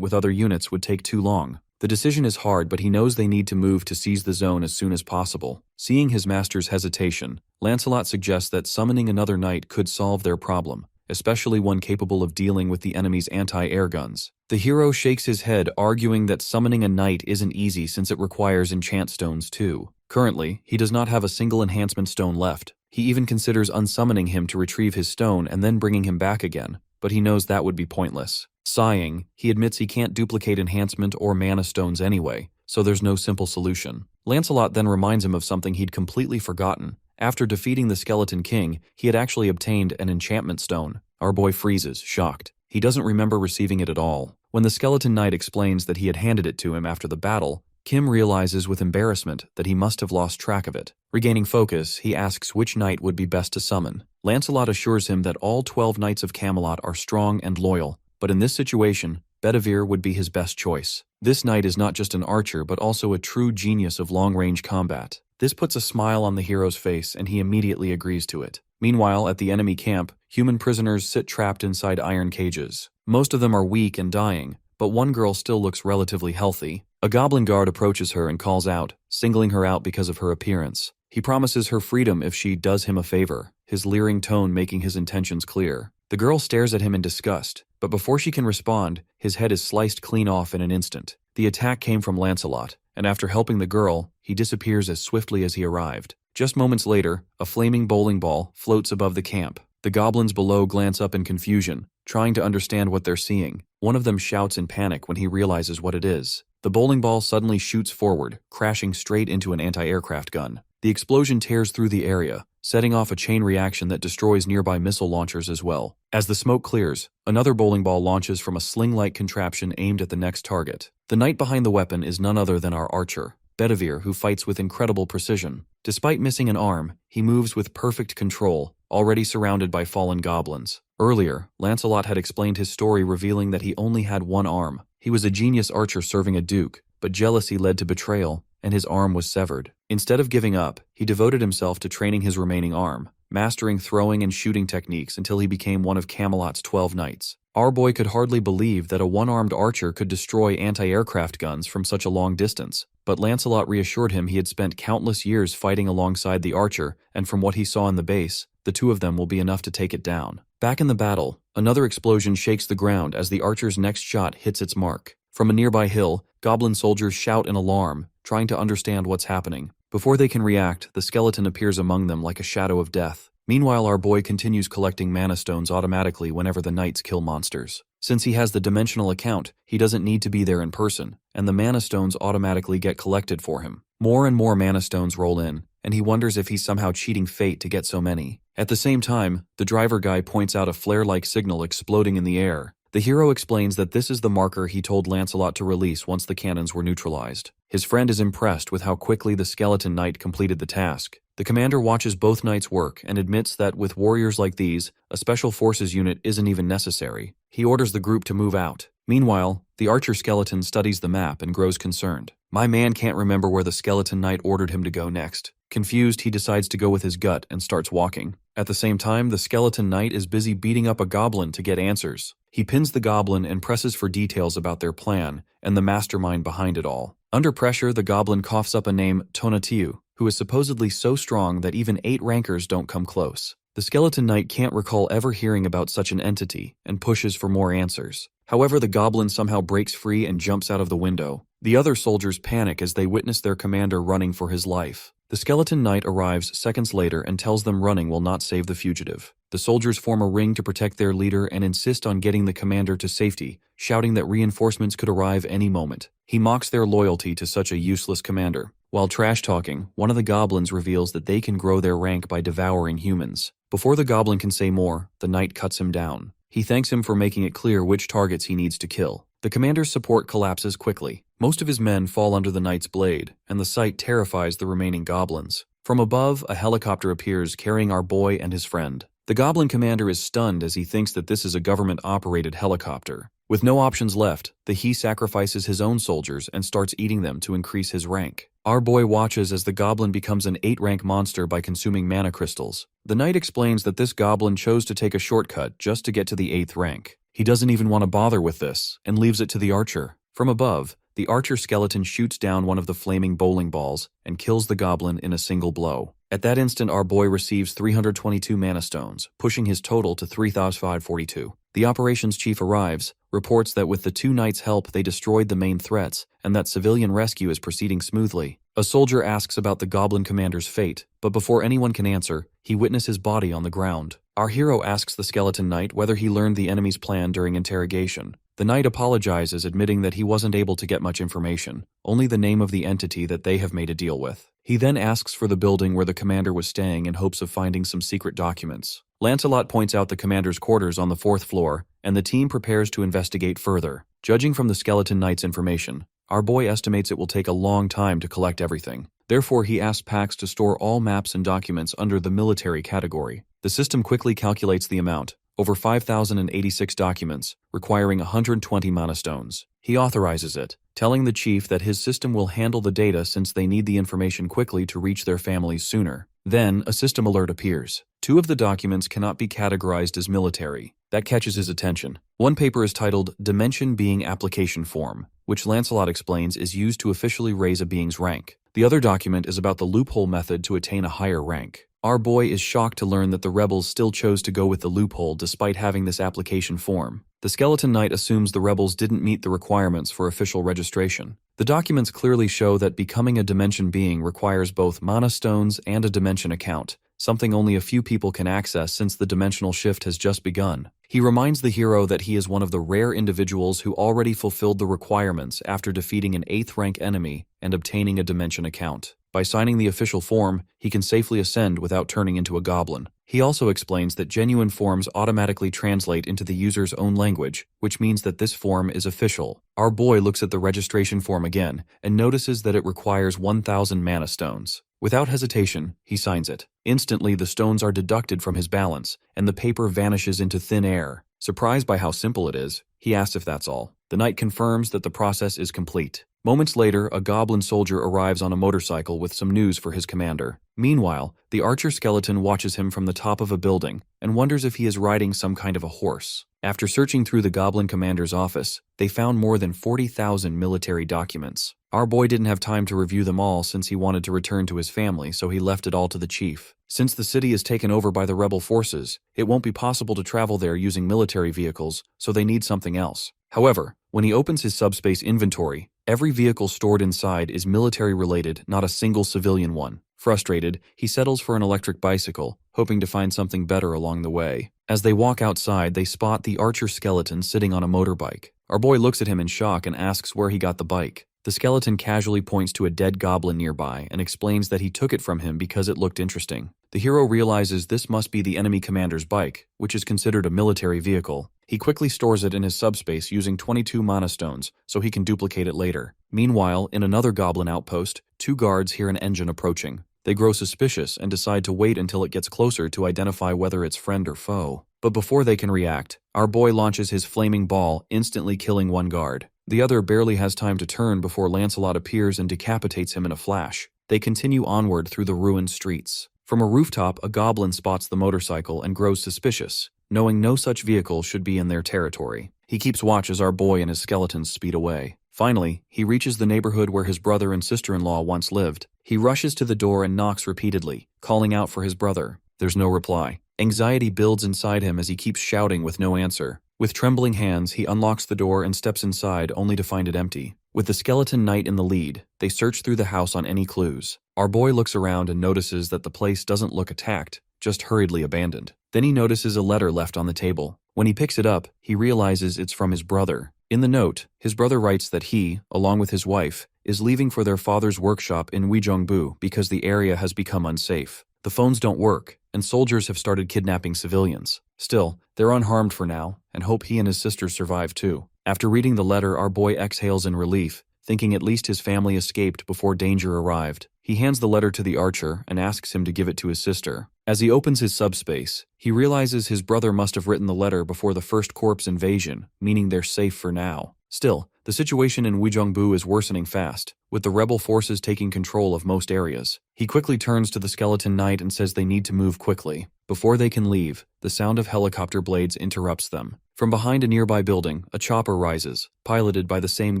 with other units would take too long. The decision is hard, but he knows they need to move to seize the zone as soon as possible. Seeing his master's hesitation, Lancelot suggests that summoning another knight could solve their problem, especially one capable of dealing with the enemy's anti-air guns. The hero shakes his head, arguing that summoning a knight isn't easy since it requires enchant stones too. Currently, he does not have a single enhancement stone left. He even considers unsummoning him to retrieve his stone and then bringing him back again, but he knows that would be pointless. Sighing, he admits he can't duplicate enhancement or mana stones anyway, so there's no simple solution. Lancelot then reminds him of something he'd completely forgotten. After defeating the Skeleton King, he had actually obtained an enchantment stone. Our boy freezes, shocked. He doesn't remember receiving it at all. When the Skeleton Knight explains that he had handed it to him after the battle, Kim realizes with embarrassment that he must have lost track of it. Regaining focus, he asks which knight would be best to summon. Lancelot assures him that all 12 knights of Camelot are strong and loyal, but in this situation, Bedivere would be his best choice. This knight is not just an archer but also a true genius of long-range combat. This puts a smile on the hero's face and he immediately agrees to it. Meanwhile, at the enemy camp, human prisoners sit trapped inside iron cages. Most of them are weak and dying, but one girl still looks relatively healthy. A goblin guard approaches her and calls out, singling her out because of her appearance. He promises her freedom if she does him a favor, his leering tone making his intentions clear. The girl stares at him in disgust, but before she can respond, his head is sliced clean off in an instant. The attack came from Lancelot, and after helping the girl, he disappears as swiftly as he arrived. Just moments later, a flaming bowling ball floats above the camp. The goblins below glance up in confusion, trying to understand what they're seeing. One of them shouts in panic when he realizes what it is. The bowling ball suddenly shoots forward, crashing straight into an anti-aircraft gun. The explosion tears through the area, setting off a chain reaction that destroys nearby missile launchers as well. As the smoke clears, another bowling ball launches from a sling-like contraption aimed at the next target. The knight behind the weapon is none other than our archer, Bedivere, who fights with incredible precision. Despite missing an arm, he moves with perfect control, already surrounded by fallen goblins. Earlier, Lancelot had explained his story revealing that he only had one arm. He was a genius archer serving a duke, but jealousy led to betrayal, and his arm was severed. Instead of giving up, he devoted himself to training his remaining arm, mastering throwing and shooting techniques until he became one of Camelot's 12 knights. Our boy could hardly believe that a one-armed archer could destroy anti-aircraft guns from such a long distance, but Lancelot reassured him he had spent countless years fighting alongside the archer, and from what he saw in the base, the two of them will be enough to take it down. Back in the battle, another explosion shakes the ground as the archer's next shot hits its mark. From a nearby hill, goblin soldiers shout in alarm, trying to understand what's happening. Before they can react, the skeleton appears among them like a shadow of death. Meanwhile, our boy continues collecting mana stones automatically whenever the knights kill monsters. Since he has the dimensional account, he doesn't need to be there in person, and the mana stones automatically get collected for him. More and more mana stones roll in, and he wonders if he's somehow cheating fate to get so many. At the same time, the driver guy points out a flare-like signal exploding in the air. The hero explains that this is the marker he told Lancelot to release once the cannons were neutralized. His friend is impressed with how quickly the skeleton knight completed the task. The commander watches both knights work and admits that with warriors like these, a special forces unit isn't even necessary. He orders the group to move out. Meanwhile, the archer skeleton studies the map and grows concerned. My man can't remember where the skeleton knight ordered him to go next. Confused, he decides to go with his gut and starts walking. At the same time, the skeleton knight is busy beating up a goblin to get answers. He pins the goblin and presses for details about their plan and the mastermind behind it all. Under pressure, the goblin coughs up a name, Tonatiuh, who is supposedly so strong that even 8 rankers don't come close. The skeleton knight can't recall ever hearing about such an entity and pushes for more answers. However, the goblin somehow breaks free and jumps out of the window. The other soldiers panic as they witness their commander running for his life. The skeleton knight arrives seconds later and tells them running will not save the fugitive. The soldiers form a ring to protect their leader and insist on getting the commander to safety, shouting that reinforcements could arrive any moment. He mocks their loyalty to such a useless commander. While trash-talking, one of the goblins reveals that they can grow their rank by devouring humans. Before the goblin can say more, the knight cuts him down. He thanks him for making it clear which targets he needs to kill. The commander's support collapses quickly. Most of his men fall under the knight's blade, and the sight terrifies the remaining goblins. From above, a helicopter appears carrying our boy and his friend. The goblin commander is stunned as he thinks that this is a government-operated helicopter. With no options left, he sacrifices his own soldiers and starts eating them to increase his rank. Our boy watches as the goblin becomes an 8-rank monster by consuming mana crystals. The knight explains that this goblin chose to take a shortcut just to get to the 8th rank. He doesn't even want to bother with this, and leaves it to the archer. From above, the archer skeleton shoots down one of the flaming bowling balls and kills the goblin in a single blow. At that instant, our boy receives 322 mana stones, pushing his total to 3,542. The operations chief arrives, reports that with the 2 knights' help they destroyed the main threats, and that civilian rescue is proceeding smoothly. A soldier asks about the goblin commander's fate, but before anyone can answer, he witnesses his body on the ground. Our hero asks the skeleton knight whether he learned the enemy's plan during interrogation. The knight apologizes, admitting that he wasn't able to get much information, only the name of the entity that they have made a deal with. He then asks for the building where the commander was staying in hopes of finding some secret documents. Lancelot points out the commander's quarters on the 4th floor, and the team prepares to investigate further. Judging from the skeleton knight's information, our boy estimates it will take a long time to collect everything. Therefore, he asks Pax to store all maps and documents under the military category. The system quickly calculates the amount, over 5,086 documents, requiring 120 mana stones. He authorizes it, telling the chief that his system will handle the data since they need the information quickly to reach their families sooner. Then, a system alert appears. 2 of the documents cannot be categorized as military. That catches his attention. One paper is titled Dimension Being Application Form, which Lancelot explains is used to officially raise a being's rank. The other document is about the loophole method to attain a higher rank. Our boy is shocked to learn that the rebels still chose to go with the loophole despite having this application form. The skeleton knight assumes the rebels didn't meet the requirements for official registration. The documents clearly show that becoming a dimension being requires both mana stones and a dimension account, something only a few people can access since the dimensional shift has just begun. He reminds the hero that he is one of the rare individuals who already fulfilled the requirements after defeating an 8th rank enemy and obtaining a dimension account. By signing the official form, he can safely ascend without turning into a goblin. He also explains that genuine forms automatically translate into the user's own language, which means that this form is official. Our boy looks at the registration form again and notices that it requires 1,000 mana stones. Without hesitation, he signs it. Instantly, the stones are deducted from his balance, and the paper vanishes into thin air. Surprised by how simple it is, he asks if that's all. The knight confirms that the process is complete. Moments later, a goblin soldier arrives on a motorcycle with some news for his commander. Meanwhile, the archer skeleton watches him from the top of a building and wonders if he is riding some kind of a horse. After searching through the goblin commander's office, they found more than 40,000 military documents. Our boy didn't have time to review them all since he wanted to return to his family, so he left it all to the chief. Since the city is taken over by the rebel forces, it won't be possible to travel there using military vehicles, so they need something else. However, when he opens his subspace inventory, every vehicle stored inside is military-related, not a single civilian one. Frustrated, he settles for an electric bicycle, hoping to find something better along the way. As they walk outside, they spot the archer skeleton sitting on a motorbike. Our boy looks at him in shock and asks where he got the bike. The skeleton casually points to a dead goblin nearby and explains that he took it from him because it looked interesting. The hero realizes this must be the enemy commander's bike, which is considered a military vehicle. He quickly stores it in his subspace using 22 mana stones so he can duplicate it later. Meanwhile, in another goblin outpost, 2 guards hear an engine approaching. They grow suspicious and decide to wait until it gets closer to identify whether it's friend or foe. But before they can react, our boy launches his flaming ball, instantly killing one guard. The other barely has time to turn before Lancelot appears and decapitates him in a flash. They continue onward through the ruined streets. From a rooftop, a goblin spots the motorcycle and grows suspicious, knowing no such vehicle should be in their territory. He keeps watch as our boy and his skeletons speed away. Finally, he reaches the neighborhood where his brother and sister-in-law once lived. He rushes to the door and knocks repeatedly, calling out for his brother. There's no reply. Anxiety builds inside him as he keeps shouting with no answer. With trembling hands, he unlocks the door and steps inside only to find it empty. With the skeleton knight in the lead, they search through the house on any clues. Our boy looks around and notices that the place doesn't look attacked, just hurriedly abandoned. Then he notices a letter left on the table. When he picks it up, he realizes it's from his brother. In the note, his brother writes that he, along with his wife, is leaving for their father's workshop in Uijeongbu because the area has become unsafe. The phones don't work, and soldiers have started kidnapping civilians. Still, they're unharmed for now, and hope he and his sisters survive too. After reading the letter, our boy exhales in relief, thinking at least his family escaped before danger arrived. He hands the letter to the archer and asks him to give it to his sister. As he opens his subspace, he realizes his brother must have written the letter before the first corpse invasion, meaning they're safe for now. Still, the situation in Uijeongbu is worsening fast, with the rebel forces taking control of most areas. He quickly turns to the skeleton knight and says they need to move quickly. Before they can leave, the sound of helicopter blades interrupts them. From behind a nearby building, a chopper rises, piloted by the same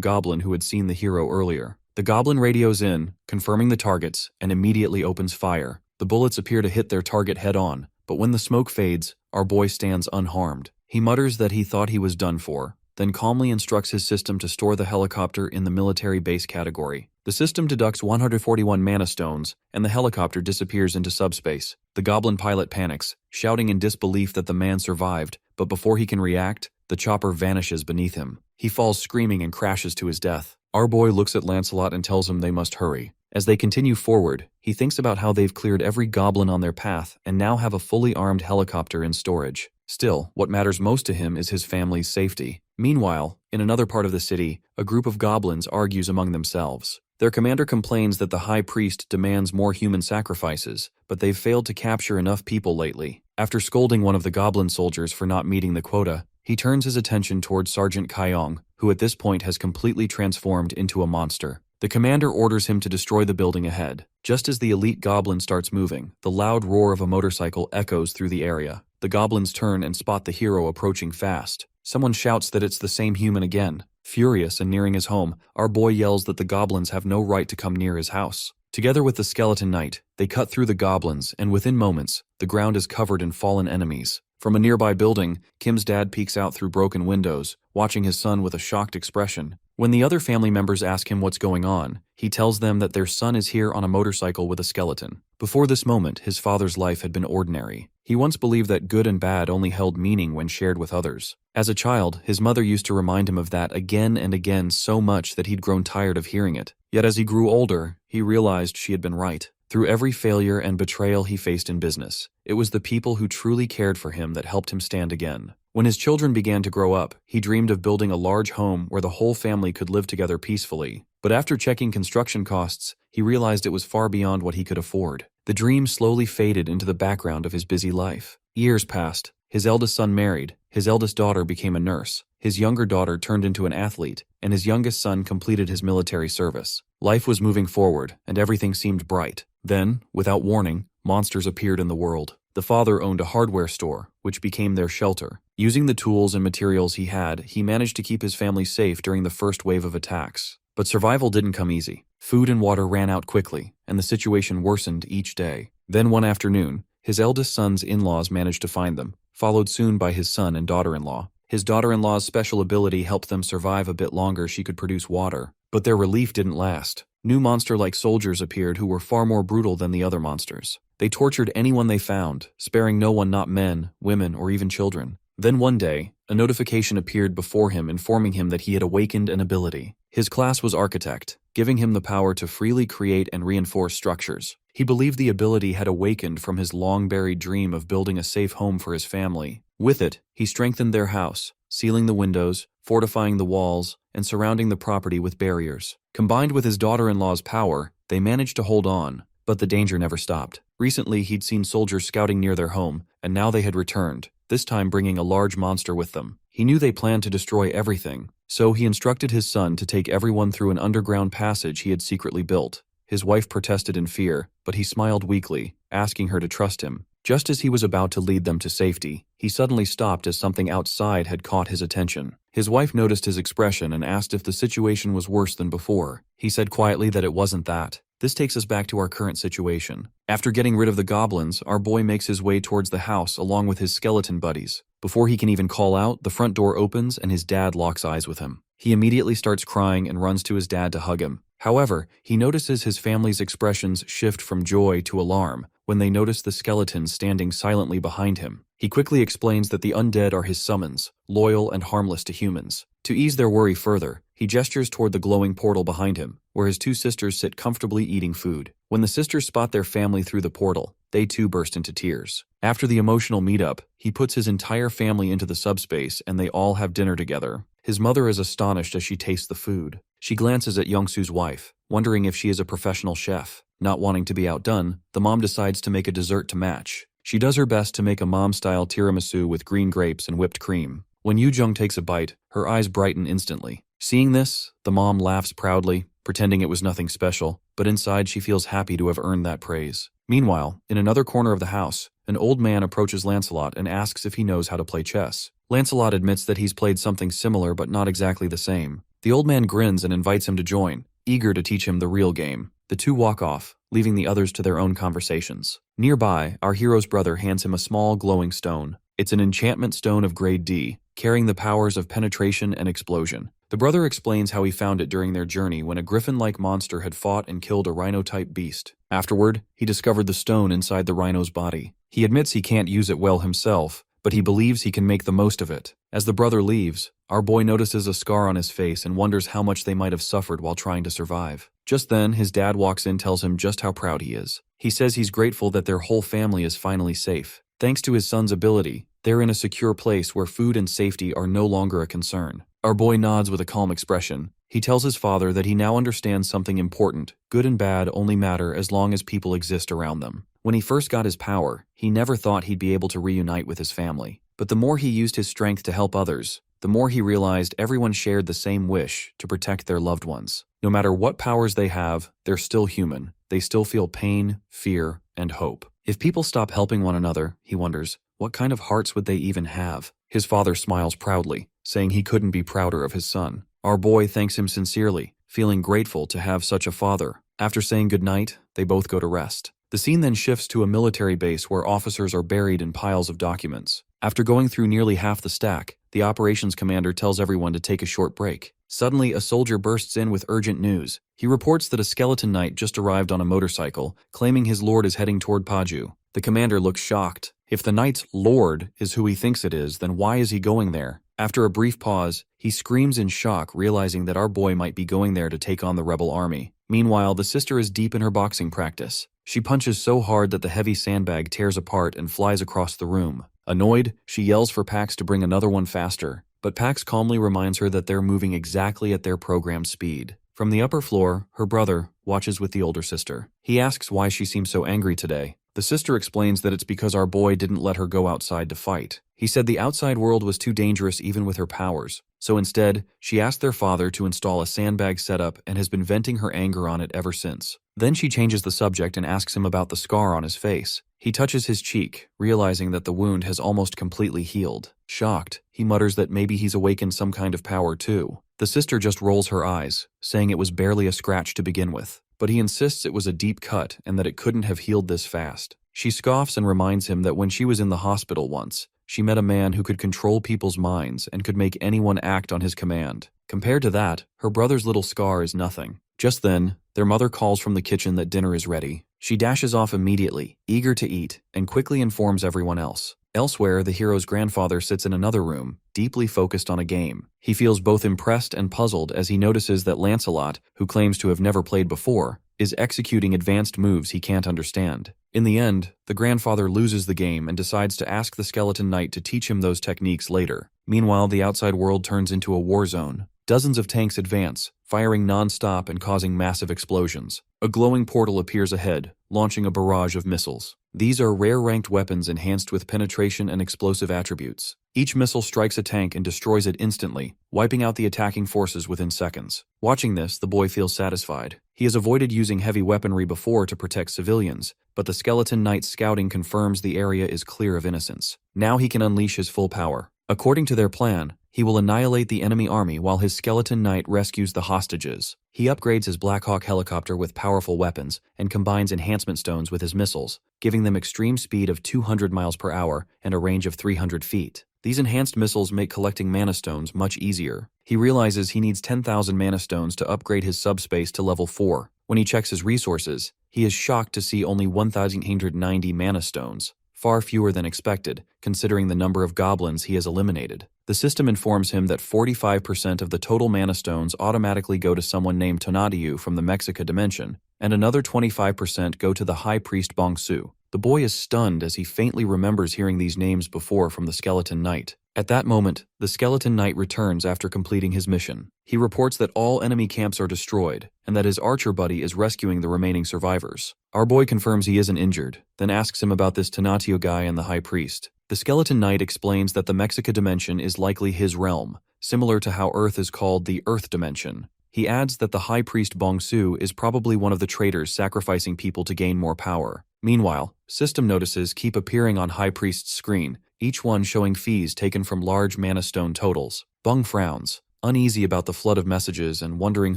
goblin who had seen the hero earlier. The goblin radios in, confirming the targets, and immediately opens fire. The bullets appear to hit their target head-on, but when the smoke fades, our boy stands unharmed. He mutters that he thought he was done for, then calmly instructs his system to store the helicopter in the military base category. The system deducts 141 mana stones, and the helicopter disappears into subspace. The goblin pilot panics, shouting in disbelief that the man survived, but before he can react, the chopper vanishes beneath him. He falls screaming and crashes to his death. Our boy looks at Lancelot and tells him they must hurry. As they continue forward, he thinks about how they've cleared every goblin on their path and now have a fully armed helicopter in storage. Still, what matters most to him is his family's safety. Meanwhile, in another part of the city, a group of goblins argues among themselves. Their commander complains that the high priest demands more human sacrifices, but they've failed to capture enough people lately. After scolding one of the goblin soldiers for not meeting the quota, he turns his attention towards Sergeant Kaiyong, who at this point has completely transformed into a monster. The commander orders him to destroy the building ahead. Just as the elite goblin starts moving, the loud roar of a motorcycle echoes through the area. The goblins turn and spot the hero approaching fast. Someone shouts that it's the same human again. Furious and nearing his home, our boy yells that the goblins have no right to come near his house. Together with the skeleton knight, they cut through the goblins, and within moments, the ground is covered in fallen enemies. From a nearby building, Kim's dad peeks out through broken windows, watching his son with a shocked expression. When the other family members ask him what's going on, he tells them that their son is here on a motorcycle with a skeleton. Before this moment, his father's life had been ordinary. He once believed that good and bad only held meaning when shared with others. As a child, his mother used to remind him of that again and again so much that he'd grown tired of hearing it. Yet as he grew older, he realized she had been right. Through every failure and betrayal he faced in business, it was the people who truly cared for him that helped him stand again. When his children began to grow up, he dreamed of building a large home where the whole family could live together peacefully. But after checking construction costs, he realized it was far beyond what he could afford. The dream slowly faded into the background of his busy life. Years passed. His eldest son married, his eldest daughter became a nurse, his younger daughter turned into an athlete, and his youngest son completed his military service. Life was moving forward, and everything seemed bright. Then, without warning, monsters appeared in the world. The father owned a hardware store, which became their shelter. Using the tools and materials he had, he managed to keep his family safe during the first wave of attacks. But survival didn't come easy. Food and water ran out quickly, and the situation worsened each day. Then one afternoon, his eldest son's in-laws managed to find them, followed soon by his son and daughter-in-law. His daughter-in-law's special ability helped them survive a bit longer. She could produce water. But their relief didn't last. New monster-like soldiers appeared who were far more brutal than the other monsters. They tortured anyone they found, sparing no one, not men, women, or even children. Then one day, a notification appeared before him informing him that he had awakened an ability. His class was Architect, giving him the power to freely create and reinforce structures. He believed the ability had awakened from his long-buried dream of building a safe home for his family. With it, he strengthened their house, sealing the windows, fortifying the walls, and surrounding the property with barriers. Combined with his daughter-in-law's power, they managed to hold on, but the danger never stopped. Recently, he'd seen soldiers scouting near their home, and now they had returned. this time bringing a large monster with them. He knew they planned to destroy everything, so he instructed his son to take everyone through an underground passage he had secretly built. His wife protested in fear, but he smiled weakly, asking her to trust him. Just as he was about to lead them to safety, he suddenly stopped as something outside had caught his attention. His wife noticed his expression and asked if the situation was worse than before. He said quietly that it wasn't that. This takes us back to our current situation. After getting rid of the goblins, our boy makes his way towards the house along with his skeleton buddies. Before he can even call out, the front door opens and his dad locks eyes with him. He immediately starts crying and runs to his dad to hug him. However, he notices his family's expressions shift from joy to alarm when they notice the skeletons standing silently behind him. He quickly explains that the undead are his summons, loyal and harmless to humans. To ease their worry further, he gestures toward the glowing portal behind him, where his two sisters sit comfortably eating food. When the sisters spot their family through the portal, they too burst into tears. After the emotional meetup, he puts his entire family into the subspace and they all have dinner together. His mother is astonished as she tastes the food. She glances at Youngsu's wife, wondering if she is a professional chef. Not wanting to be outdone, the mom decides to make a dessert to match. She does her best to make a mom-style tiramisu with green grapes and whipped cream. When Yoojung takes a bite, her eyes brighten instantly. Seeing this, the mom laughs proudly, pretending it was nothing special, but inside she feels happy to have earned that praise. Meanwhile, in another corner of the house, an old man approaches Lancelot and asks if he knows how to play chess. Lancelot admits that he's played something similar but not exactly the same. The old man grins and invites him to join, eager to teach him the real game. The two walk off, leaving the others to their own conversations. Nearby, our hero's brother hands him a small glowing stone. It's an enchantment stone of grade D, carrying the powers of penetration and explosion. The brother explains how he found it during their journey when a griffin-like monster had fought and killed a rhino-type beast. Afterward, he discovered the stone inside the rhino's body. He admits he can't use it well himself, but he believes he can make the most of it. As the brother leaves, our boy notices a scar on his face and wonders how much they might have suffered while trying to survive. Just then, his dad walks in and tells him just how proud he is. He says he's grateful that their whole family is finally safe. Thanks to his son's ability, they're in a secure place where food and safety are no longer a concern. Our boy nods with a calm expression. He tells his father that he now understands something important. Good and bad only matter as long as people exist around them. When he first got his power, he never thought he'd be able to reunite with his family. But the more he used his strength to help others, the more he realized everyone shared the same wish to protect their loved ones. No matter what powers they have, they're still human. They still feel pain, fear, and hope. If people stop helping one another, he wonders, what kind of hearts would they even have? His father smiles proudly, saying he couldn't be prouder of his son. Our boy thanks him sincerely, feeling grateful to have such a father. After saying goodnight, they both go to rest. The scene then shifts to a military base where officers are buried in piles of documents. After going through nearly half the stack, the operations commander tells everyone to take a short break. Suddenly, a soldier bursts in with urgent news. He reports that a skeleton knight just arrived on a motorcycle, claiming his lord is heading toward Paju. The commander looks shocked. If the knight's lord is who he thinks it is, then why is he going there? After a brief pause, he screams in shock, realizing that our boy might be going there to take on the rebel army. Meanwhile, the sister is deep in her boxing practice. She punches so hard that the heavy sandbag tears apart and flies across the room. Annoyed, she yells for Pax to bring another one faster, but Pax calmly reminds her that they're moving exactly at their programmed speed. From the upper floor, her brother watches with the older sister. He asks why she seems so angry today. The sister explains that it's because our boy didn't let her go outside to fight. He said the outside world was too dangerous even with her powers, so instead, she asked their father to install a sandbag setup and has been venting her anger on it ever since. Then she changes the subject and asks him about the scar on his face. He touches his cheek, realizing that the wound has almost completely healed. Shocked, he mutters that maybe he's awakened some kind of power too. The sister just rolls her eyes, saying it was barely a scratch to begin with. But he insists it was a deep cut and that it couldn't have healed this fast. She scoffs and reminds him that when she was in the hospital once, she met a man who could control people's minds and could make anyone act on his command. Compared to that, her brother's little scar is nothing. Just then, their mother calls from the kitchen that dinner is ready. She dashes off immediately, eager to eat, and quickly informs everyone else. Elsewhere, the hero's grandfather sits in another room, deeply focused on a game. He feels both impressed and puzzled as he notices that Lancelot, who claims to have never played before, is executing advanced moves he can't understand. In the end, the grandfather loses the game and decides to ask the skeleton knight to teach him those techniques later. Meanwhile, the outside world turns into a war zone. Dozens of tanks advance, firing non-stop and causing massive explosions. A glowing portal appears ahead, launching a barrage of missiles. These are rare-ranked weapons enhanced with penetration and explosive attributes. Each missile strikes a tank and destroys it instantly, wiping out the attacking forces within seconds. Watching this, the boy feels satisfied. He has avoided using heavy weaponry before to protect civilians, but the Skeleton Knight's scouting confirms the area is clear of innocents. Now he can unleash his full power. According to their plan, he will annihilate the enemy army while his Skeleton Knight rescues the hostages. He upgrades his Black Hawk helicopter with powerful weapons and combines enhancement stones with his missiles, giving them extreme speed of 200 miles per hour and a range of 300 feet. These enhanced missiles make collecting mana stones much easier. He realizes he needs 10,000 mana stones to upgrade his subspace to level 4. When he checks his resources, he is shocked to see only 1,890 mana stones, far fewer than expected, considering the number of goblins he has eliminated. The system informs him that 45% of the total mana stones automatically go to someone named Tonatiuh from the Mexica dimension, and another 25% go to the High Priest Bongsu. The boy is stunned as he faintly remembers hearing these names before from the Skeleton Knight. At that moment, the Skeleton Knight returns after completing his mission. He reports that all enemy camps are destroyed, and that his archer buddy is rescuing the remaining survivors. Our boy confirms he isn't injured, then asks him about this Tonatiuh guy and the High Priest. The Skeleton Knight explains that the Mexica dimension is likely his realm, similar to how Earth is called the Earth dimension. He adds that the High Priest Bongsu is probably one of the traitors sacrificing people to gain more power. Meanwhile, system notices keep appearing on High Priest's screen, each one showing fees taken from large mana stone totals. Bung frowns, uneasy about the flood of messages and wondering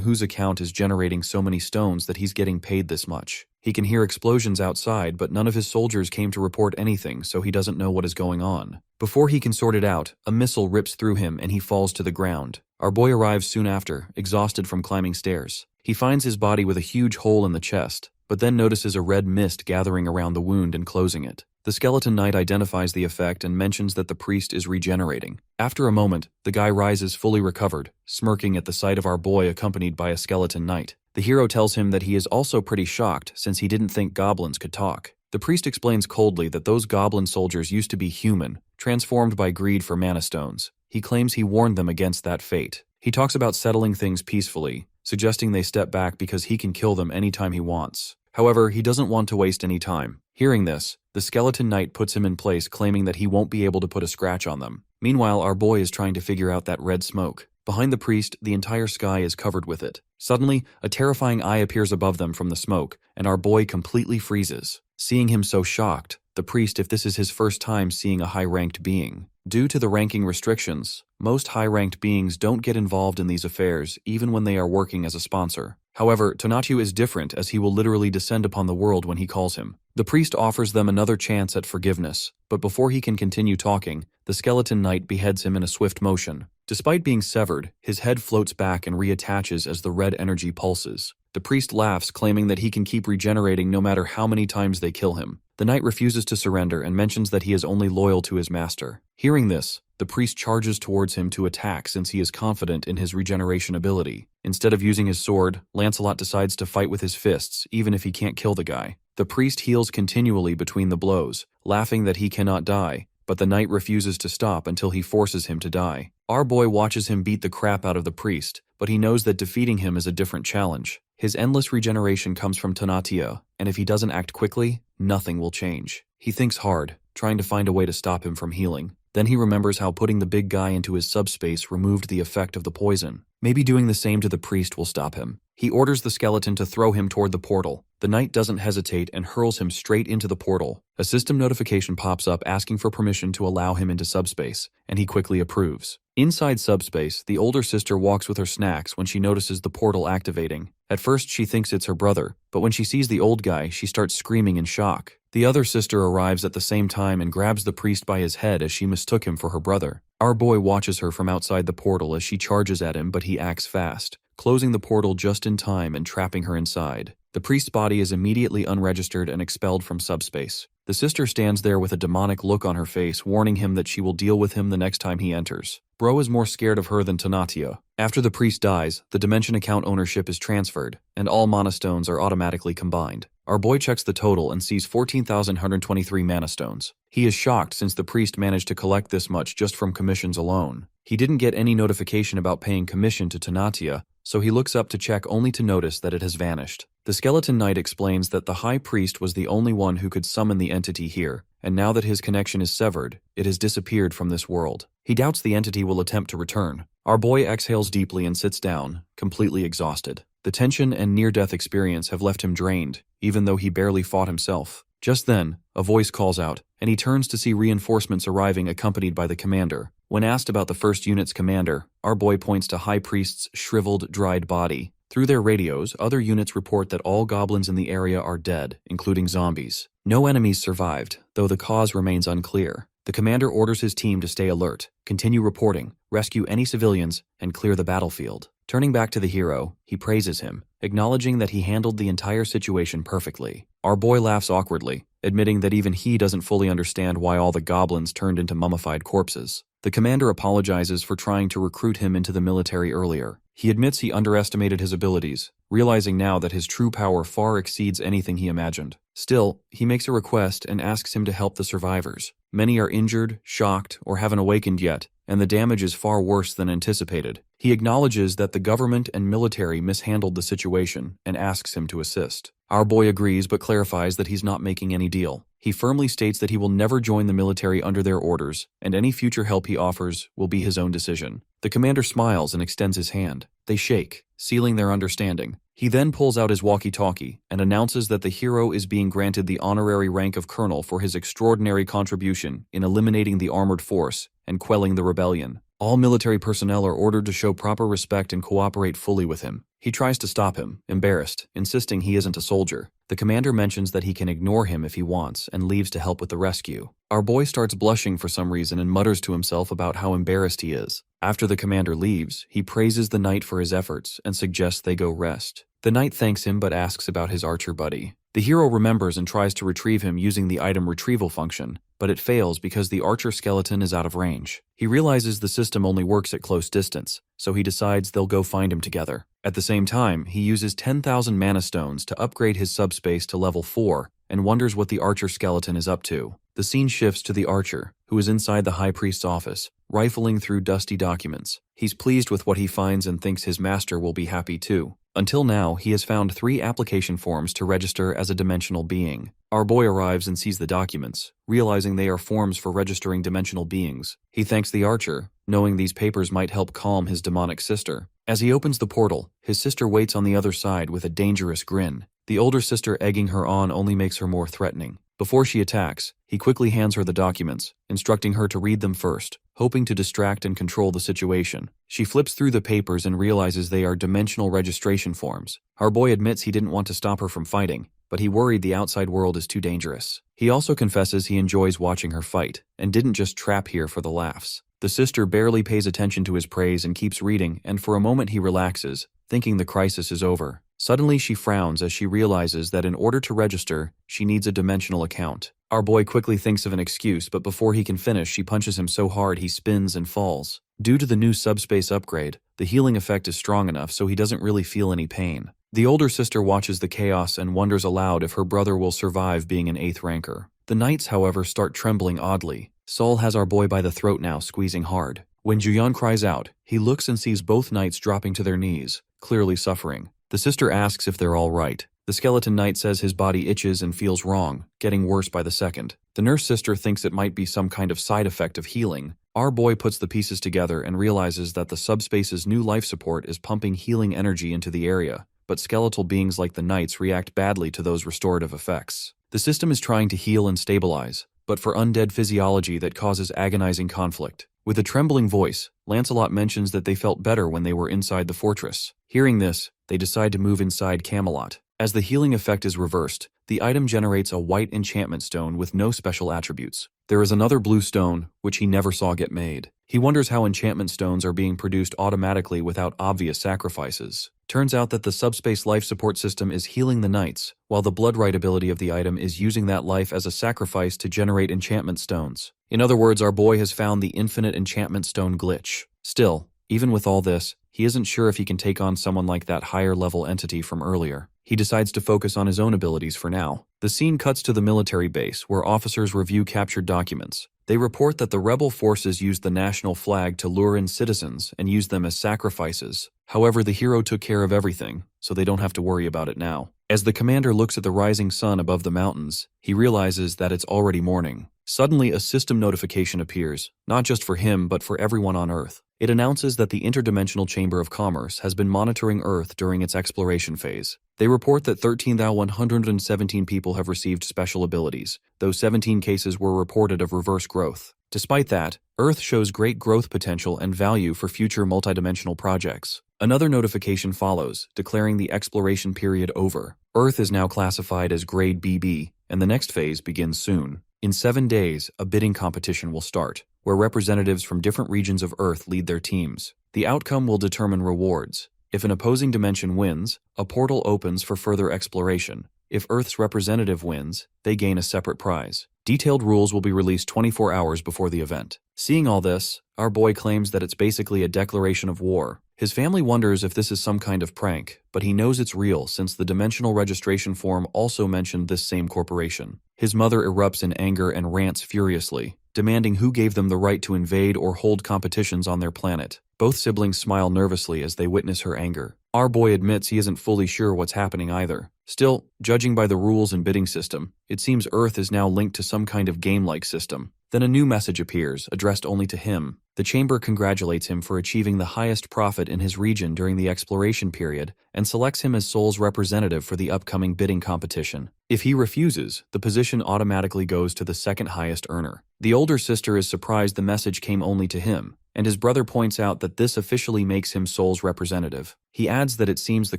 whose account is generating so many stones that he's getting paid this much. He can hear explosions outside, but none of his soldiers came to report anything, so he doesn't know what is going on. Before he can sort it out, a missile rips through him and he falls to the ground. Our boy arrives soon after, exhausted from climbing stairs. He finds his body with a huge hole in the chest, but then notices a red mist gathering around the wound and closing it. The Skeleton Knight identifies the effect and mentions that the priest is regenerating. After a moment, the guy rises fully recovered, smirking at the sight of our boy accompanied by a Skeleton Knight. The hero tells him that he is also pretty shocked since he didn't think goblins could talk. The priest explains coldly that those goblin soldiers used to be human, transformed by greed for mana stones. He claims he warned them against that fate. He talks about settling things peacefully, suggesting they step back because he can kill them anytime he wants. However, he doesn't want to waste any time. Hearing this, the Skeleton Knight puts him in place, claiming that he won't be able to put a scratch on them. Meanwhile, our boy is trying to figure out that red smoke. Behind the priest, the entire sky is covered with it. Suddenly, a terrifying eye appears above them from the smoke, and our boy completely freezes. Seeing him so shocked, the priest, if this is his first time seeing a high-ranked being. Due to the ranking restrictions, most high-ranked beings don't get involved in these affairs even when they are working as a sponsor. However, Tonatiuh is different, as he will literally descend upon the world when he calls him. The priest offers them another chance at forgiveness, but before he can continue talking, the Skeleton Knight beheads him in a swift motion. Despite being severed, his head floats back and reattaches as the red energy pulses. The priest laughs, claiming that he can keep regenerating no matter how many times they kill him. The knight refuses to surrender and mentions that he is only loyal to his master. Hearing this, the priest charges towards him to attack since he is confident in his regeneration ability. Instead of using his sword, Lancelot decides to fight with his fists, even if he can't kill the guy. The priest heals continually between the blows, laughing that he cannot die, but the knight refuses to stop until he forces him to die. Our boy watches him beat the crap out of the priest, but he knows that defeating him is a different challenge. His endless regeneration comes from Tonatiuh, and if he doesn't act quickly, nothing will change. He thinks hard, trying to find a way to stop him from healing. Then he remembers how putting the big guy into his subspace removed the effect of the poison. Maybe doing the same to the priest will stop him. He orders the skeleton to throw him toward the portal. The knight doesn't hesitate and hurls him straight into the portal. A system notification pops up asking for permission to allow him into subspace, and he quickly approves. Inside subspace, the older sister walks with her snacks when she notices the portal activating. At first, she thinks it's her brother, but when she sees the old guy, she starts screaming in shock. The other sister arrives at the same time and grabs the priest by his head as she mistook him for her brother. Our boy watches her from outside the portal as she charges at him, but he acts fast, closing the portal just in time and trapping her inside. The priest's body is immediately unregistered and expelled from subspace. The sister stands there with a demonic look on her face, warning him that she will deal with him the next time he enters. Bro is more scared of her than Tonatiuh. After the priest dies, the dimension account ownership is transferred, and all mana stones are automatically combined. Our boy checks the total and sees 14,123 mana stones. He is shocked since the priest managed to collect this much just from commissions alone. He didn't get any notification about paying commission to Tonatiuh, so he looks up to check only to notice that it has vanished. The skeleton knight explains that the high priest was the only one who could summon the entity here, and now that his connection is severed, it has disappeared from this world. He doubts the entity will attempt to return. Our boy exhales deeply and sits down, completely exhausted. The tension and near-death experience have left him drained, even though he barely fought himself. Just then, a voice calls out, and he turns to see reinforcements arriving accompanied by the commander. When asked about the first unit's commander, our boy points to High Priest's shriveled, dried body. Through their radios, other units report that all goblins in the area are dead, including zombies. No enemies survived, though the cause remains unclear. The commander orders his team to stay alert, continue reporting, rescue any civilians, and clear the battlefield. Turning back to the hero, he praises him, acknowledging that he handled the entire situation perfectly. Our boy laughs awkwardly, admitting that even he doesn't fully understand why all the goblins turned into mummified corpses. The commander apologizes for trying to recruit him into the military earlier. He admits he underestimated his abilities, realizing now that his true power far exceeds anything he imagined. Still, he makes a request and asks him to help the survivors. Many are injured, shocked, or haven't awakened yet, and the damage is far worse than anticipated. He acknowledges that the government and military mishandled the situation and asks him to assist. Our boy agrees but clarifies that he's not making any deal. He firmly states that he will never join the military under their orders, and any future help he offers will be his own decision. The commander smiles and extends his hand. They shake, sealing their understanding. He then pulls out his walkie-talkie and announces that the hero is being granted the honorary rank of colonel for his extraordinary contribution in eliminating the armored force and quelling the rebellion. All military personnel are ordered to show proper respect and cooperate fully with him. He tries to stop him, embarrassed, insisting he isn't a soldier. The commander mentions that he can ignore him if he wants and leaves to help with the rescue. Our boy starts blushing for some reason and mutters to himself about how embarrassed he is. After the commander leaves, he praises the knight for his efforts and suggests they go rest. The knight thanks him but asks about his archer buddy. The hero remembers and tries to retrieve him using the item retrieval function, but it fails because the archer skeleton is out of range. He realizes the system only works at close distance, so he decides they'll go find him together. At the same time, he uses 10,000 mana stones to upgrade his subspace to level 4 and wonders what the archer skeleton is up to. The scene shifts to the archer, who is inside the high priest's office, rifling through dusty documents. He's pleased with what he finds and thinks his master will be happy too. Until now, he has found 3 application forms to register as a dimensional being. Our boy arrives and sees the documents, realizing they are forms for registering dimensional beings. He thanks the archer, knowing these papers might help calm his demonic sister. As he opens the portal, his sister waits on the other side with a dangerous grin. The older sister egging her on only makes her more threatening. Before she attacks, he quickly hands her the documents, instructing her to read them first, hoping to distract and control the situation. She flips through the papers and realizes they are dimensional registration forms. Our boy admits he didn't want to stop her from fighting, but he worried the outside world is too dangerous. He also confesses he enjoys watching her fight, and didn't just trap here for the laughs. The sister barely pays attention to his praise and keeps reading, and for a moment he relaxes, thinking the crisis is over. Suddenly she frowns as she realizes that in order to register, she needs a dimensional account. Our boy quickly thinks of an excuse, but before he can finish, she punches him so hard he spins and falls. Due to the new subspace upgrade, the healing effect is strong enough so he doesn't really feel any pain. The older sister watches the chaos and wonders aloud if her brother will survive being an 8th ranker. The knights, however, start trembling oddly. Saul has our boy by the throat now, squeezing hard. When Juyeon cries out, he looks and sees both knights dropping to their knees, clearly suffering. The sister asks if they're all right. The skeleton knight says his body itches and feels wrong, getting worse by the second. The nurse sister thinks it might be some kind of side effect of healing. Our boy puts the pieces together and realizes that the subspace's new life support is pumping healing energy into the area, but skeletal beings like the knights react badly to those restorative effects. The system is trying to heal and stabilize, but for undead physiology that causes agonizing conflict. With a trembling voice, Lancelot mentions that they felt better when they were inside the fortress. Hearing this, they decide to move inside Camelot. As the healing effect is reversed, the item generates a white enchantment stone with no special attributes. There is another blue stone, which he never saw get made. He wonders how enchantment stones are being produced automatically without obvious sacrifices. Turns out that the subspace life support system is healing the knights, while the blood right ability of the item is using that life as a sacrifice to generate enchantment stones. In other words, our boy has found the infinite enchantment stone glitch. Still, even with all this, he isn't sure if he can take on someone like that higher-level entity from earlier. He decides to focus on his own abilities for now. The scene cuts to the military base, where officers review captured documents. They report that the rebel forces used the national flag to lure in citizens and use them as sacrifices. However, the hero took care of everything, so they don't have to worry about it now. As the commander looks at the rising sun above the mountains, he realizes that it's already morning. Suddenly, a system notification appears, not just for him but for everyone on Earth. It announces that the Interdimensional Chamber of Commerce has been monitoring Earth during its exploration phase. They report that 13,117 people have received special abilities, though 17 cases were reported of reverse growth. Despite that, Earth shows great growth potential and value for future multidimensional projects. Another notification follows, declaring the exploration period over. Earth is now classified as Grade BB, and the next phase begins soon. In 7 days, a bidding competition will start, where representatives from different regions of Earth lead their teams. The outcome will determine rewards. If an opposing dimension wins, a portal opens for further exploration. If Earth's representative wins, they gain a separate prize. Detailed rules will be released 24 hours before the event. Seeing all this, our boy claims that it's basically a declaration of war. His family wonders if this is some kind of prank, but he knows it's real since the dimensional registration form also mentioned this same corporation. His mother erupts in anger and rants furiously, demanding who gave them the right to invade or hold competitions on their planet. Both siblings smile nervously as they witness her anger. Our boy admits he isn't fully sure what's happening either. Still, judging by the rules and bidding system, it seems Earth is now linked to some kind of game-like system. Then a new message appears, addressed only to him. The chamber congratulates him for achieving the highest profit in his region during the exploration period and selects him as Soul's representative for the upcoming bidding competition. If he refuses, the position automatically goes to the second highest earner. The older sister is surprised the message came only to him, and his brother points out that this officially makes him Soul's representative. He adds that it seems the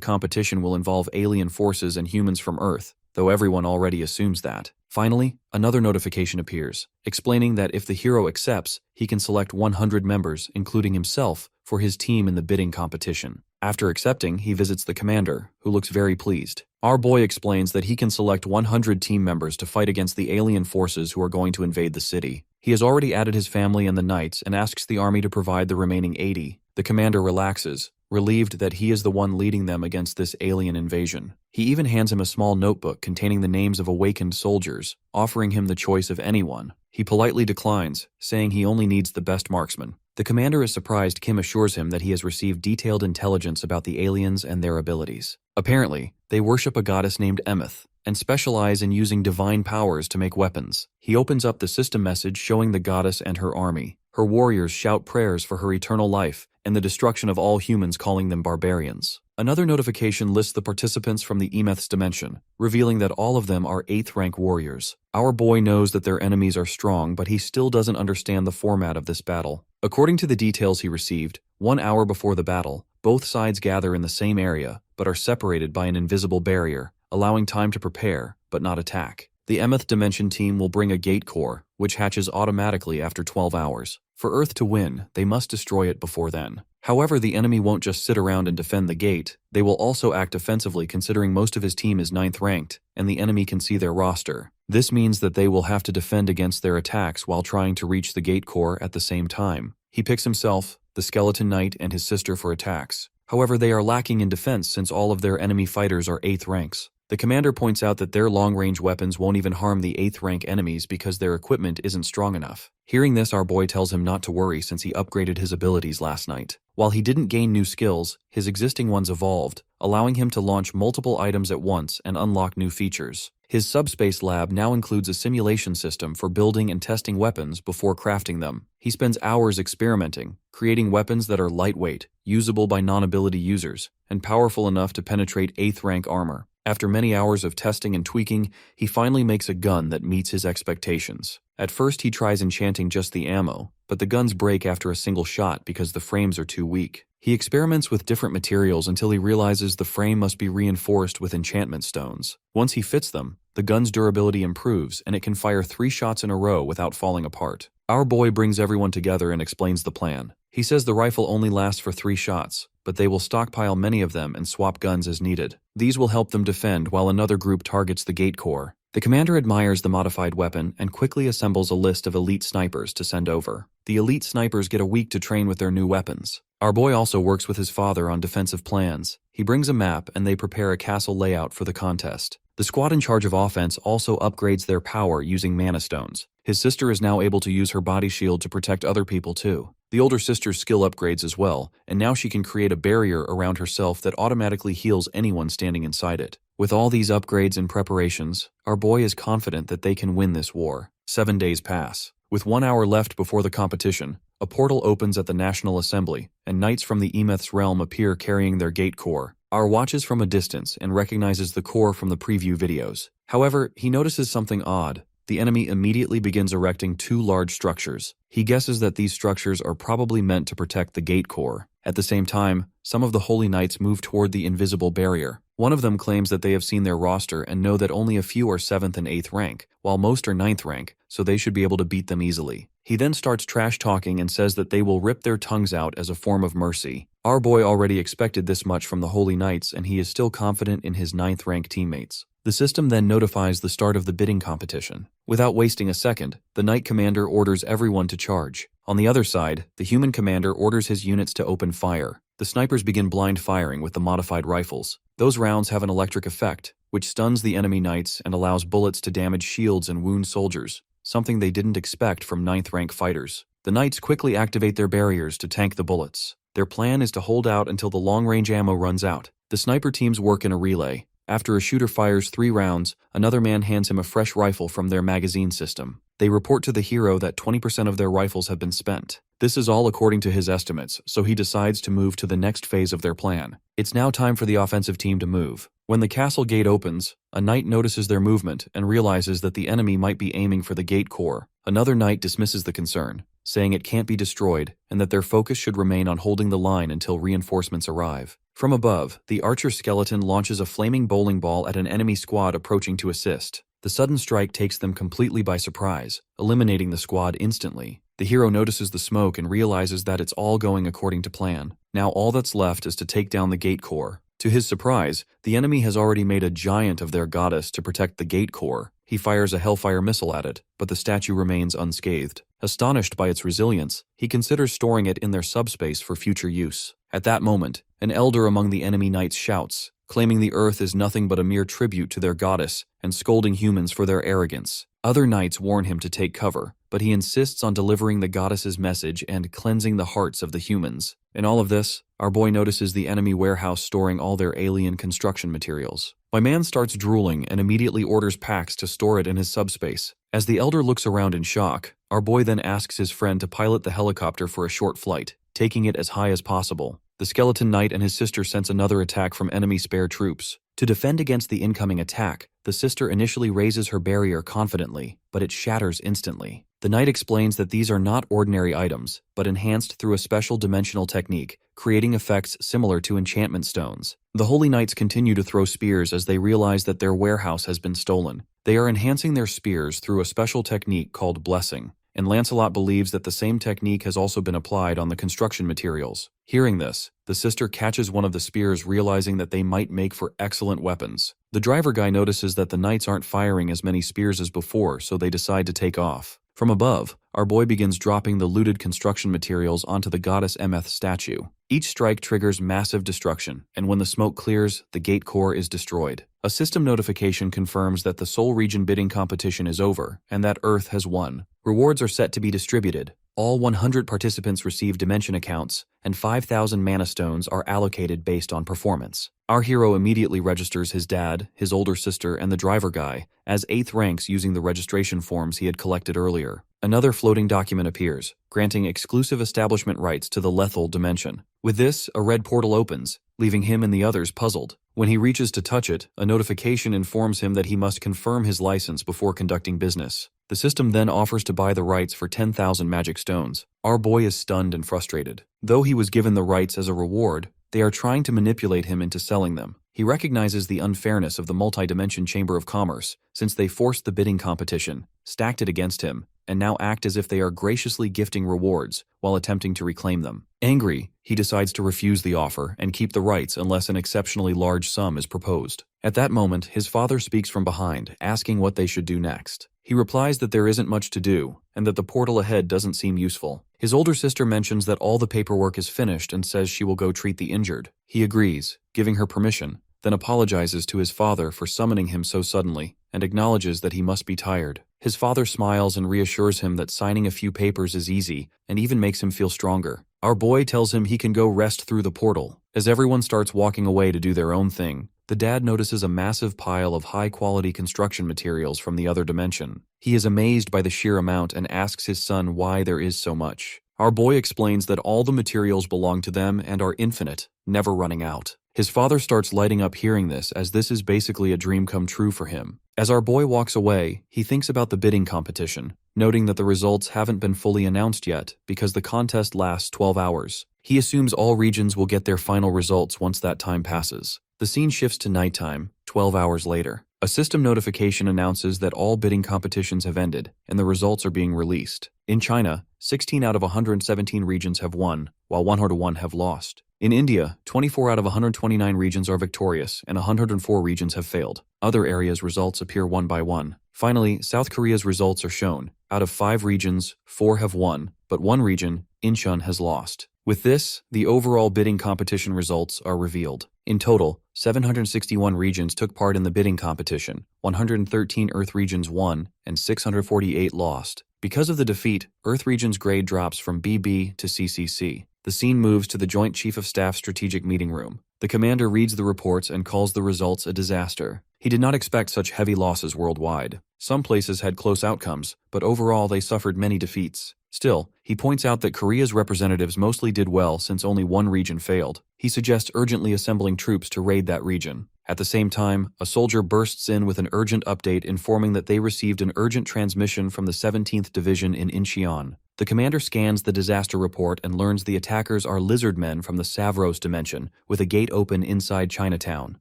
competition will involve alien forces and humans from Earth, though everyone already assumes that. Finally, another notification appears, explaining that if the hero accepts, he can select 100 members, including himself, for his team in the bidding competition. After accepting, he visits the commander, who looks very pleased. Our boy explains that he can select 100 team members to fight against the alien forces who are going to invade the city. He has already added his family and the knights and asks the army to provide the remaining 80. The commander relaxes, relieved that he is the one leading them against this alien invasion. He even hands him a small notebook containing the names of awakened soldiers, offering him the choice of anyone. He politely declines, saying he only needs the best marksman. The commander is surprised Kim assures him that he has received detailed intelligence about the aliens and their abilities. Apparently, they worship a goddess named Emeth and specialize in using divine powers to make weapons. He opens up the system message showing the goddess and her army. Her warriors shout prayers for her eternal life and the destruction of all humans, calling them barbarians. Another notification lists the participants from the Emeth's dimension, revealing that all of them are 8th rank warriors. Our boy knows that their enemies are strong, but he still doesn't understand the format of this battle. According to the details he received, 1 hour before the battle, both sides gather in the same area, but are separated by an invisible barrier, allowing time to prepare, but not attack. The Emeth Dimension team will bring a gate core, which hatches automatically after 12 hours. For Earth to win, they must destroy it before then. However, the enemy won't just sit around and defend the gate, they will also act offensively considering most of his team is 9th ranked, and the enemy can see their roster. This means that they will have to defend against their attacks while trying to reach the gate core at the same time. He picks himself, the Skeleton Knight, and his sister for attacks. However, they are lacking in defense since all of their enemy fighters are 8th ranks. The commander points out that their long-range weapons won't even harm the 8th rank enemies because their equipment isn't strong enough. Hearing this, our boy tells him not to worry since he upgraded his abilities last night. While he didn't gain new skills, his existing ones evolved, allowing him to launch multiple items at once and unlock new features. His Subspace lab now includes a simulation system for building and testing weapons before crafting them. He spends hours experimenting, creating weapons that are lightweight, usable by non-ability users, and powerful enough to penetrate 8th rank armor. After many hours of testing and tweaking, he finally makes a gun that meets his expectations. At first, he tries enchanting just the ammo, but the guns break after a single shot because the frames are too weak. He experiments with different materials until he realizes the frame must be reinforced with enchantment stones. Once he fits them, the gun's durability improves and it can fire 3 shots in a row without falling apart. Our boy brings everyone together and explains the plan. He says the rifle only lasts for 3 shots, but they will stockpile many of them and swap guns as needed. These will help them defend while another group targets the gate core. The commander admires the modified weapon and quickly assembles a list of elite snipers to send over. The elite snipers get a week to train with their new weapons. Our boy also works with his father on defensive plans. He brings a map and they prepare a castle layout for the contest. The squad in charge of offense also upgrades their power using mana stones. His sister is now able to use her body shield to protect other people too. The older sister's skill upgrades as well, and now she can create a barrier around herself that automatically heals anyone standing inside it. With all these upgrades and preparations, our boy is confident that they can win this war. 7 days pass. With 1 hour left before the competition, a portal opens at the National Assembly, and knights from the Emeth's realm appear carrying their gate core. Our watches from a distance and recognizes the core from the preview videos. However, he notices something odd. The enemy immediately begins erecting 2 large structures. He guesses that these structures are probably meant to protect the gate core. At the same time, some of the Holy Knights move toward the invisible barrier. One of them claims that they have seen their roster and know that only a few are 7th and 8th rank, while most are 9th rank, so they should be able to beat them easily. He then starts trash talking and says that they will rip their tongues out as a form of mercy. Our boy already expected this much from the Holy Knights, and he is still confident in his 9th rank teammates. The system then notifies the start of the bidding competition. Without wasting a second, the Knight Commander orders everyone to charge. On the other side, the Human Commander orders his units to open fire. The snipers begin blind firing with the modified rifles. Those rounds have an electric effect, which stuns the enemy knights and allows bullets to damage shields and wound soldiers, something they didn't expect from 9th rank fighters. The knights quickly activate their barriers to tank the bullets. Their plan is to hold out until the long-range ammo runs out. The sniper teams work in a relay. After a shooter fires 3 rounds, another man hands him a fresh rifle from their magazine system. They report to the hero that 20% of their rifles have been spent. This is all according to his estimates, so he decides to move to the next phase of their plan. It's now time for the offensive team to move. When the castle gate opens, a knight notices their movement and realizes that the enemy might be aiming for the gate core. Another knight dismisses the concern, saying it can't be destroyed and that their focus should remain on holding the line until reinforcements arrive. From above, the archer skeleton launches a flaming bowling ball at an enemy squad approaching to assist. The sudden strike takes them completely by surprise, eliminating the squad instantly. The hero notices the smoke and realizes that it's all going according to plan. Now all that's left is to take down the gate core. To his surprise, the enemy has already made a giant of their goddess to protect the gate core. He fires a hellfire missile at it, but the statue remains unscathed. Astonished by its resilience, he considers storing it in their subspace for future use. At that moment, an elder among the enemy knights shouts, claiming the earth is nothing but a mere tribute to their goddess and scolding humans for their arrogance. Other knights warn him to take cover, but he insists on delivering the goddess's message and cleansing the hearts of the humans. In all of this, our boy notices the enemy warehouse storing all their alien construction materials. My man starts drooling and immediately orders Pax to store it in his subspace. As the elder looks around in shock, our boy then asks his friend to pilot the helicopter for a short flight, taking it as high as possible. The skeleton knight and his sister sense another attack from enemy spare troops. To defend against the incoming attack, the sister initially raises her barrier confidently, but it shatters instantly. The knight explains that these are not ordinary items, but enhanced through a special dimensional technique, creating effects similar to enchantment stones. The Holy Knights continue to throw spears as they realize that their warehouse has been stolen. They are enhancing their spears through a special technique called blessing, and Lancelot believes that the same technique has also been applied on the construction materials. Hearing this, the sister catches one of the spears, realizing that they might make for excellent weapons. The driver guy notices that the knights aren't firing as many spears as before, so they decide to take off. From above, our boy begins dropping the looted construction materials onto the goddess Emeth statue. Each strike triggers massive destruction, and when the smoke clears, the gate core is destroyed. A system notification confirms that the Soul Region bidding competition is over, and that Earth has won. Rewards are set to be distributed. All 100 participants receive dimension accounts, and 5,000 mana stones are allocated based on performance. Our hero immediately registers his dad, his older sister, and the driver guy as 8th ranks using the registration forms he had collected earlier. Another floating document appears, granting exclusive establishment rights to the lethal dimension. With this, a red portal opens, leaving him and the others puzzled. When he reaches to touch it, a notification informs him that he must confirm his license before conducting business. The system then offers to buy the rights for 10,000 magic stones. Our boy is stunned and frustrated. Though he was given the rights as a reward, they are trying to manipulate him into selling them. He recognizes the unfairness of the multi-dimension Chamber of Commerce, since they forced the bidding competition, stacked it against him, and now act as if they are graciously gifting rewards while attempting to reclaim them. Angry, he decides to refuse the offer and keep the rights unless an exceptionally large sum is proposed. At that moment, his father speaks from behind, asking what they should do next. He replies that there isn't much to do, and that the portal ahead doesn't seem useful. His older sister mentions that all the paperwork is finished and says she will go treat the injured. He agrees, giving her permission. then apologizes to his father for summoning him so suddenly, and acknowledges that he must be tired. His father smiles and reassures him that signing a few papers is easy, and even makes him feel stronger. Our boy tells him he can go rest through the portal. As everyone starts walking away to do their own thing, the dad notices a massive pile of high-quality construction materials from the other dimension. He is amazed by the sheer amount and asks his son why there is so much. Our boy explains that all the materials belong to them and are infinite, never running out. His father starts lighting up hearing this, as this is basically a dream come true for him. As our boy walks away, he thinks about the bidding competition, noting that the results haven't been fully announced yet because the contest lasts 12 hours. He assumes all regions will get their final results once that time passes. The scene shifts to nighttime, 12 hours later. A system notification announces that all bidding competitions have ended, and the results are being released. In China, 16 out of 117 regions have won, while 101 have lost. In India, 24 out of 129 regions are victorious, and 104 regions have failed. Other areas' results appear one by one. Finally, South Korea's results are shown. Out of 5 regions, 4 have won, but one region, Incheon, has lost. With this, the overall bidding competition results are revealed. In total, 761 regions took part in the bidding competition, 113 Earth regions won, and 648 lost. Because of the defeat, Earth region's grade drops from BB to CCC. The scene moves to the Joint Chief of Staff strategic meeting room. The commander reads the reports and calls the results a disaster. He did not expect such heavy losses worldwide. Some places had close outcomes, but overall they suffered many defeats. Still, he points out that Korea's representatives mostly did well since only one region failed. He suggests urgently assembling troops to raid that region. At the same time, a soldier bursts in with an urgent update informing that they received an urgent transmission from the 17th Division in Incheon. The commander scans the disaster report and learns the attackers are lizard men from the Savros dimension, with a gate open inside Chinatown.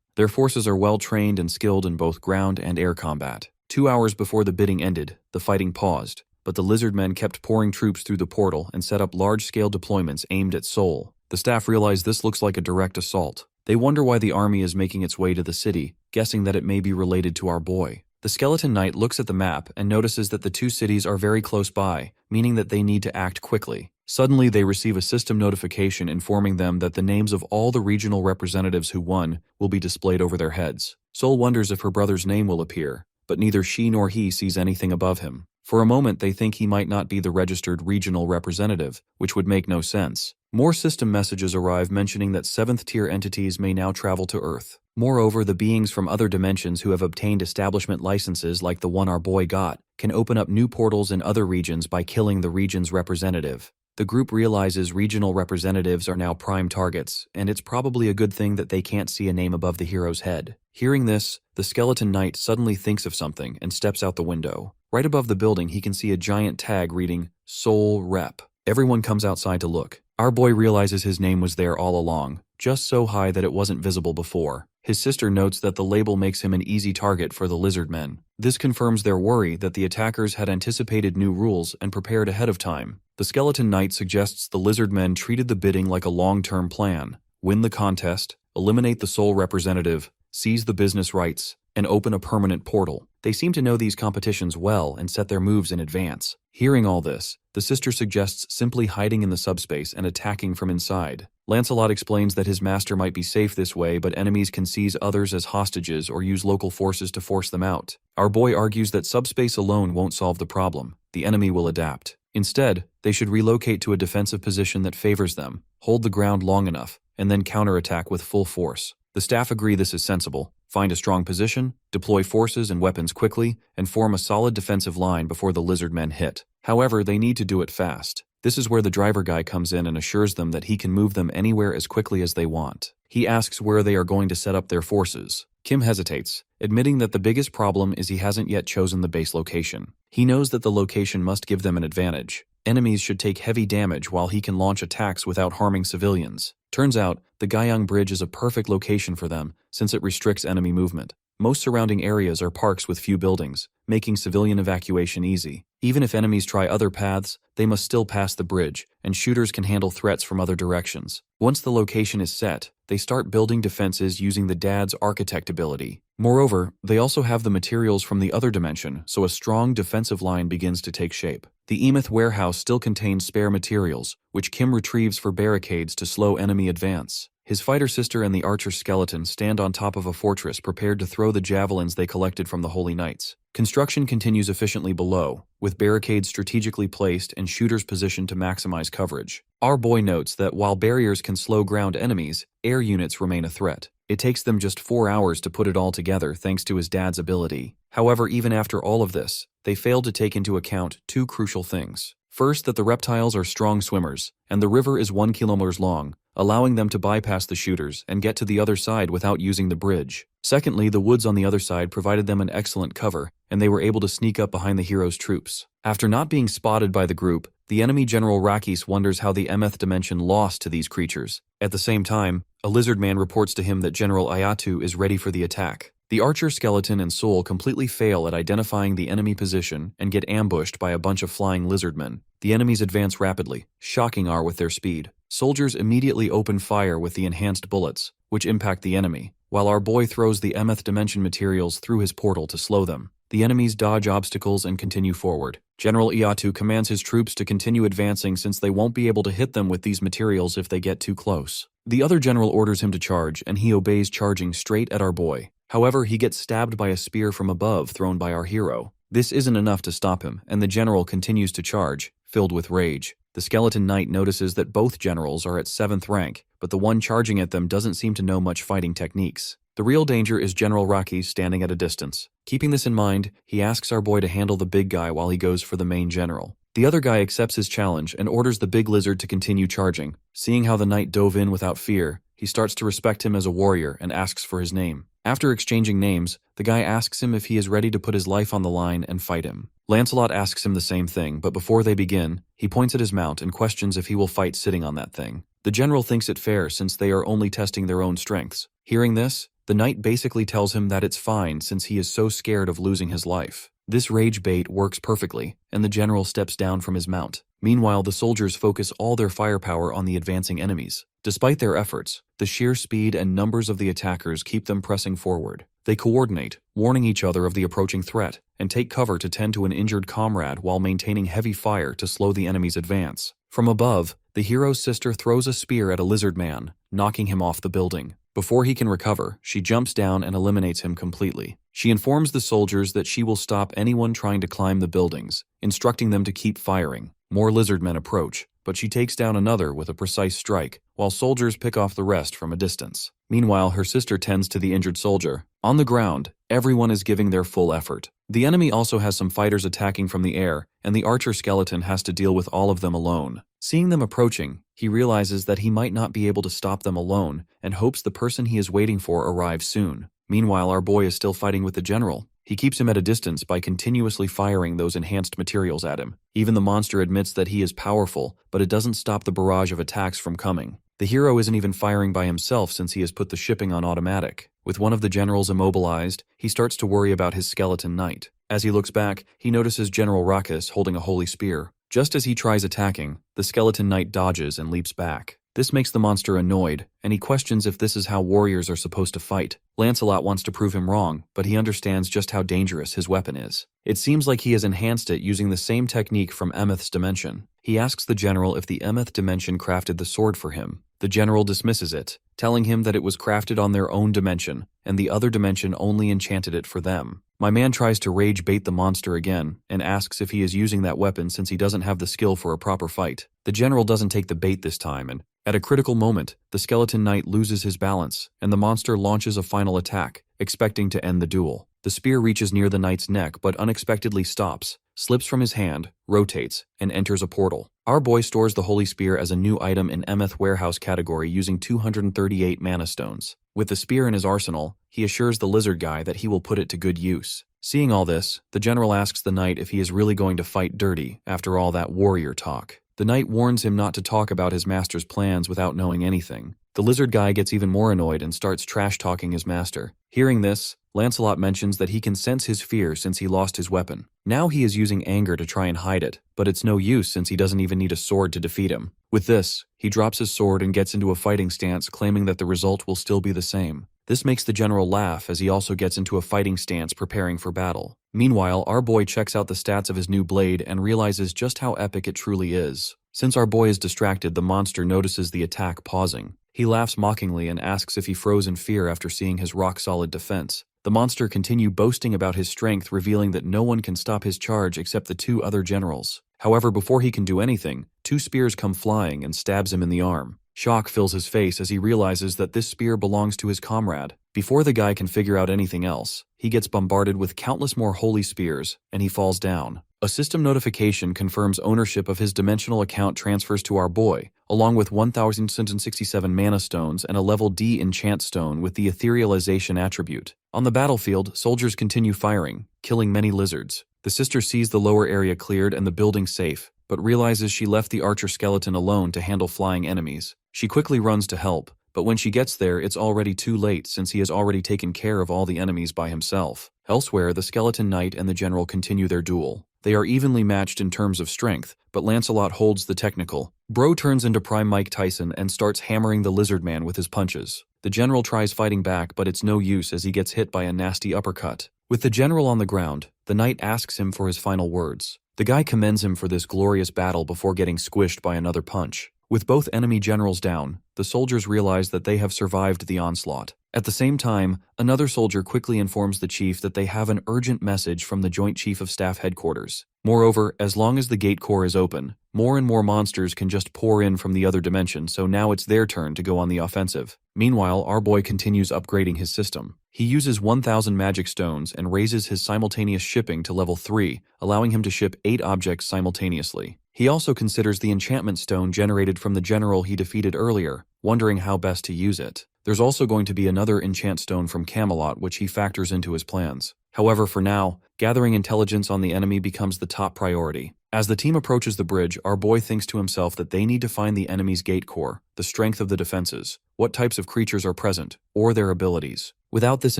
Their forces are well trained and skilled in both ground and air combat. 2 hours before the bidding ended, the fighting paused, but the lizard men kept pouring troops through the portal and set up large-scale deployments aimed at Seoul. The staff realize this looks like a direct assault. They wonder why the army is making its way to the city, guessing that it may be related to our boy. The Skeleton Knight looks at the map and notices that the two cities are very close by, meaning that they need to act quickly. Suddenly, they receive a system notification informing them that the names of all the regional representatives who won will be displayed over their heads. Sol wonders if her brother's name will appear, but neither she nor he sees anything above him. For a moment, they think he might not be the registered regional representative, which would make no sense. More system messages arrive mentioning that 7th-tier entities may now travel to Earth. Moreover, the beings from other dimensions who have obtained establishment licenses like the one our boy got can open up new portals in other regions by killing the region's representative. The group realizes regional representatives are now prime targets, and it's probably a good thing that they can't see a name above the hero's head. Hearing this, the Skeleton Knight suddenly thinks of something and steps out the window. Right above the building, he can see a giant tag reading, Soul Rep. Everyone comes outside to look. Our boy realizes his name was there all along, just so high that it wasn't visible before. His sister notes that the label makes him an easy target for the lizard men. This confirms their worry that the attackers had anticipated new rules and prepared ahead of time. The Skeleton Knight suggests the lizard men treated the bidding like a long-term plan. Win the contest, eliminate the sole representative, seize the business rights, and open a permanent portal. They seem to know these competitions well and set their moves in advance. Hearing all this, the sister suggests simply hiding in the subspace and attacking from inside. Lancelot explains that his master might be safe this way, but enemies can seize others as hostages or use local forces to force them out. Our boy argues that subspace alone won't solve the problem. The enemy will adapt. Instead, they should relocate to a defensive position that favors them, hold the ground long enough, and then counterattack with full force. The staff agree this is sensible. Find a strong position, deploy forces and weapons quickly, and form a solid defensive line before the lizard men hit. However, they need to do it fast. This is where the driver guy comes in and assures them that he can move them anywhere as quickly as they want. He asks where they are going to set up their forces. Kim hesitates, admitting that the biggest problem is he hasn't yet chosen the base location. He knows that the location must give them an advantage. Enemies should take heavy damage while he can launch attacks without harming civilians. Turns out, the Gyeong Bridge is a perfect location for them since it restricts enemy movement. Most surrounding areas are parks with few buildings, making civilian evacuation easy. Even if enemies try other paths, they must still pass the bridge, and shooters can handle threats from other directions. Once the location is set, they start building defenses using the dad's architect ability. Moreover, they also have the materials from the other dimension, so a strong defensive line begins to take shape. The Emeth warehouse still contains spare materials, which Kim retrieves for barricades to slow enemy advance. His fighter sister and the archer skeleton stand on top of a fortress prepared to throw the javelins they collected from the Holy Knights. Construction continues efficiently below, with barricades strategically placed and shooters positioned to maximize coverage. Our boy notes that while barriers can slow ground enemies, air units remain a threat. It takes them just 4 hours to put it all together thanks to his dad's ability. However, even after all of this, they failed to take into account 2 crucial things. First, that the reptiles are strong swimmers, and the river is 1 kilometer long, allowing them to bypass the shooters and get to the other side without using the bridge. Secondly, the woods on the other side provided them an excellent cover, and they were able to sneak up behind the hero's troops. After not being spotted by the group, the enemy General Rakis wonders how the Mth dimension lost to these creatures. At the same time, a lizard man reports to him that General Ayatu is ready for the attack. The archer skeleton and soul completely fail at identifying the enemy position and get ambushed by a bunch of flying lizardmen. The enemies advance rapidly, shocking R with their speed. Soldiers immediately open fire with the enhanced bullets, which impact the enemy, while our boy throws the Mth dimension materials through his portal to slow them. The enemies dodge obstacles and continue forward. General Iatu commands his troops to continue advancing since they won't be able to hit them with these materials if they get too close. The other general orders him to charge, and he obeys, charging straight at our boy. However, he gets stabbed by a spear from above thrown by our hero. This isn't enough to stop him, and the general continues to charge, filled with rage. The skeleton knight notices that both generals are at 7th rank, but the one charging at them doesn't seem to know much fighting techniques. The real danger is General Raki standing at a distance. Keeping this in mind, he asks our boy to handle the big guy while he goes for the main general. The other guy accepts his challenge and orders the big lizard to continue charging. Seeing how the knight dove in without fear, he starts to respect him as a warrior and asks for his name. After exchanging names, the guy asks him if he is ready to put his life on the line and fight him. Lancelot asks him the same thing, but before they begin, he points at his mount and questions if he will fight sitting on that thing. The general thinks it fair since they are only testing their own strengths. Hearing this, the knight basically tells him that it's fine since he is so scared of losing his life. This rage bait works perfectly, and the general steps down from his mount. Meanwhile, the soldiers focus all their firepower on the advancing enemies. Despite their efforts, the sheer speed and numbers of the attackers keep them pressing forward. They coordinate, warning each other of the approaching threat, and take cover to tend to an injured comrade while maintaining heavy fire to slow the enemy's advance. From above, the hero's sister throws a spear at a lizard man, knocking him off the building. Before he can recover, she jumps down and eliminates him completely. She informs the soldiers that she will stop anyone trying to climb the buildings, instructing them to keep firing. More lizardmen approach, but she takes down another with a precise strike, while soldiers pick off the rest from a distance. Meanwhile, her sister tends to the injured soldier. On the ground, everyone is giving their full effort. The enemy also has some fighters attacking from the air, and the archer skeleton has to deal with all of them alone. Seeing them approaching, he realizes that he might not be able to stop them alone and hopes the person he is waiting for arrives soon. Meanwhile, our boy is still fighting with the general. He keeps him at a distance by continuously firing those enhanced materials at him. Even the monster admits that he is powerful, but it doesn't stop the barrage of attacks from coming. The hero isn't even firing by himself since he has put the shipping on automatic. With one of the generals immobilized, he starts to worry about his skeleton knight. As he looks back, he notices General Rakis holding a holy spear. Just as he tries attacking, the skeleton knight dodges and leaps back. This makes the monster annoyed, and he questions if this is how warriors are supposed to fight. Lancelot wants to prove him wrong, but he understands just how dangerous his weapon is. It seems like he has enhanced it using the same technique from Emeth's dimension. He asks the general if the Emeth dimension crafted the sword for him. The general dismisses it, telling him that it was crafted on their own dimension, and the other dimension only enchanted it for them. My man tries to rage bait the monster again, and asks if he is using that weapon since he doesn't have the skill for a proper fight. The general doesn't take the bait this time, and at a critical moment, the skeleton knight loses his balance, and the monster launches a final attack, expecting to end the duel. The spear reaches near the knight's neck but unexpectedly stops, slips from his hand, rotates, and enters a portal. Our boy stores the holy spear as a new item in Emeth warehouse category using 238 mana stones. With the spear in his arsenal, he assures the lizard guy that he will put it to good use. Seeing all this, the general asks the knight if he is really going to fight dirty after all that warrior talk. The knight warns him not to talk about his master's plans without knowing anything. The lizard guy gets even more annoyed and starts trash-talking his master. Hearing this, Lancelot mentions that he can sense his fear since he lost his weapon. Now he is using anger to try and hide it, but it's no use since he doesn't even need a sword to defeat him. With this, he drops his sword and gets into a fighting stance, claiming that the result will still be the same. This makes the general laugh as he also gets into a fighting stance preparing for battle. Meanwhile, our boy checks out the stats of his new blade and realizes just how epic it truly is. Since our boy is distracted, the monster notices the attack pausing. He laughs mockingly and asks if he froze in fear after seeing his rock-solid defense. The monster continues boasting about his strength, revealing that no one can stop his charge except the 2 other generals. However, before he can do anything, 2 spears come flying and stabs him in the arm. Shock fills his face as he realizes that this spear belongs to his comrade. Before the guy can figure out anything else, he gets bombarded with countless more holy spears, and he falls down. A system notification confirms ownership of his dimensional account transfers to our boy, along with 1,667 mana stones and a level D enchant stone with the etherealization attribute. On the battlefield, soldiers continue firing, killing many lizards. The sister sees the lower area cleared and the building safe, but realizes she left the archer skeleton alone to handle flying enemies. She quickly runs to help, but when she gets there, it's already too late since he has already taken care of all the enemies by himself. Elsewhere, the skeleton knight and the general continue their duel. They are evenly matched in terms of strength, but Lancelot holds the technical. Bro turns into Prime Mike Tyson and starts hammering the lizard man with his punches. The general tries fighting back, but it's no use as he gets hit by a nasty uppercut. With the general on the ground, the knight asks him for his final words. The guy commends him for this glorious battle before getting squished by another punch. With both enemy generals down, the soldiers realize that they have survived the onslaught. At the same time, another soldier quickly informs the chief that they have an urgent message from the Joint Chief of Staff headquarters. Moreover, as long as the gate core is open, more and more monsters can just pour in from the other dimension, so now it's their turn to go on the offensive. Meanwhile, our boy continues upgrading his system. He uses 1,000 magic stones and raises his simultaneous shipping to level 3, allowing him to ship 8 objects simultaneously. He also considers the enchantment stone generated from the general he defeated earlier, wondering how best to use it. There's also going to be another enchant stone from Camelot which he factors into his plans. However, for now, gathering intelligence on the enemy becomes the top priority. As the team approaches the bridge, our boy thinks to himself that they need to find the enemy's gate core, the strength of the defenses, what types of creatures are present, or their abilities. Without this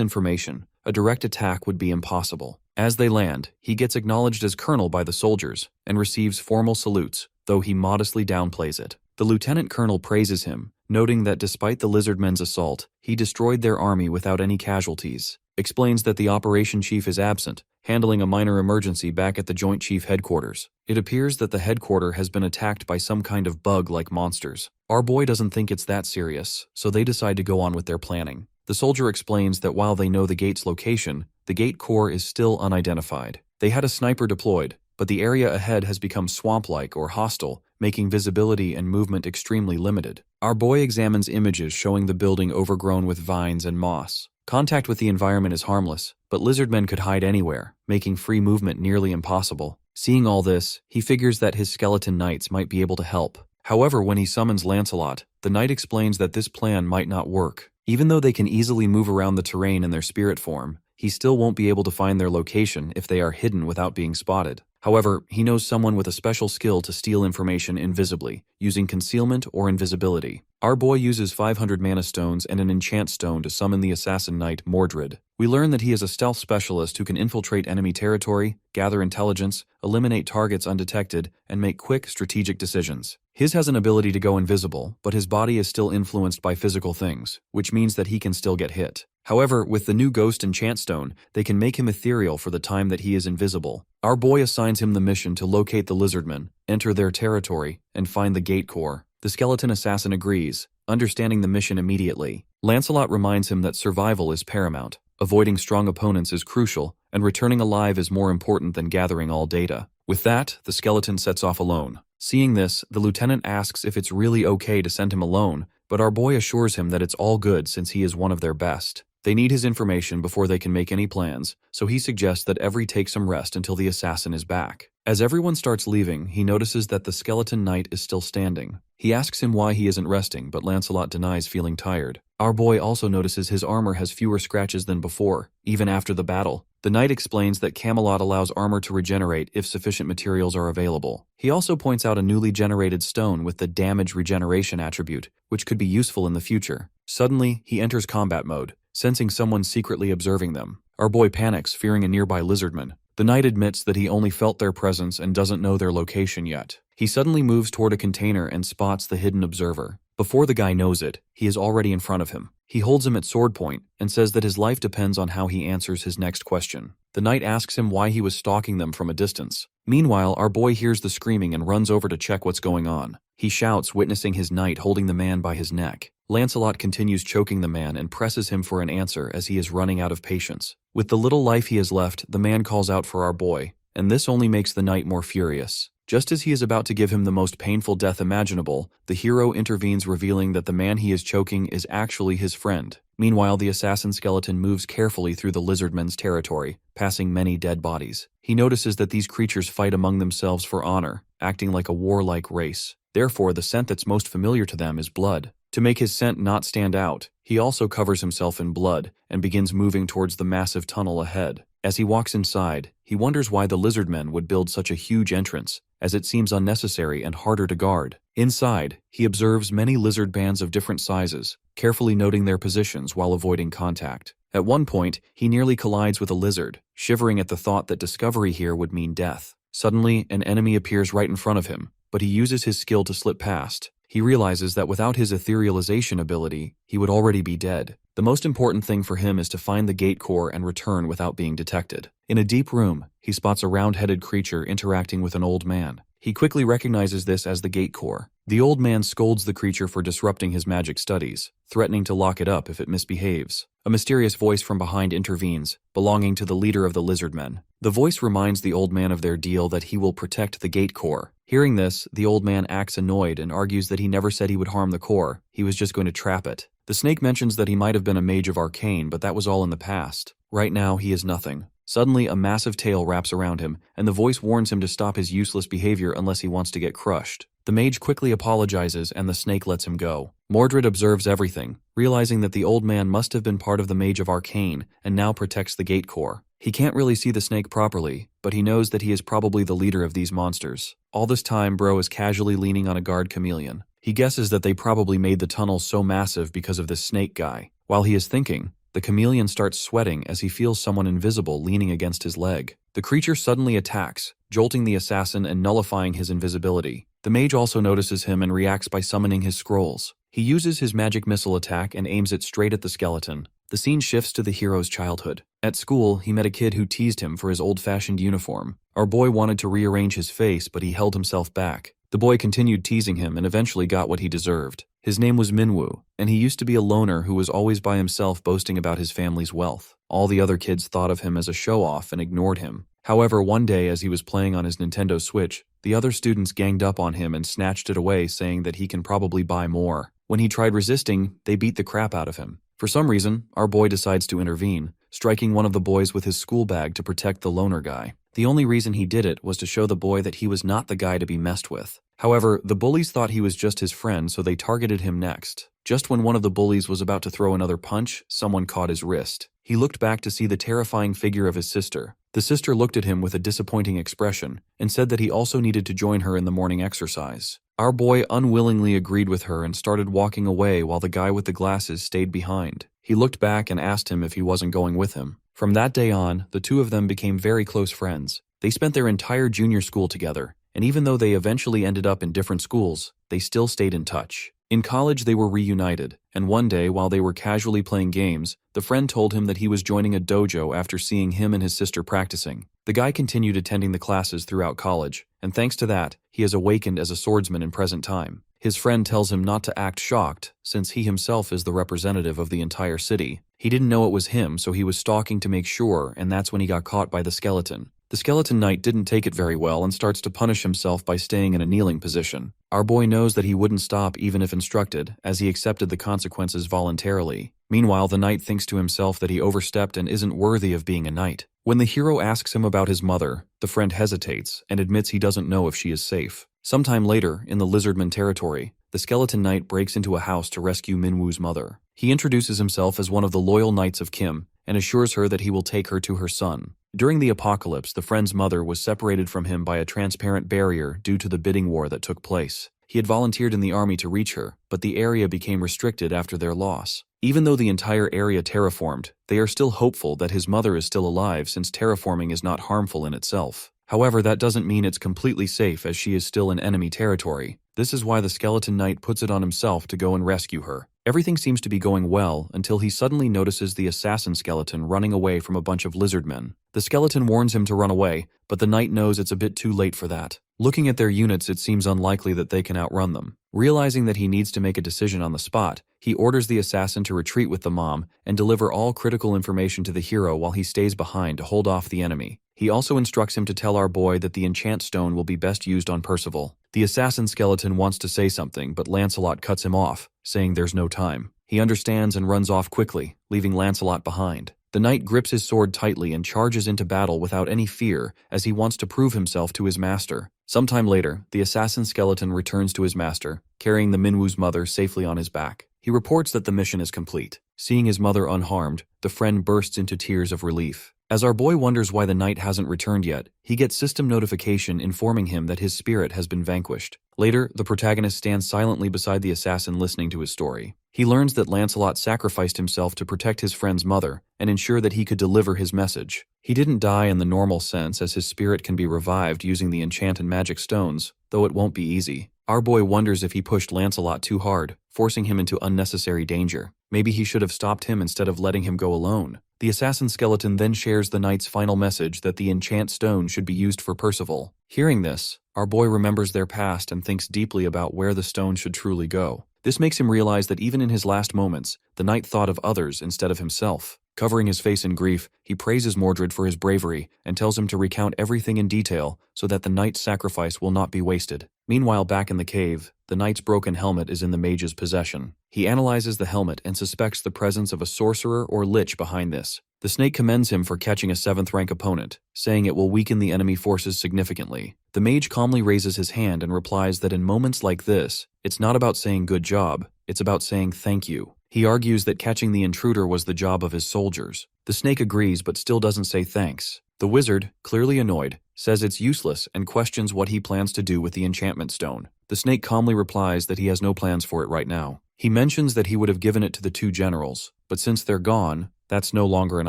information, a direct attack would be impossible. As they land, he gets acknowledged as colonel by the soldiers and receives formal salutes, though he modestly downplays it. The lieutenant colonel praises him, noting that despite the lizardmen's assault, he destroyed their army without any casualties. Explains that the operation chief is absent, handling a minor emergency back at the Joint Chief headquarters. It appears that the headquarter has been attacked by some kind of bug-like monsters. Our boy doesn't think it's that serious, so they decide to go on with their planning. The soldier explains that while they know the gate's location, the gate core is still unidentified. They had a sniper deployed, but the area ahead has become swamp-like or hostile, making visibility and movement extremely limited. Our boy examines images showing the building overgrown with vines and moss. Contact with the environment is harmless, but lizardmen could hide anywhere, making free movement nearly impossible. Seeing all this, he figures that his skeleton knights might be able to help. However, when he summons Lancelot, the knight explains that this plan might not work. Even though they can easily move around the terrain in their spirit form, he still won't be able to find their location if they are hidden without being spotted. However, he knows someone with a special skill to steal information invisibly, using concealment or invisibility. Our boy uses 500 mana stones and an enchant stone to summon the assassin knight Mordred. We learn that he is a stealth specialist who can infiltrate enemy territory, gather intelligence, eliminate targets undetected, and make quick, strategic decisions. His has an ability to go invisible, but his body is still influenced by physical things, which means that he can still get hit. However, with the new Ghost Enchant Stone, they can make him ethereal for the time that he is invisible. Our boy assigns him the mission to locate the lizardmen, enter their territory, and find the gate core. The skeleton assassin agrees, understanding the mission immediately. Lancelot reminds him that survival is paramount. Avoiding strong opponents is crucial, and returning alive is more important than gathering all data. With that, the skeleton sets off alone. Seeing this, the lieutenant asks if it's really okay to send him alone, but our boy assures him that it's all good since he is one of their best. They need his information before they can make any plans, so he suggests that everyone take some rest until the assassin is back. As everyone starts leaving, he notices that the skeleton knight is still standing. He asks him why he isn't resting, but Lancelot denies feeling tired. Our boy also notices his armor has fewer scratches than before, even after the battle. The knight explains that Camelot allows armor to regenerate if sufficient materials are available. He also points out a newly generated stone with the damage regeneration attribute, which could be useful in the future. Suddenly, he enters combat mode, sensing someone secretly observing them. Our boy panics, fearing a nearby lizardman. The knight admits that he only felt their presence and doesn't know their location yet. He suddenly moves toward a container and spots the hidden observer. Before the guy knows it, he is already in front of him. He holds him at sword point and says that his life depends on how he answers his next question. The knight asks him why he was stalking them from a distance. Meanwhile, our boy hears the screaming and runs over to check what's going on. He shouts, witnessing his knight holding the man by his neck. Lancelot continues choking the man and presses him for an answer as he is running out of patience. With the little life he has left, the man calls out for our boy, and this only makes the knight more furious. Just as he is about to give him the most painful death imaginable, the hero intervenes, revealing that the man he is choking is actually his friend. Meanwhile, the assassin skeleton moves carefully through the lizardmen's territory, passing many dead bodies. He notices that these creatures fight among themselves for honor, acting like a warlike race. Therefore, the scent that's most familiar to them is blood. To make his scent not stand out, he also covers himself in blood and begins moving towards the massive tunnel ahead. As he walks inside, he wonders why the lizardmen would build such a huge entrance, as it seems unnecessary and harder to guard. Inside, he observes many lizard bands of different sizes, carefully noting their positions while avoiding contact. At one point, he nearly collides with a lizard, shivering at the thought that discovery here would mean death. Suddenly, an enemy appears right in front of him, but he uses his skill to slip past. He realizes that without his etherealization ability, he would already be dead. The most important thing for him is to find the gate core and return without being detected. In a deep room, he spots a round-headed creature interacting with an old man. He quickly recognizes this as the gate core. The old man scolds the creature for disrupting his magic studies, threatening to lock it up if it misbehaves. A mysterious voice from behind intervenes, belonging to the leader of the lizardmen. The voice reminds the old man of their deal that he will protect the gate core. Hearing this, the old man acts annoyed and argues that he never said he would harm the core, he was just going to trap it. The snake mentions that he might have been a mage of arcane, but that was all in the past. Right now, he is nothing. Suddenly, a massive tail wraps around him, and the voice warns him to stop his useless behavior unless he wants to get crushed. The mage quickly apologizes and the snake lets him go. Mordred observes everything, realizing that the old man must have been part of the mage of arcane and now protects the gate core. He can't really see the snake properly, but he knows that he is probably the leader of these monsters. All this time, Bro is casually leaning on a guard chameleon. He guesses that they probably made the tunnel so massive because of this snake guy. While he is thinking, the chameleon starts sweating as he feels someone invisible leaning against his leg. The creature suddenly attacks, jolting the assassin and nullifying his invisibility. The mage also notices him and reacts by summoning his scrolls. He uses his magic missile attack and aims it straight at the skeleton. The scene shifts to the hero's childhood. At school, he met a kid who teased him for his old-fashioned uniform. Our boy wanted to rearrange his face, but he held himself back. The boy continued teasing him and eventually got what he deserved. His name was Minu, and he used to be a loner who was always by himself boasting about his family's wealth. All the other kids thought of him as a show-off and ignored him. However, one day as he was playing on his Nintendo Switch, the other students ganged up on him and snatched it away, saying that he can probably buy more. When he tried resisting, they beat the crap out of him. For some reason, our boy decides to intervene, striking one of the boys with his school bag to protect the loner guy. The only reason he did it was to show the boy that he was not the guy to be messed with. However, the bullies thought he was just his friend, so they targeted him next. Just when one of the bullies was about to throw another punch, someone caught his wrist. He looked back to see the terrifying figure of his sister. The sister looked at him with a disappointing expression and said that he also needed to join her in the morning exercise. Our boy unwillingly agreed with her and started walking away while the guy with the glasses stayed behind. He looked back and asked him if he wasn't going with him. From that day on, the two of them became very close friends. They spent their entire junior school together, and even though they eventually ended up in different schools, they still stayed in touch. In college, they were reunited, and one day, while they were casually playing games, the friend told him that he was joining a dojo after seeing him and his sister practicing. The guy continued attending the classes throughout college, and thanks to that, he has awakened as a swordsman in present time. His friend tells him not to act shocked, since he himself is the representative of the entire city. He didn't know it was him, so he was stalking to make sure, and that's when he got caught by the skeleton. The skeleton knight didn't take it very well and starts to punish himself by staying in a kneeling position. Our boy knows that he wouldn't stop even if instructed, as he accepted the consequences voluntarily. Meanwhile, the knight thinks to himself that he overstepped and isn't worthy of being a knight. When the hero asks him about his mother, the friend hesitates and admits he doesn't know if she is safe. Sometime later, in the Lizardman territory, the skeleton knight breaks into a house to rescue Minwoo's mother. He introduces himself as one of the loyal knights of Kim and assures her that he will take her to her son. During the apocalypse, the friend's mother was separated from him by a transparent barrier due to the bidding war that took place. He had volunteered in the army to reach her, but the area became restricted after their loss. Even though the entire area terraformed, they are still hopeful that his mother is still alive since terraforming is not harmful in itself. However, that doesn't mean it's completely safe as she is still in enemy territory. This is why the skeleton knight puts it on himself to go and rescue her. Everything seems to be going well until he suddenly notices the assassin skeleton running away from a bunch of lizard men. The skeleton warns him to run away, but the knight knows it's a bit too late for that. Looking at their units, it seems unlikely that they can outrun them. Realizing that he needs to make a decision on the spot, he orders the assassin to retreat with the mom and deliver all critical information to the hero while he stays behind to hold off the enemy. He also instructs him to tell our boy that the enchant stone will be best used on Percival. The assassin skeleton wants to say something, but Lancelot cuts him off, saying there's no time. He understands and runs off quickly, leaving Lancelot behind. The knight grips his sword tightly and charges into battle without any fear, as he wants to prove himself to his master. Sometime later, the assassin skeleton returns to his master, carrying the Minwu's mother safely on his back. He reports that the mission is complete. Seeing his mother unharmed, the friend bursts into tears of relief. As our boy wonders why the knight hasn't returned yet, he gets system notification informing him that his spirit has been vanquished. Later, the protagonist stands silently beside the assassin listening to his story. He learns that Lancelot sacrificed himself to protect his friend's mother and ensure that he could deliver his message. He didn't die in the normal sense, as his spirit can be revived using the enchant and magic stones, though it won't be easy. Our boy wonders if he pushed Lancelot too hard, forcing him into unnecessary danger. Maybe he should have stopped him instead of letting him go alone. The assassin skeleton then shares the knight's final message that the enchant stone should be used for Percival. Hearing this, our boy remembers their past and thinks deeply about where the stone should truly go. This makes him realize that even in his last moments, the knight thought of others instead of himself. Covering his face in grief, he praises Mordred for his bravery and tells him to recount everything in detail so that the knight's sacrifice will not be wasted. Meanwhile, back in the cave, the knight's broken helmet is in the mage's possession. He analyzes the helmet and suspects the presence of a sorcerer or lich behind this. The snake commends him for catching a 7th rank opponent, saying it will weaken the enemy forces significantly. The mage calmly raises his hand and replies that in moments like this, it's not about saying good job, it's about saying thank you. He argues that catching the intruder was the job of his soldiers. The snake agrees but still doesn't say thanks. The wizard, clearly annoyed, says it's useless and questions what he plans to do with the enchantment stone. The snake calmly replies that he has no plans for it right now. He mentions that he would have given it to the 2 generals, but since they're gone, that's no longer an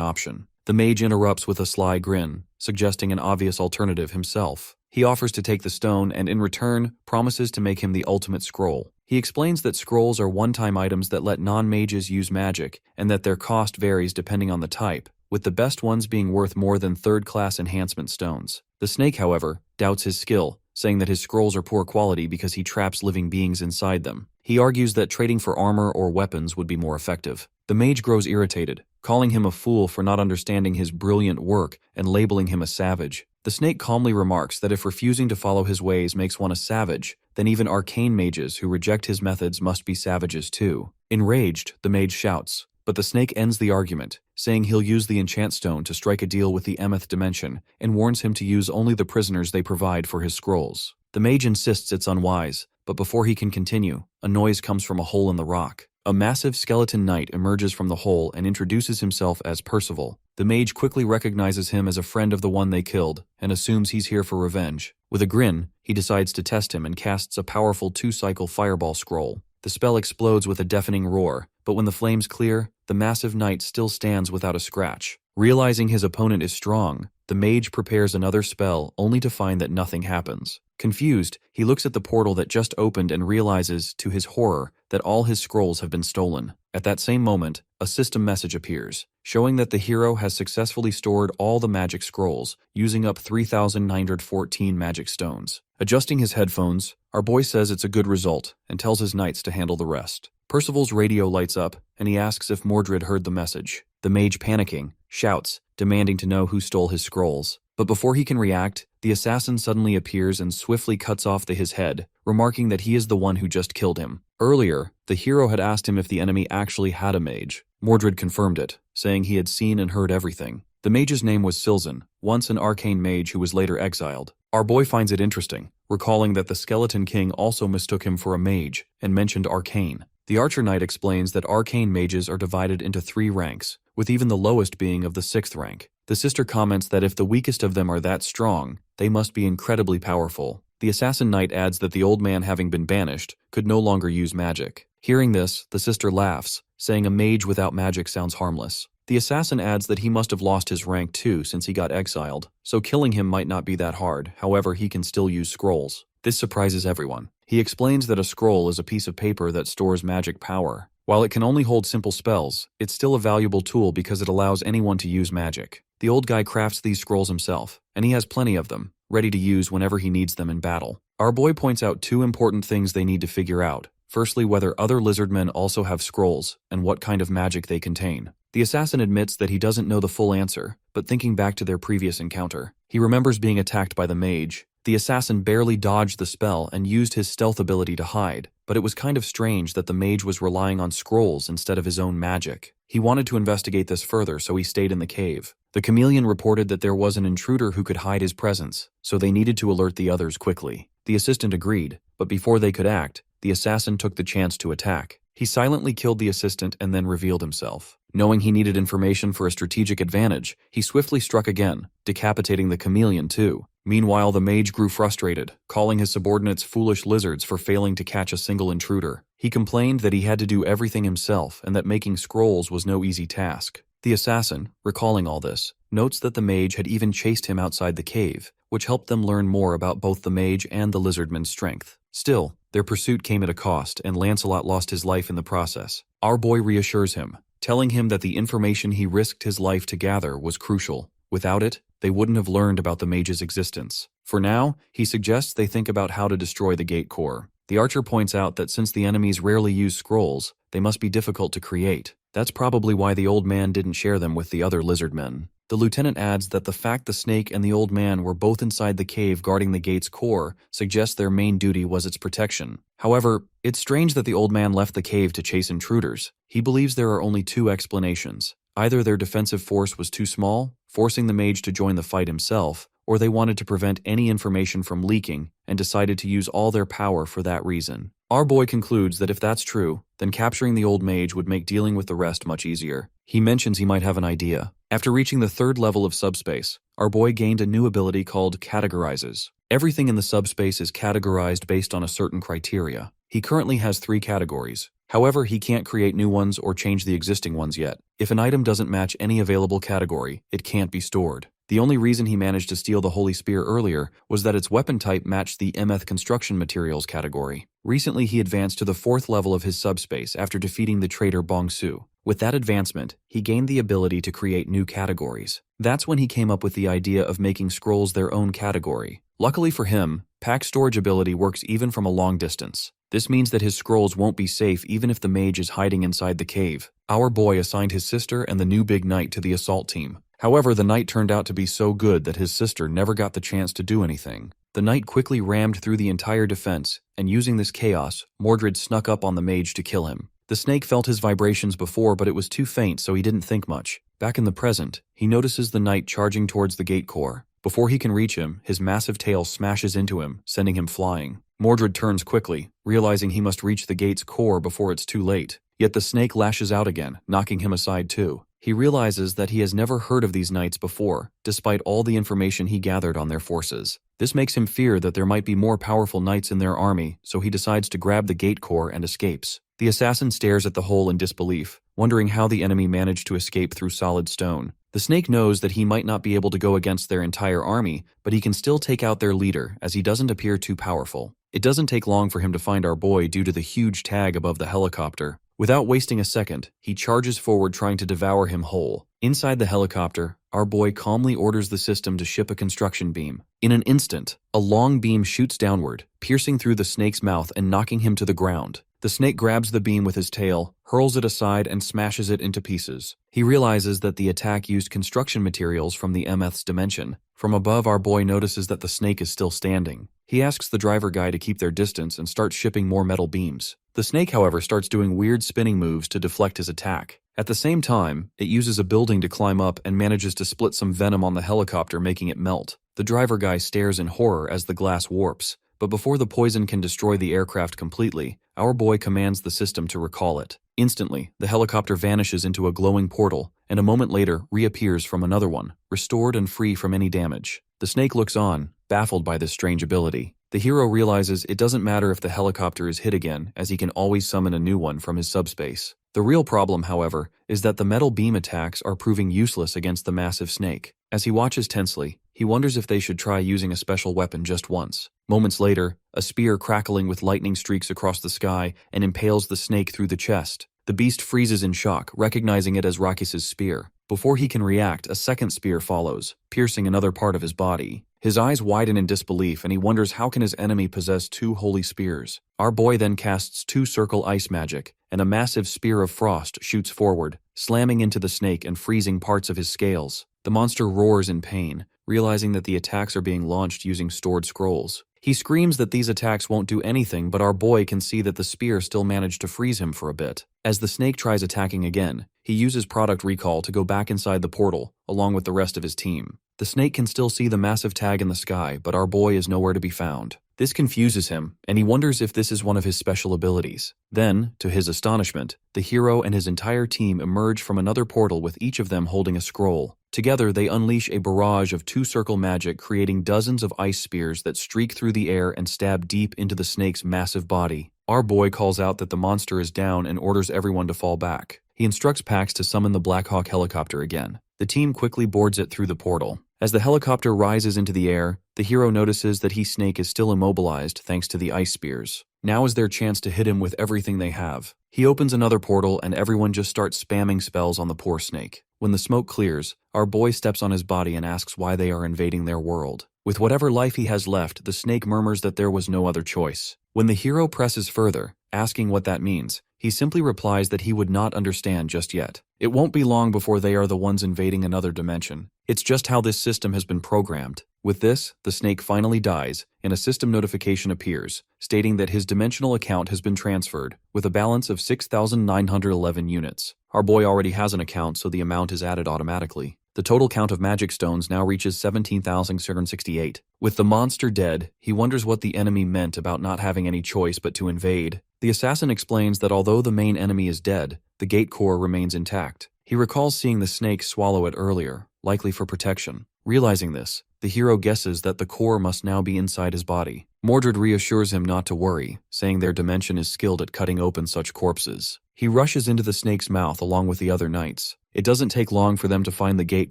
option. The mage interrupts with a sly grin, suggesting an obvious alternative himself. He offers to take the stone and in return promises to make him the ultimate scroll. He explains that scrolls are one-time items that let non-mages use magic and that their cost varies depending on the type, with the best ones being worth more than 3rd-class enhancement stones. The snake, however, doubts his skill, saying that his scrolls are poor quality because he traps living beings inside them. He argues that trading for armor or weapons would be more effective. The mage grows irritated, calling him a fool for not understanding his brilliant work and labeling him a savage. The snake calmly remarks that if refusing to follow his ways makes one a savage, then even arcane mages who reject his methods must be savages too. Enraged, the mage shouts, but the snake ends the argument, saying he'll use the enchant stone to strike a deal with the Emeth dimension and warns him to use only the prisoners they provide for his scrolls. The mage insists it's unwise, but before he can continue, a noise comes from a hole in the rock. A massive skeleton knight emerges from the hole and introduces himself as Percival. The mage quickly recognizes him as a friend of the one they killed and assumes he's here for revenge. With a grin, he decides to test him and casts a powerful 2-cycle fireball scroll. The spell explodes with a deafening roar, but when the flames clear, the massive knight still stands without a scratch. Realizing his opponent is strong, the mage prepares another spell only to find that nothing happens. Confused, he looks at the portal that just opened and realizes, to his horror, that all his scrolls have been stolen. At that same moment, a system message appears, showing that the hero has successfully stored all the magic scrolls, using up 3,914 magic stones. Adjusting his headphones, our boy says it's a good result and tells his knights to handle the rest. Percival's radio lights up, and he asks if Mordred heard the message. The mage, panicking, shouts, demanding to know who stole his scrolls. But before he can react, the assassin suddenly appears and swiftly cuts off his head, remarking that he is the one who just killed him. Earlier, the hero had asked him if the enemy actually had a mage. Mordred confirmed it, saying he had seen and heard everything. The mage's name was Silzen, once an arcane mage who was later exiled. Our boy finds it interesting, recalling that the Skeleton King also mistook him for a mage and mentioned arcane. The Archer Knight explains that arcane mages are divided into 3 ranks, with even the lowest being of the 6th rank. The sister comments that if the weakest of them are that strong, they must be incredibly powerful. The Assassin Knight adds that the old man, having been banished, could no longer use magic. Hearing this, the sister laughs, saying a mage without magic sounds harmless. The assassin adds that he must have lost his rank too since he got exiled, so killing him might not be that hard, however he can still use scrolls. This surprises everyone. He explains that a scroll is a piece of paper that stores magic power. While it can only hold simple spells, it's still a valuable tool because it allows anyone to use magic. The old guy crafts these scrolls himself, and he has plenty of them, ready to use whenever he needs them in battle. Our boy points out two important things they need to figure out. Firstly, whether other lizardmen also have scrolls, and what kind of magic they contain. The assassin admits that he doesn't know the full answer, but thinking back to their previous encounter, he remembers being attacked by the mage. The assassin barely dodged the spell and used his stealth ability to hide, but it was kind of strange that the mage was relying on scrolls instead of his own magic. He wanted to investigate this further, so he stayed in the cave. The chameleon reported that there was an intruder who could hide his presence, so they needed to alert the others quickly. The assistant agreed, but before they could act, the assassin took the chance to attack. He silently killed the assistant and then revealed himself. Knowing he needed information for a strategic advantage, he swiftly struck again, decapitating the chameleon too. Meanwhile, the mage grew frustrated, calling his subordinates foolish lizards for failing to catch a single intruder. He complained that he had to do everything himself and that making scrolls was no easy task. The assassin, recalling all this, notes that the mage had even chased him outside the cave, which helped them learn more about both the mage and the lizardman's strength. Still, their pursuit came at a cost, and Lancelot lost his life in the process. Our boy reassures him, telling him that the information he risked his life to gather was crucial. Without it, they wouldn't have learned about the mage's existence. For now, he suggests they think about how to destroy the gate core. The archer points out that since the enemies rarely use scrolls, they must be difficult to create. That's probably why the old man didn't share them with the other lizard men. The lieutenant adds that the fact the snake and the old man were both inside the cave guarding the gate's core suggests their main duty was its protection. However, it's strange that the old man left the cave to chase intruders. He believes there are only two explanations. Either their defensive force was too small, forcing the mage to join the fight himself, or they wanted to prevent any information from leaking and decided to use all their power for that reason. Our boy concludes that if that's true, then capturing the old mage would make dealing with the rest much easier. He mentions he might have an idea. After reaching the third level of Subspace, our boy gained a new ability called Categorizes. Everything in the Subspace is categorized based on a certain criteria. He currently has 3 categories. However, he can't create new ones or change the existing ones yet. If an item doesn't match any available category, it can't be stored. The only reason he managed to steal the Holy Spear earlier was that its weapon type matched the MF construction materials category. Recently, he advanced to the 4th level of his subspace after defeating the traitor Bongsu. With that advancement, he gained the ability to create new categories. That's when he came up with the idea of making scrolls their own category. Luckily for him, pack storage ability works even from a long distance. This means that his scrolls won't be safe even if the mage is hiding inside the cave. Our boy assigned his sister and the new big knight to the assault team. However, the knight turned out to be so good that his sister never got the chance to do anything. The knight quickly rammed through the entire defense, and using this chaos, Mordred snuck up on the mage to kill him. The snake felt his vibrations before, but it was too faint, so he didn't think much. Back in the present, he notices the knight charging towards the gate core. Before he can reach him, his massive tail smashes into him, sending him flying. Mordred turns quickly, realizing he must reach the gate's core before it's too late. Yet the snake lashes out again, knocking him aside too. He realizes that he has never heard of these knights before, despite all the information he gathered on their forces. This makes him fear that there might be more powerful knights in their army, so he decides to grab the gate core and escapes. The assassin stares at the hole in disbelief, wondering how the enemy managed to escape through solid stone. The snake knows that he might not be able to go against their entire army, but he can still take out their leader, as he doesn't appear too powerful. It doesn't take long for him to find our boy due to the huge tag above the helicopter. Without wasting a second, he charges forward trying to devour him whole. Inside the helicopter, our boy calmly orders the system to ship a construction beam. In an instant, a long beam shoots downward, piercing through the snake's mouth and knocking him to the ground. The snake grabs the beam with his tail, hurls it aside and smashes it into pieces. He realizes that the attack used construction materials from the MF's dimension. From above, our boy notices that the snake is still standing. He asks the driver guy to keep their distance and starts shipping more metal beams. The snake, however, starts doing weird spinning moves to deflect his attack. At the same time, it uses a building to climb up and manages to split some venom on the helicopter, making it melt. The driver guy stares in horror as the glass warps. But before the poison can destroy the aircraft completely, our boy commands the system to recall it. Instantly, the helicopter vanishes into a glowing portal, and a moment later reappears from another one, restored and free from any damage. The snake looks on, baffled by this strange ability. The hero realizes it doesn't matter if the helicopter is hit again, as he can always summon a new one from his subspace. The real problem, however, is that the metal beam attacks are proving useless against the massive snake. As he watches tensely, he wonders if they should try using a special weapon just once. Moments later, a spear crackling with lightning streaks across the sky and impales the snake through the chest. The beast freezes in shock, recognizing it as Rakis's spear. Before he can react, a second spear follows, piercing another part of his body. His eyes widen in disbelief, and he wonders how can his enemy possess two holy spears. Our boy then casts two circle ice magic, and a massive spear of frost shoots forward, slamming into the snake and freezing parts of his scales. The monster roars in pain, realizing that the attacks are being launched using stored scrolls. He screams that these attacks won't do anything, but our boy can see that the spear still managed to freeze him for a bit. As the snake tries attacking again, he uses product recall to go back inside the portal, along with the rest of his team. The snake can still see the massive tag in the sky, but our boy is nowhere to be found. This confuses him, and he wonders if this is one of his special abilities. Then, to his astonishment, the hero and his entire team emerge from another portal with each of them holding a scroll. Together, they unleash a barrage of two-circle magic, creating dozens of ice spears that streak through the air and stab deep into the snake's massive body. Our boy calls out that the monster is down and orders everyone to fall back. He instructs Pax to summon the Black Hawk helicopter again. The team quickly boards it through the portal. As the helicopter rises into the air, the hero notices that Snake is still immobilized thanks to the ice spears. Now is their chance to hit him with everything they have. He opens another portal and everyone just starts spamming spells on the poor snake. When the smoke clears, our boy steps on his body and asks why they are invading their world. With whatever life he has left, the snake murmurs that there was no other choice. When the hero presses further, asking what that means, he simply replies that he would not understand just yet. It won't be long before they are the ones invading another dimension. It's just how this system has been programmed. With this, the snake finally dies, and a system notification appears, stating that his dimensional account has been transferred, with a balance of 6,911 units. Our boy already has an account, so the amount is added automatically. The total count of magic stones now reaches 17,668. With the monster dead, he wonders what the enemy meant about not having any choice but to invade. The assassin explains that although the main enemy is dead, the gate core remains intact. He recalls seeing the snake swallow it earlier, likely for protection. Realizing this, the hero guesses that the core must now be inside his body. Mordred reassures him not to worry, saying their dimension is skilled at cutting open such corpses. He rushes into the snake's mouth along with the other knights. It doesn't take long for them to find the gate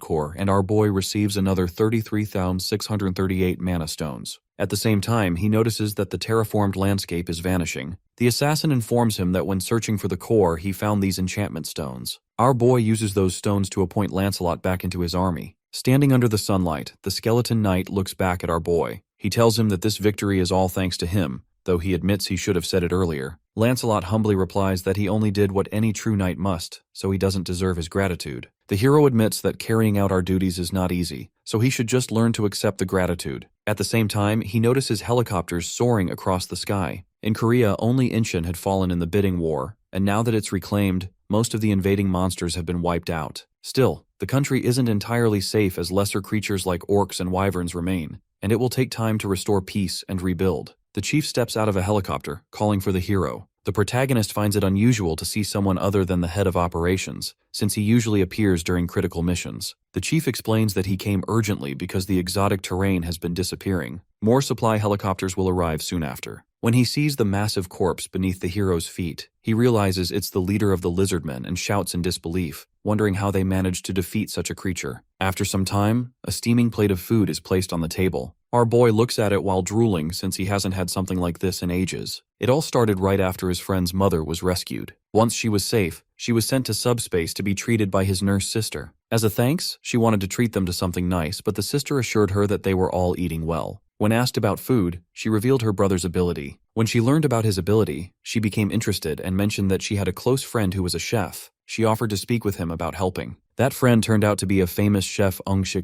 core, and our boy receives another 33,638 mana stones. At the same time, he notices that the terraformed landscape is vanishing. The assassin informs him that when searching for the core, he found these enchantment stones. Our boy uses those stones to appoint Lancelot back into his army. Standing under the sunlight, the skeleton knight looks back at our boy. He tells him that this victory is all thanks to him, though he admits he should have said it earlier. Lancelot humbly replies that he only did what any true knight must, so he doesn't deserve his gratitude. The hero admits that carrying out our duties is not easy, so he should just learn to accept the gratitude. At the same time, he notices helicopters soaring across the sky. In Korea, only Incheon had fallen in the bidding war, and now that it's reclaimed, most of the invading monsters have been wiped out. Still, the country isn't entirely safe as lesser creatures like orcs and wyverns remain, and it will take time to restore peace and rebuild. The chief steps out of a helicopter, calling for the hero. The protagonist finds it unusual to see someone other than the head of operations, since he usually appears during critical missions. The chief explains that he came urgently because the exotic terrain has been disappearing. More supply helicopters will arrive soon after. When he sees the massive corpse beneath the hero's feet, he realizes it's the leader of the lizardmen and shouts in disbelief, wondering how they managed to defeat such a creature. After some time, a steaming plate of food is placed on the table. Our boy looks at it while drooling since he hasn't had something like this in ages. It all started right after his friend's mother was rescued. Once she was safe, she was sent to Subspace to be treated by his nurse sister. As a thanks, she wanted to treat them to something nice, but the sister assured her that they were all eating well. When asked about food, she revealed her brother's ability. When she learned about his ability, she became interested and mentioned that she had a close friend who was a chef. She offered to speak with him about helping. That friend turned out to be a famous chef,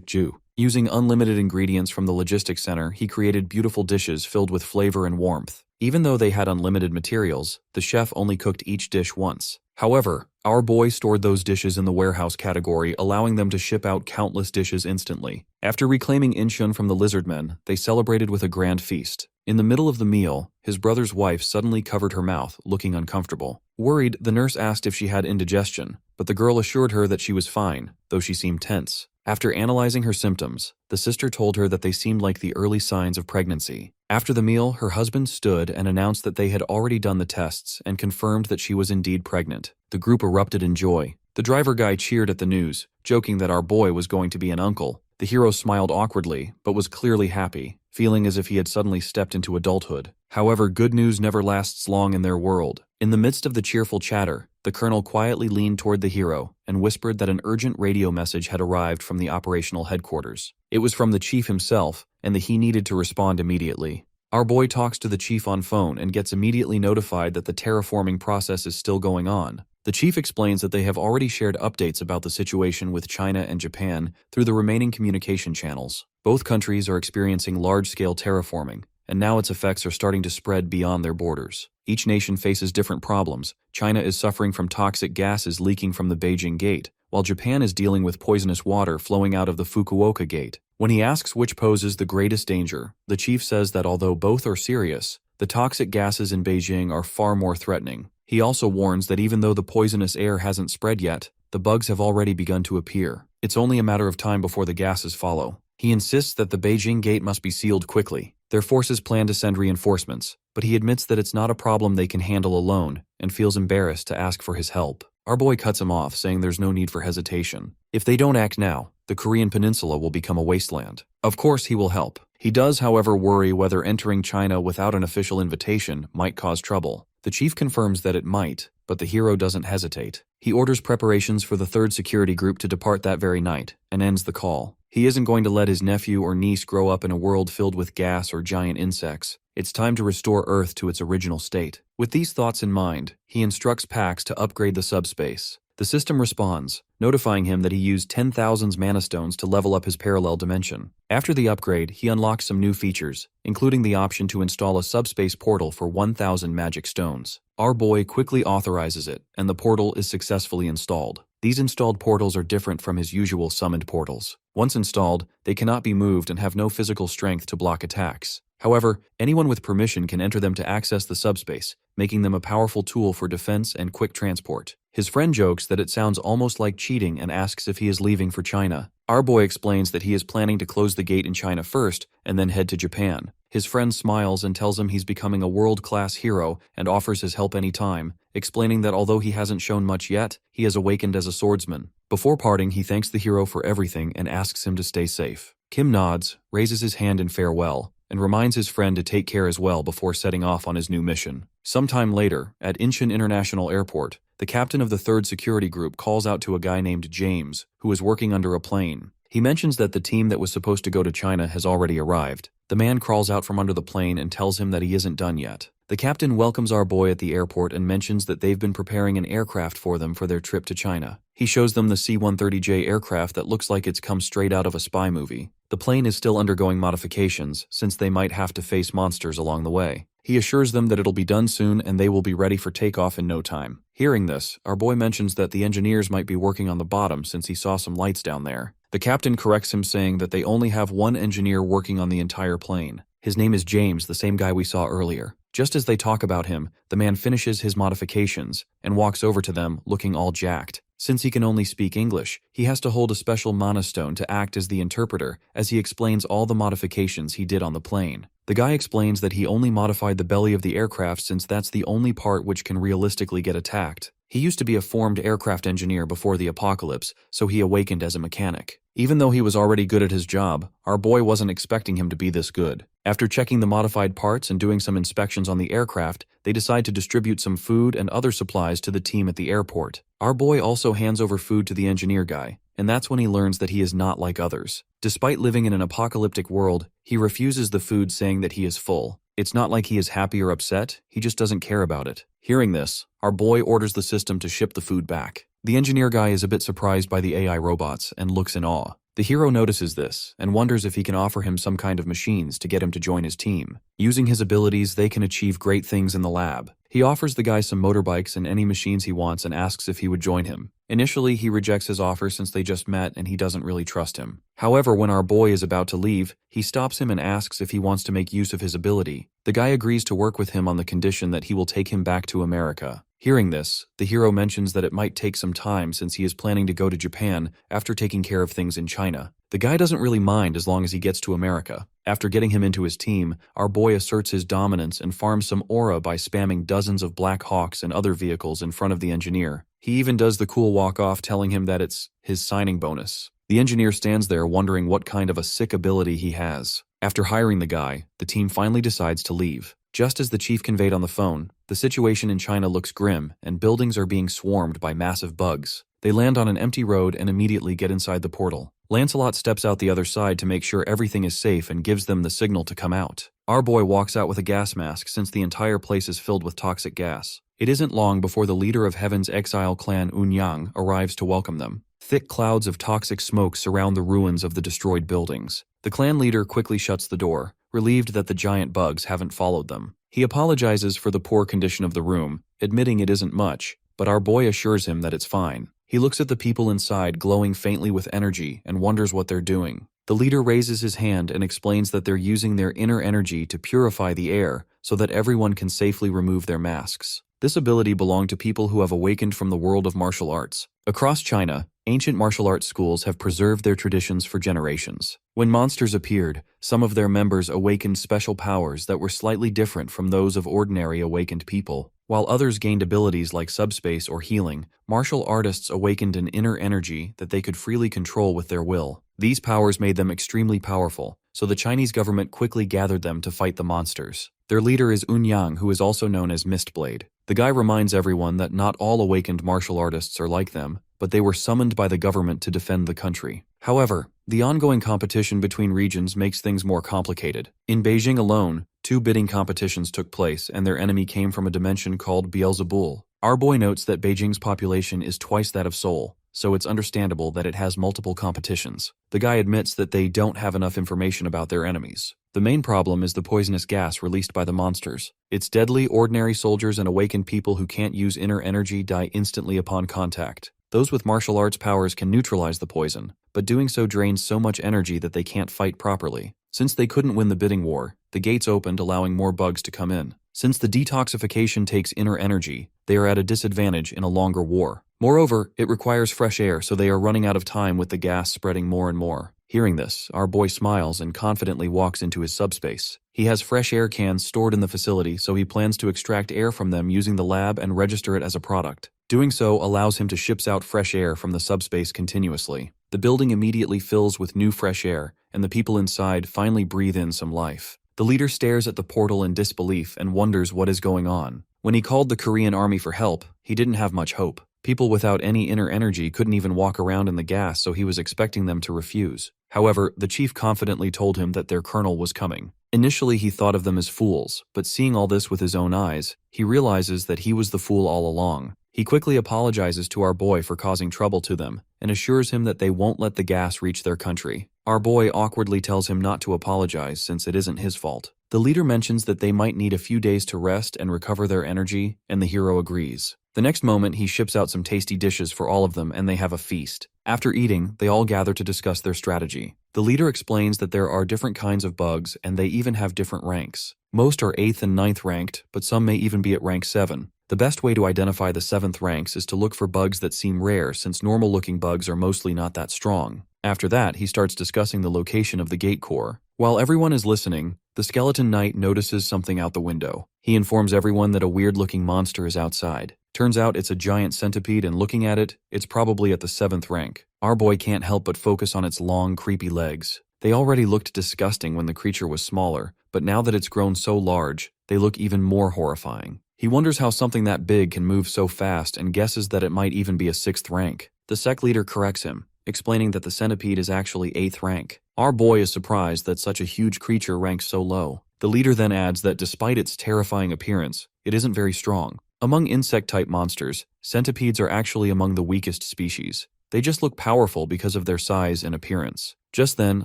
Ju. Using unlimited ingredients from the logistics center, he created beautiful dishes filled with flavor and warmth. Even though they had unlimited materials, the chef only cooked each dish once. However, our boy stored those dishes in the warehouse category, allowing them to ship out countless dishes instantly. After reclaiming Incheon from the lizardmen, they celebrated with a grand feast. In the middle of the meal, his brother's wife suddenly covered her mouth, looking uncomfortable. Worried, the nurse asked if she had indigestion, but the girl assured her that she was fine, though she seemed tense. After analyzing her symptoms, the sister told her that they seemed like the early signs of pregnancy. After the meal, her husband stood and announced that they had already done the tests and confirmed that she was indeed pregnant. The group erupted in joy. The driver guy cheered at the news, joking that our boy was going to be an uncle. The hero smiled awkwardly, but was clearly happy, feeling as if he had suddenly stepped into adulthood. However, good news never lasts long in their world. In the midst of the cheerful chatter, the colonel quietly leaned toward the hero and whispered that an urgent radio message had arrived from the operational headquarters. It was from the chief himself, and that he needed to respond immediately. Our boy talks to the chief on phone and gets immediately notified that the terraforming process is still going on. The chief explains that they have already shared updates about the situation with China and Japan through the remaining communication channels. Both countries are experiencing large-scale terraforming, and now its effects are starting to spread beyond their borders. Each nation faces different problems. China is suffering from toxic gases leaking from the Beijing Gate, while Japan is dealing with poisonous water flowing out of the Fukuoka Gate. When he asks which poses the greatest danger, the chief says that although both are serious, the toxic gases in Beijing are far more threatening. He also warns that even though the poisonous air hasn't spread yet, the bugs have already begun to appear. It's only a matter of time before the gases follow. He insists that the Beijing Gate must be sealed quickly. Their forces plan to send reinforcements, but he admits that it's not a problem they can handle alone and feels embarrassed to ask for his help. Our boy cuts him off, saying there's no need for hesitation. If they don't act now, the Korean peninsula will become a wasteland. Of course he will help. He does, however, worry whether entering China without an official invitation might cause trouble. The chief confirms that it might, but the hero doesn't hesitate. He orders preparations for the third security group to depart that very night, and ends the call. He isn't going to let his nephew or niece grow up in a world filled with gas or giant insects. It's time to restore Earth to its original state. With these thoughts in mind, he instructs Pax to upgrade the Subspace. The system responds, notifying him that he used 10,000 mana stones to level up his parallel dimension. After the upgrade, he unlocks some new features, including the option to install a subspace portal for 1,000 magic stones. Our boy quickly authorizes it, and the portal is successfully installed. These installed portals are different from his usual summoned portals. Once installed, they cannot be moved and have no physical strength to block attacks. However, anyone with permission can enter them to access the subspace, making them a powerful tool for defense and quick transport. His friend jokes that it sounds almost like cheating and asks if he is leaving for China. Our boy explains that he is planning to close the gate in China first and then head to Japan. His friend smiles and tells him he's becoming a world-class hero and offers his help anytime, explaining that although he hasn't shown much yet, he has awakened as a swordsman. Before parting, he thanks the hero for everything and asks him to stay safe. Kim nods, raises his hand in farewell, and reminds his friend to take care as well before setting off on his new mission. Sometime later, at Incheon International Airport, the captain of the third security group calls out to a guy named James, who is working under a plane. He mentions that the team that was supposed to go to China has already arrived. The man crawls out from under the plane and tells him that he isn't done yet. The captain welcomes our boy at the airport and mentions that they've been preparing an aircraft for them for their trip to China. He shows them the C-130J aircraft that looks like it's come straight out of a spy movie. The plane is still undergoing modifications, since they might have to face monsters along the way. He assures them that it'll be done soon and they will be ready for takeoff in no time. Hearing this, our boy mentions that the engineers might be working on the bottom since he saw some lights down there. The captain corrects him, saying that they only have one engineer working on the entire plane. His name is James, the same guy we saw earlier. Just as they talk about him, the man finishes his modifications and walks over to them looking all jacked. Since he can only speak English, he has to hold a special mana stone to act as the interpreter as he explains all the modifications he did on the plane. The guy explains that he only modified the belly of the aircraft since that's the only part which can realistically get attacked. He used to be a formed aircraft engineer before the apocalypse, so he awakened as a mechanic. Even though he was already good at his job, our boy wasn't expecting him to be this good. After checking the modified parts and doing some inspections on the aircraft, they decide to distribute some food and other supplies to the team at the airport. Our boy also hands over food to the engineer guy, and that's when he learns that he is not like others. Despite living in an apocalyptic world, he refuses the food, saying that he is full. It's not like he is happy or upset, he just doesn't care about it. Hearing this, our boy orders the system to ship the food back. The engineer guy is a bit surprised by the AI robots and looks in awe. The hero notices this and wonders if he can offer him some kind of machines to get him to join his team. Using his abilities, they can achieve great things in the lab. He offers the guy some motorbikes and any machines he wants and asks if he would join him. Initially, he rejects his offer since they just met and he doesn't really trust him. However, when our boy is about to leave, he stops him and asks if he wants to make use of his ability. The guy agrees to work with him on the condition that he will take him back to America. Hearing this, the hero mentions that it might take some time since he is planning to go to Japan after taking care of things in China. The guy doesn't really mind as long as he gets to America. After getting him into his team, our boy asserts his dominance and farms some aura by spamming dozens of Black Hawks and other vehicles in front of the engineer. He even does the cool walk-off, telling him that it's his signing bonus. The engineer stands there wondering what kind of a sick ability he has. After hiring the guy, the team finally decides to leave. Just as the chief conveyed on the phone, The situation in China looks grim, and buildings are being swarmed by massive bugs. They land on an empty road and immediately get inside the portal. Lancelot steps out the other side to make sure everything is safe and gives them the signal to come out. Our boy walks out with a gas mask since the entire place is filled with toxic gas. It isn't long before the leader of Heaven's exile clan Unyang arrives to welcome them. Thick clouds of toxic smoke surround the ruins of the destroyed buildings. The clan leader quickly shuts the door, relieved that the giant bugs haven't followed them. He apologizes for the poor condition of the room, admitting it isn't much, but our boy assures him that it's fine. He looks at the people inside glowing faintly with energy and wonders what they're doing. The leader raises his hand and explains that they're using their inner energy to purify the air so that everyone can safely remove their masks. This ability belonged to people who have awakened from the world of martial arts. Across China, ancient martial arts schools have preserved their traditions for generations. When monsters appeared, some of their members awakened special powers that were slightly different from those of ordinary awakened people. While others gained abilities like subspace or healing, martial artists awakened an inner energy that they could freely control with their will. These powers made them extremely powerful, so the Chinese government quickly gathered them to fight the monsters. Their leader is Unyang, who is also known as Mistblade. The guy reminds everyone that not all awakened martial artists are like them, but they were summoned by the government to defend the country. However, the ongoing competition between regions makes things more complicated. In Beijing alone, 2 bidding competitions took place, and their enemy came from a dimension called Beelzebul. Our boy notes that Beijing's population is twice that of Seoul, so it's understandable that it has multiple competitions. The guy admits that they don't have enough information about their enemies. The main problem is the poisonous gas released by the monsters. It's deadly. Ordinary soldiers and awakened people who can't use inner energy die instantly upon contact. Those with martial arts powers can neutralize the poison, but doing so drains so much energy that they can't fight properly. Since they couldn't win the bidding war, the gates opened, allowing more bugs to come in. Since the detoxification takes inner energy, they are at a disadvantage in a longer war. Moreover, it requires fresh air, so they are running out of time with the gas spreading more and more. Hearing this, our boy smiles and confidently walks into his subspace. He has fresh air cans stored in the facility, so he plans to extract air from them using the lab and register it as a product. Doing so allows him to ship out fresh air from the subspace continuously. The building immediately fills with new fresh air, and the people inside finally breathe in some life. The leader stares at the portal in disbelief and wonders what is going on. When he called the Korean army for help, he didn't have much hope. People without any inner energy couldn't even walk around in the gas, so he was expecting them to refuse. However, the chief confidently told him that their colonel was coming. Initially, he thought of them as fools, but seeing all this with his own eyes, he realizes that he was the fool all along. He quickly apologizes to our boy for causing trouble to them and assures him that they won't let the gas reach their country. Our boy awkwardly tells him not to apologize since it isn't his fault. The leader mentions that they might need a few days to rest and recover their energy, and the hero agrees. The next moment, he ships out some tasty dishes for all of them and they have a feast. After eating, they all gather to discuss their strategy. The leader explains that there are different kinds of bugs and they even have different ranks. Most are 8th and 9th ranked, but some may even be at rank 7. The best way to identify the 7th ranks is to look for bugs that seem rare, since normal-looking bugs are mostly not that strong. After that, he starts discussing the location of the gate core. While everyone is listening, the skeleton knight notices something out the window. He informs everyone that a weird-looking monster is outside. Turns out it's a giant centipede, and looking at it, it's probably at the 7th rank. Our boy can't help but focus on its long, creepy legs. They already looked disgusting when the creature was smaller, but now that it's grown so large, they look even more horrifying. He wonders how something that big can move so fast and guesses that it might even be a 6th rank. The sect leader corrects him, explaining that the centipede is actually 8th rank. Our boy is surprised that such a huge creature ranks so low. The leader then adds that despite its terrifying appearance, it isn't very strong. Among insect-type monsters, centipedes are actually among the weakest species. They just look powerful because of their size and appearance. Just then,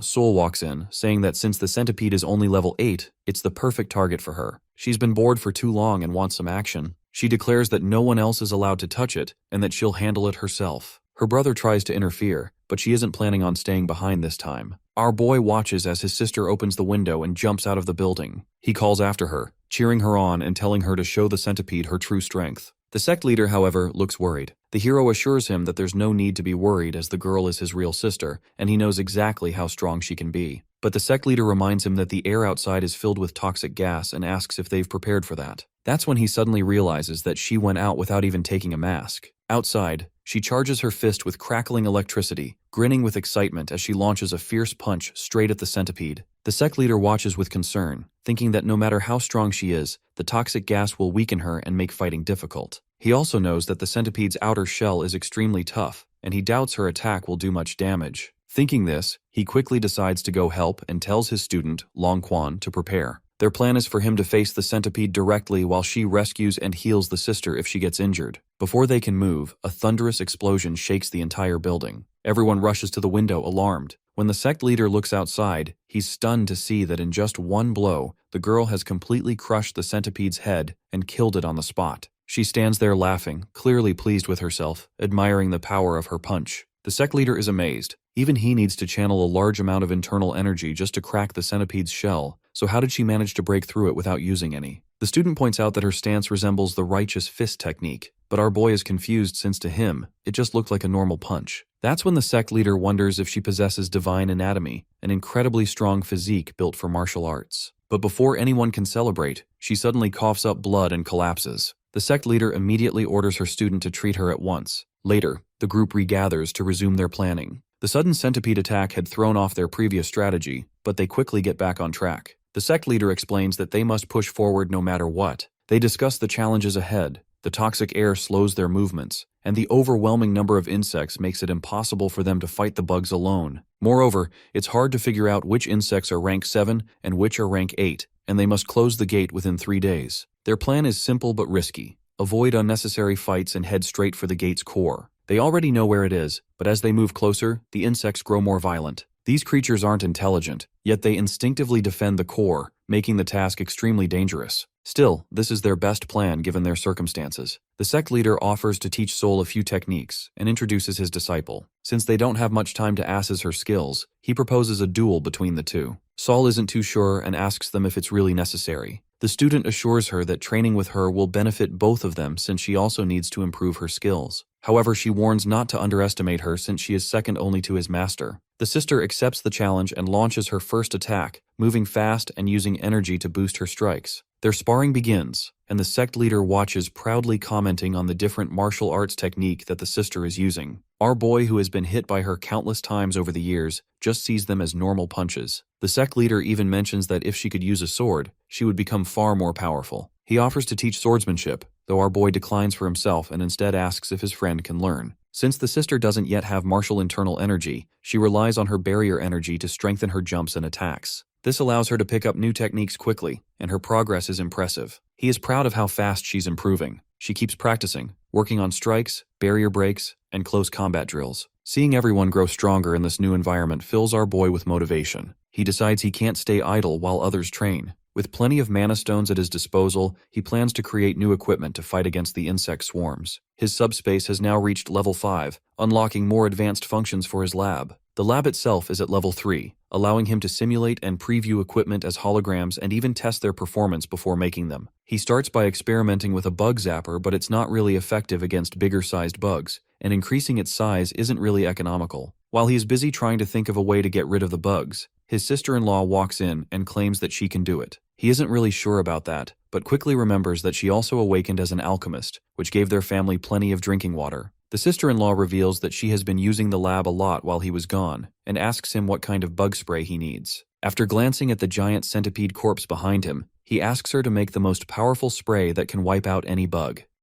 Soul walks in, saying that since the centipede is only level 8, it's the perfect target for her. She's been bored for too long and wants some action. She declares that no one else is allowed to touch it, and that she'll handle it herself. Her brother tries to interfere, but she isn't planning on staying behind this time. Our boy watches as his sister opens the window and jumps out of the building. He calls after her, cheering her on and telling her to show the centipede her true strength. The sect leader, however, looks worried. The hero assures him that there's no need to be worried as the girl is his real sister, and he knows exactly how strong she can be. But the sect leader reminds him that the air outside is filled with toxic gas and asks if they've prepared for that. That's when he suddenly realizes that she went out without even taking a mask. Outside, She charges her fist with crackling electricity, grinning with excitement as she launches a fierce punch straight at the centipede. The sect leader watches with concern, thinking that no matter how strong she is, the toxic gas will weaken her and make fighting difficult. He also knows that the centipede's outer shell is extremely tough, and he doubts her attack will do much damage. Thinking this, he quickly decides to go help and tells his student, Long Quan, to prepare. Their plan is for him to face the centipede directly while she rescues and heals the sister if she gets injured. Before they can move, a thunderous explosion shakes the entire building. Everyone rushes to the window, alarmed. When the sect leader looks outside, he's stunned to see that in just one blow, the girl has completely crushed the centipede's head and killed it on the spot. She stands there laughing, clearly pleased with herself, admiring the power of her punch. The sect leader is amazed. Even he needs to channel a large amount of internal energy just to crack the centipede's shell, so how did she manage to break through it without using any? The student points out that her stance resembles the righteous fist technique, but our boy is confused since to him, it just looked like a normal punch. That's when the sect leader wonders if she possesses divine anatomy, an incredibly strong physique built for martial arts. But before anyone can celebrate, she suddenly coughs up blood and collapses. The sect leader immediately orders her student to treat her at once. Later, the group regathers to resume their planning. The sudden centipede attack had thrown off their previous strategy, but they quickly get back on track. The sect leader explains that they must push forward no matter what. They discuss the challenges ahead. The toxic air slows their movements, and the overwhelming number of insects makes it impossible for them to fight the bugs alone. Moreover, it's hard to figure out which insects are rank 7 and which are rank 8, and they must close the gate within 3 days. Their plan is simple but risky. Avoid unnecessary fights and head straight for the gate's core. They already know where it is, but as they move closer, the insects grow more violent. These creatures aren't intelligent, yet they instinctively defend the core, making the task extremely dangerous. Still, this is their best plan given their circumstances. The sect leader offers to teach Soul a few techniques and introduces his disciple. Since they don't have much time to assess her skills, he proposes a duel between the two. Saul isn't too sure and asks them if it's really necessary. The student assures her that training with her will benefit both of them since she also needs to improve her skills. However, she warns not to underestimate her since she is second only to his master. The sister accepts the challenge and launches her first attack, moving fast and using energy to boost her strikes. Their sparring begins, and the sect leader watches proudly commenting on the different martial arts technique that the sister is using. Our boy, who has been hit by her countless times over the years, just sees them as normal punches. The sect leader even mentions that if she could use a sword, she would become far more powerful. He offers to teach swordsmanship, though our boy declines for himself and instead asks if his friend can learn. Since the sister doesn't yet have martial internal energy, she relies on her barrier energy to strengthen her jumps and attacks. This allows her to pick up new techniques quickly, and her progress is impressive. He is proud of how fast she's improving. She keeps practicing, working on strikes, barrier breaks, and close combat drills. Seeing everyone grow stronger in this new environment fills our boy with motivation. He decides he can't stay idle while others train. With plenty of mana stones at his disposal, he plans to create new equipment to fight against the insect swarms. His subspace has now reached level 5, unlocking more advanced functions for his lab. The lab itself is at level 3, allowing him to simulate and preview equipment as holograms and even test their performance before making them. He starts by experimenting with a bug zapper, but it's not really effective against bigger-sized bugs, and increasing its size isn't really economical. While he is busy trying to think of a way to get rid of the bugs, his sister-in-law walks in and claims that she can do it. He isn't really sure about that, but quickly remembers that she also awakened as an alchemist, which gave their family plenty of drinking water. The sister-in-law reveals that she has been using the lab a lot while he was gone, and asks him what kind of bug spray he needs. After glancing at the giant centipede corpse behind him, he asks her to make the most powerful spray that can wipe out any bug.